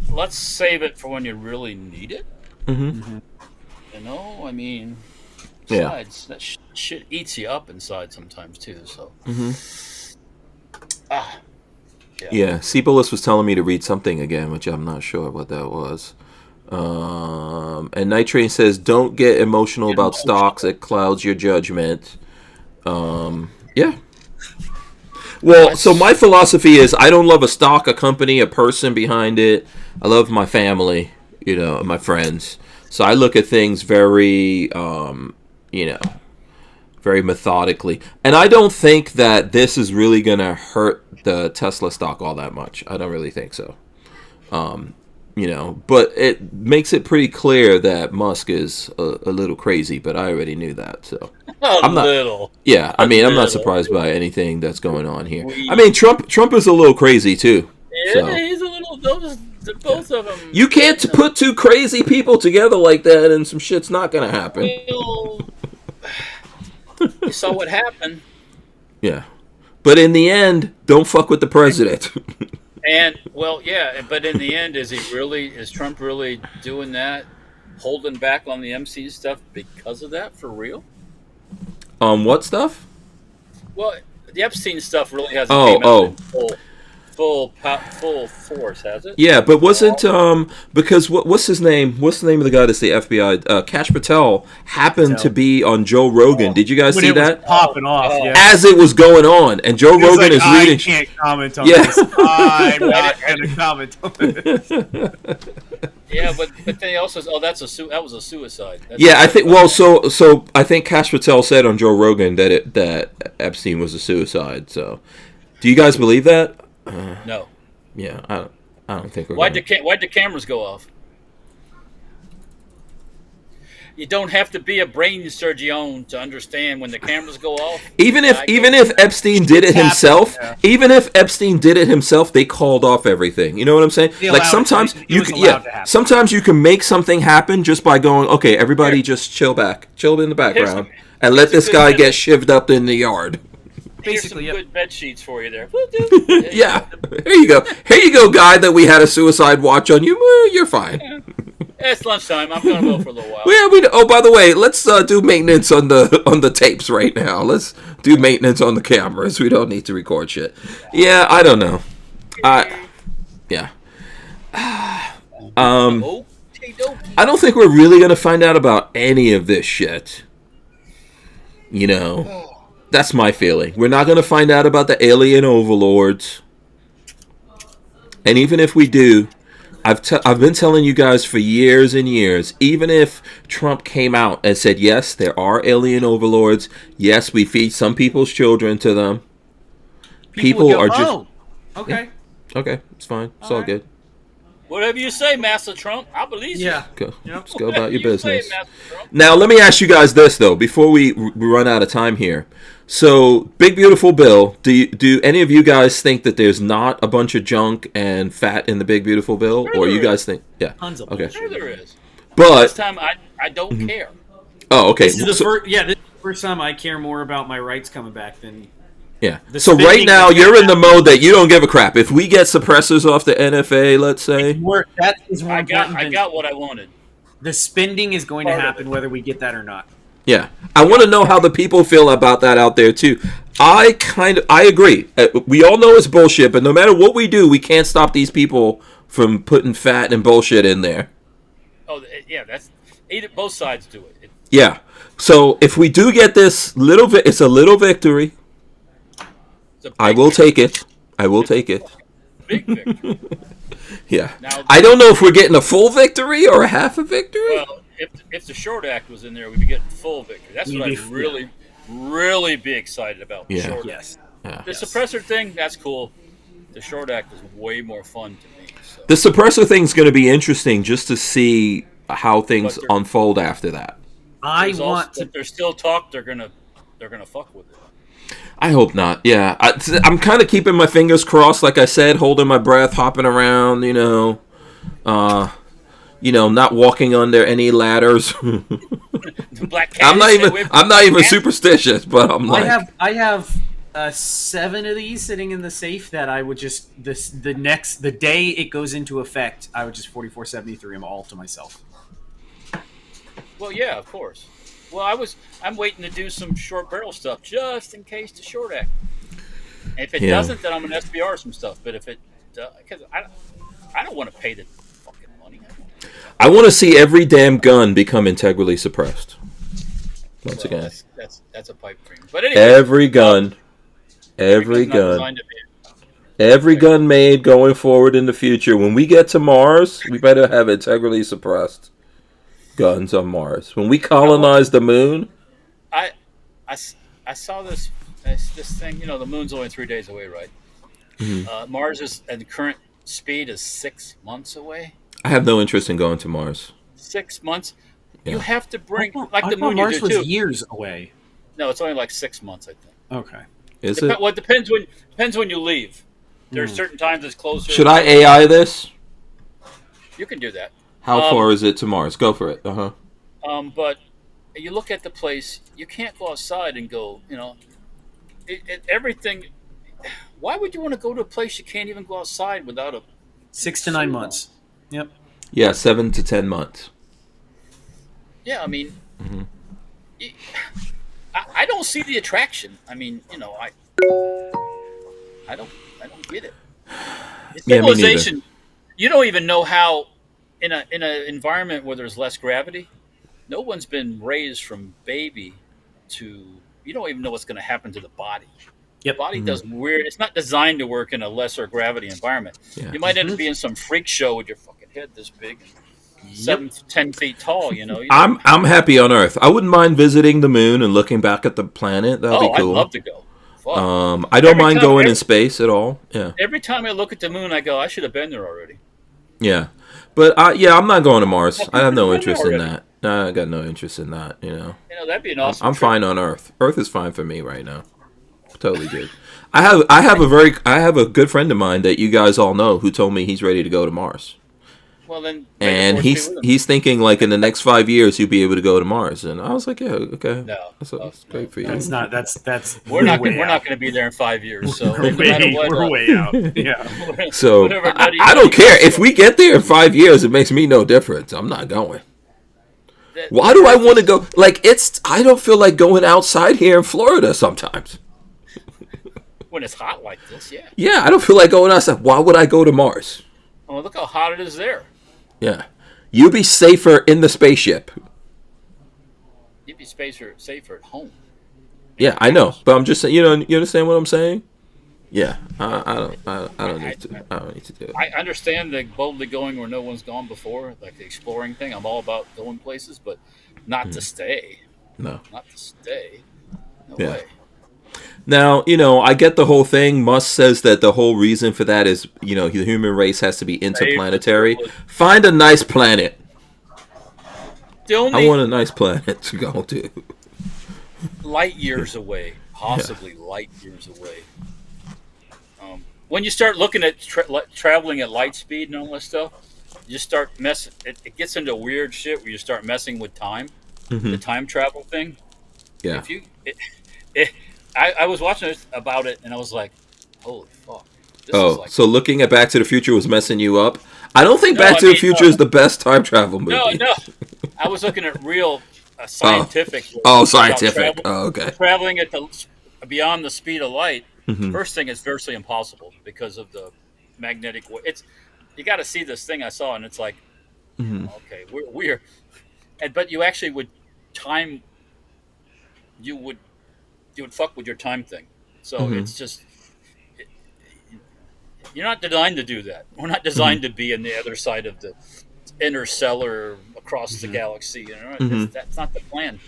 let's save it for when you really need it. Mm-hmm. I mean, besides, that shit eats you up inside sometimes too. So, C-Bolus was telling me to read something again, which I'm not sure what that was. And Night Train says, "Don't get emotional about stocks; it clouds your judgment." Yeah. Well, so my philosophy is I don't love a stock, a company, a person behind it. I love my family, and my friends. So I look at things very, very methodically. And I don't think that this is really going to hurt the Tesla stock all that much. I don't really think so. But it makes it pretty clear that Musk is a little crazy, but I already knew that, so. I'm not surprised by anything that's going on here. I mean, Trump is a little crazy too. Yeah, so. He's a little. Both of them. You can't put two crazy people together like that, and some shit's not gonna happen. Well, you saw what happened. Yeah, but in the end, don't fuck with the president. But in the end, is Trump really doing that, holding back on the MC stuff because of that, for real? What stuff? Well, the Epstein stuff really hasn't came out in full force, has it? Yeah, but wasn't because what's his name? What's the name of the guy that's the FBI? Kash Patel happened to be on Joe Rogan. Did you guys see that? Popping off, as it was going on, and Joe Rogan is reading. I can't comment on this. I'm not going to comment on this. Yeah, but then he also says, that was a suicide. I think. Well, so I think Kash Patel said on Joe Rogan that Epstein was a suicide. So, do you guys believe that? No. Yeah, I don't think we're. Why'd the cameras go off? You don't have to be a brain surgeon to understand when the cameras go off. Even if Epstein did it himself, they called off everything. You know what I'm saying? Like sometimes sometimes you can make something happen just by going, okay, everybody just chill in the background, and let this guy get shivved up in the yard. Basically, here's some good bed sheets for you there. Yeah, here you go, guy that we had a suicide watch on you. You're fine. It's lunchtime. I'm gonna go for a little while. Oh, by the way, let's do maintenance on the tapes right now. Let's do maintenance on the cameras. We don't need to record shit. Yeah, I don't know. I don't think we're really gonna find out about any of this shit. That's my feeling. We're not gonna find out about the alien overlords. And even if we do, I've been telling you guys for years and years, even if Trump came out and said, yes, there are alien overlords, yes, we feed some people's children to them, people are just... okay. Yeah. Okay, it's fine. It's all good. Whatever you say, Master Trump, I believe you. Yeah. Let's go about your business. Say, now, let me ask you guys this, though, before we run out of time here. So, Big Beautiful Bill, do any of you guys think that there's not a bunch of junk and fat in the Big Beautiful Bill? Sure or you guys think... Yeah. Tons of okay. Sure there is. But... This time, I don't care. Oh, okay. This is the first time I care more about my rights coming back than. Yeah. The So right spending now is you're in the gonna mode that you don't give a crap. If we get suppressors off the NFA, let's say, That is more I important than got what I wanted. the spending is going to Part of happen it. whether we get that or not. yeah. I want to know how the people feel about that out there too. I agree. We all know it's bullshit, but no matter what we do, we can't stop these people from putting fat and bullshit in there. Oh, yeah, both sides do it. Yeah. So if we do get this it's a little victory. I will take it. I will take it. Big victory. Yeah. Now, I don't know if we're getting a full victory or a half a victory. Well, if the Short Act was in there, we'd be getting full victory. That's what I'd really be excited about. The Yeah. Short Act. Yes. Yeah. The suppressor thing, that's cool. The Short Act is way more fun to me. So. The suppressor thing's going to be interesting just to see how things unfold after that. If there's still talk, they're gonna fuck with it. I hope not. Yeah, I'm kind of keeping my fingers crossed. Like I said, holding my breath, hopping around. Not walking under any ladders. The black cat. I'm not even superstitious, but I'm like. I have 7 of these sitting in the safe that I would just the day it goes into effect, I would just 4473 them all to myself. Well, yeah, of course. Well, I'm waiting to do some short barrel stuff just in case the Short Act. And if it doesn't, then I'm gonna SBR some stuff. But if it, because I don't want to pay the fucking money. I want to see every damn gun become integrally suppressed. Once again, that's a pipe dream. But anyway, every gun made going forward in the future. When we get to Mars, we better have integrally suppressed guns on Mars. When we colonize the moon, I saw this thing. The moon's only 3 days away, right? Mm-hmm. Mars is at the current speed is 6 months away. I have no interest in going to Mars. 6 months. Yeah. You have to bring I the moon. Mars you do was too. Years away. No, it's only like 6 months, I think. Okay. Is it? Well, it depends when you leave. There's certain times it's closer. Should I AI this? You can do that. How far is it to Mars? Go for it. But you look at the place, you can't go outside and go, everything. Why would you want to go to a place you can't even go outside without a 6 to 9 months? Yep. Yeah, 7 to 10 months. Yeah, I mean, I don't see the attraction. I mean, I don't get it. Civilization, me neither. You don't even know how. In an environment where there's less gravity, no one's been raised from baby to. You don't even know what's going to happen to the body. Yep. The body does weird. It's not designed to work in a lesser gravity environment. Yeah. You might end up being some freak show with your fucking head this big, and 7 to 10 feet tall. I'm happy on Earth. I wouldn't mind visiting the moon and looking back at the planet. That'd be cool. I'd love to go. Fuck. I don't mind going in space at all. Yeah. Every time I look at the moon, I go, I should have been there already. Yeah. But I'm not going to Mars. I have no interest in that. No, I got no interest in that. That'd be an awesome. I'm fine on Earth. Earth is fine for me right now. Totally good. I have a good friend of mine that you guys all know who told me he's ready to go to Mars. Well then, and he's thinking like in the next 5 years he'll be able to go to Mars, and I was like, yeah, okay, no, that's great for you. That's not we're not going to be there in 5 years, so we're way out. Yeah. So I don't care if we get there in 5 years. It makes me no difference. I'm not going. Why do I want to go? Like I don't feel like going outside here in Florida sometimes. When it's hot like this, yeah. Yeah, I don't feel like going outside. Why would I go to Mars? Oh, look how hot it is there. Yeah. You'd be safer in the spaceship. You'd be safer at home. Yeah, I know. But I'm just saying, you understand what I'm saying? Yeah. I don't need to do it. I understand the boldly going where no one's gone before, like the exploring thing. I'm all about going places, but not to stay. No. Not to stay. No yeah. way. Now, I get the whole thing. Musk says that the whole reason for that is, the human race has to be interplanetary. Find a nice planet. I want a nice planet to go to. Light years away. Possibly light years away. When you start looking at traveling at light speed and all that stuff, you start messing. It gets into weird shit where you start messing with time. the time travel thing. Yeah. If you, I was watching it about it, and I was like, holy fuck. This is like, so looking at Back to the Future was messing you up? I don't think No, Back I to the mean, Future is the best time travel movie. no. I was looking at real scientific. Scientific. Okay. Traveling at beyond the speed of light. First thing, it's virtually impossible because of the magnetic. You got to see this thing I saw, and it's like, okay, we're, but you actually would time. You would fuck with your time thing. So it's just. You're not designed to do that. We're not designed to be on the other side of the interstellar across the galaxy. That's not the plan.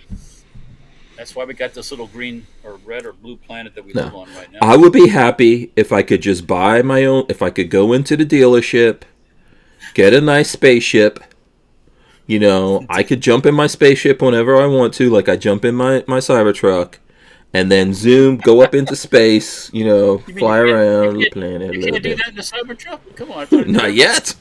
That's why we got this little green or red or blue planet that we live on right now. I would be happy if I could just buy my own. If I could go into the dealership, get a nice spaceship. I could jump in my spaceship whenever I want to, like I jump in my Cybertruck. And then zoom, go up into space, fly around the planet. You can't do that in the Cybertruck? Come on. Not yet.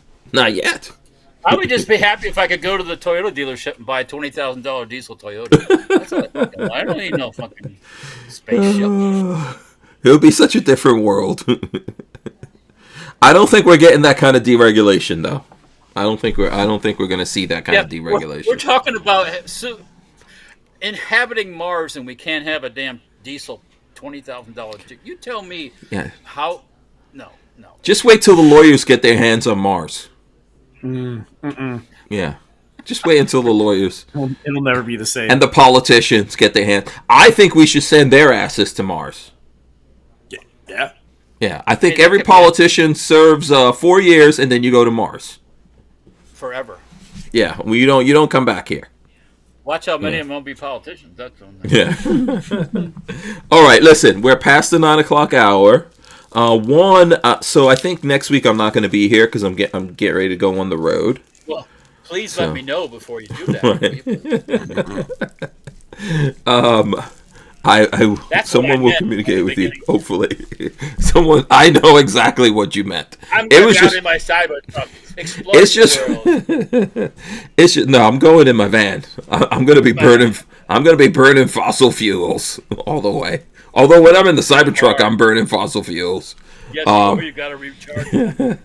I would just be happy if I could go to the Toyota dealership and buy a $20,000 diesel Toyota. That's all I fucking want. I don't need no fucking spaceship. It would be such a different world. I don't think we're getting that kind of deregulation, though. I don't think we're going to see that kind of deregulation. We're talking about inhabiting Mars, and we can't have a damn diesel $20,000. You tell me how? No. Just wait till the lawyers get their hands on Mars. Yeah, just wait until the lawyers. It'll never be the same. And the politicians get their hands. I think we should send their asses to Mars. Yeah. Yeah, I think every politician serves 4 years, and then you go to Mars forever. Yeah, well, you don't come back here. Watch how many of them won't be politicians. That's yeah. All right, listen, we're past the 9 o'clock hour. So I think next week I'm not going to be here because I'm getting ready to go on the road. Well, please let me know before you do that. Someone will communicate with you. Hopefully, I know exactly what you meant. I'm going out in my Cybertruck. It's just no. I'm going in my van. I'm going to be burning. I'm going to be burning fossil fuels all the way. Although when I'm in the Cybertruck, I'm burning fossil fuels. Yes, you got to recharge.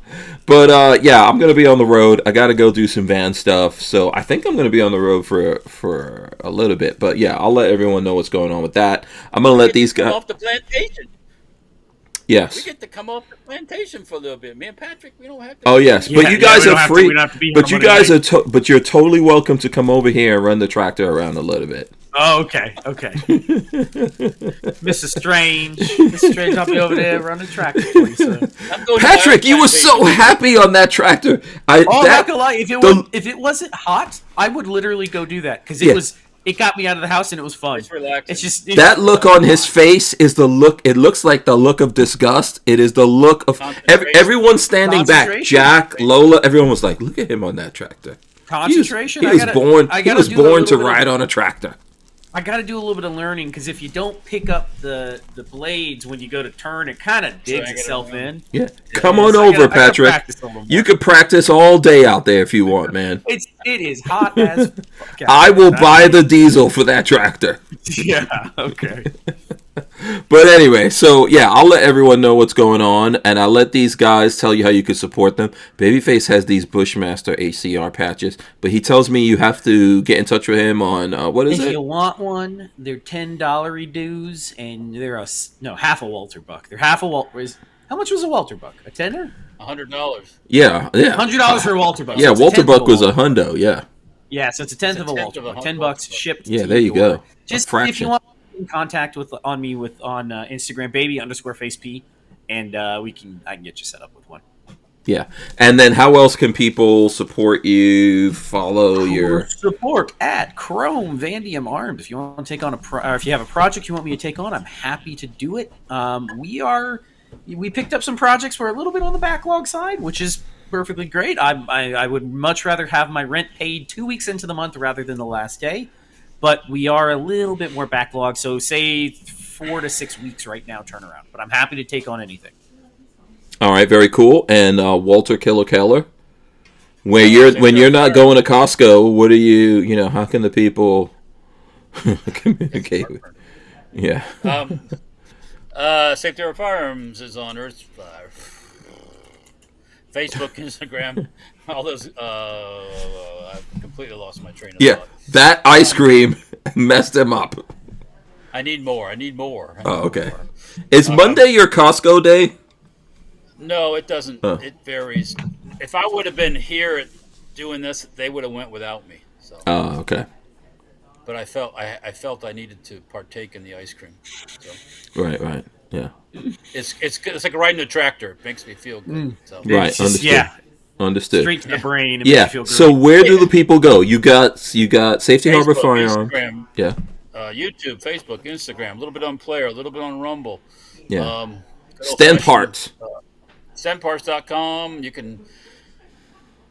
But I'm going to be on the road. I got to go do some van stuff. So I think I'm going to be on the road for a little bit. But yeah, I'll let everyone know what's going on with that. I'm going to let these guys come off the plantation. Yes. We get to come off the plantation for a little bit. Me and Patrick, we don't have to. Oh yes, but you guys are free. But you guys are. But you're totally welcome to come over here and run the tractor around a little bit. Oh, okay. Mrs. Strange, I'll be over there running the tractor for you, sir. Patrick, you were so happy on that tractor. I'm not gonna lie. If it wasn't hot, I would literally go do that because it got me out of the house and it was fun. It's relaxing. It's just that look on his face is the look. It looks like the look of disgust. It is the look of everyone standing back. Jack, Lola, everyone was like, "Look at him on that tractor." Concentration. He was born to ride on a tractor. I got to do a little bit of learning because if you don't pick up the blades when you go to turn, it kind of digs itself in. Yeah, come on over, Patrick. You could practice all day out there if you want, man. It is hot as fuck. I will buy the diesel for that tractor. Yeah. Okay. But anyway, so yeah, I'll let everyone know what's going on, and I'll let these guys tell you how you can support them. Babyface has these Bushmaster HCR patches, but he tells me you have to get in touch with him on what is it? If you want one, they're $10 dues, and they're half a Walter Buck. They're half a Walter. How much was a Walter Buck? A tenner? $100. Yeah. $100 for a Walter Buck. Yeah, so Walter Buck was $100. Yeah. Yeah, so it's a tenth of a Walter Buck. $10 shipped. Yeah, there you go. Just if you want in contact on Instagram, baby_faceP, and I can get you set up with one. Yeah, and then how else can people support you? Follow your support at Chrome Vandium Arms. If you want to take on if you have a project you want me to take on, I'm happy to do it. We picked up some projects. We're a little bit on the backlog side, which is perfectly great. I would much rather have my rent paid 2 weeks into the month rather than the last day. But we are a little bit more backlogged, so say 4 to 6 weeks right now turnaround. But I'm happy to take on anything. All right, very cool. And Walter Killer Keller, when you're not going to Costco, what are you? How can the people Communicate. Yeah. Safety Harbor Firearms is on Earth. Facebook, Instagram, all those. I've completely lost my train of thought. That ice cream messed him up. I need more. Oh, okay. Is Monday your Costco day? No, it doesn't. It varies. If I would have been here doing this, they would have went without me. So. Oh, okay. But I felt I needed to partake in the ice cream. So. Right. Yeah. It's like riding a tractor. It makes me feel good. So. Right. Understood. Yeah. Understood. Straight to the brain. It Yeah. makes you feel great. So where do the people go? You got Safety Harbor Facebook, Firearms. Instagram, Yeah. YouTube, Facebook, Instagram, a little bit on Player, a little bit on Rumble. Yeah. Stand Parts. StandParts.com. You can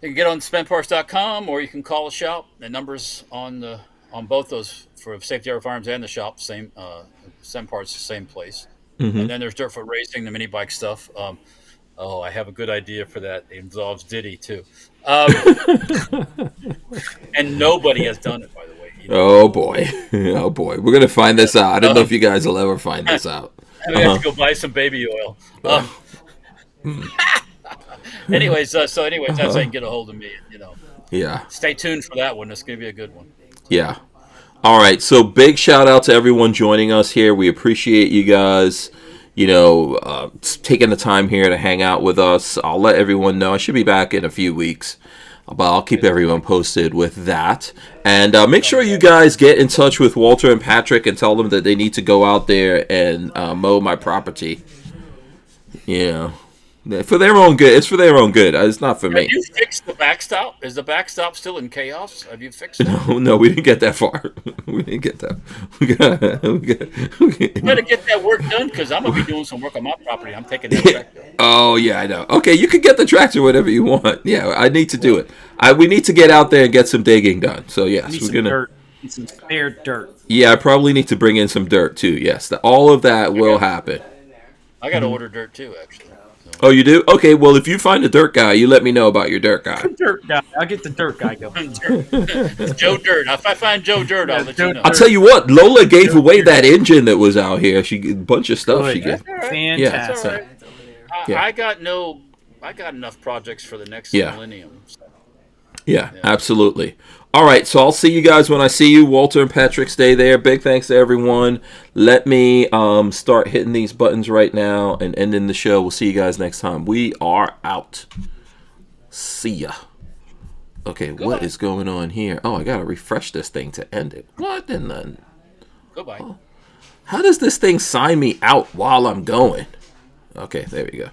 get on SpendParts.com, or you can call the shop. The numbers on both those for Safety Harbor Firearms and the shop, same. SpendParts, the same place. Mm-hmm. And then there's Dirt Foot Racing, the mini bike stuff. I have a good idea for that. It involves Diddy too, and nobody has done it, by the way. Oh boy, we're gonna find this out. I don't know if you guys will ever find this out. I have to go buy some baby oil. Anyways, that's how you can get a hold of me. Yeah. Stay tuned for that one. It's gonna be a good one. Yeah. All right. So big shout out to everyone joining us here. We appreciate you guys. Taking the time here to hang out with us. I'll let everyone know. I should be back in a few weeks, but I'll keep everyone posted with that. And make sure you guys get in touch with Walter and Patrick and tell them that they need to go out there and mow my property. Yeah. For their own good. It's for their own good. It's not for me. Have you fixed the backstop? Is the backstop still in chaos? Have you fixed it? No, we didn't get that far. We didn't get that. We got You better get that work done, because I'm going to be doing some work on my property. I'm taking that tractor. Oh, yeah, I know. Okay, you can get the tractor whenever you want. Yeah, I need to do it. We need to get out there and get some digging done. So, yes, we're going to... Some spare dirt. Yeah, I probably need to bring in some dirt, too. Yes, all of that will happen. I got to order dirt, too, actually. Oh, you do? Okay, well, if you find a dirt guy, you let me know about your dirt guy. Dirt guy. I'll get the dirt guy going. Joe Dirt. If I find Joe Dirt, I'll let you know. I'll tell you what, Lola gave away that engine that was out here. A bunch of stuff she gave. Fantastic. Yeah. I got enough projects for the next millennium. So. Yeah, absolutely. All right, so I'll see you guys when I see you. Walter and Patrick, stay there. Big thanks to everyone. Let me start hitting these buttons right now and ending the show. We'll see you guys next time. We are out. See ya. Okay, what is going on here? Oh, I got to refresh this thing to end it. What in the... Goodbye. How does this thing sign me out while I'm going? Okay, there we go.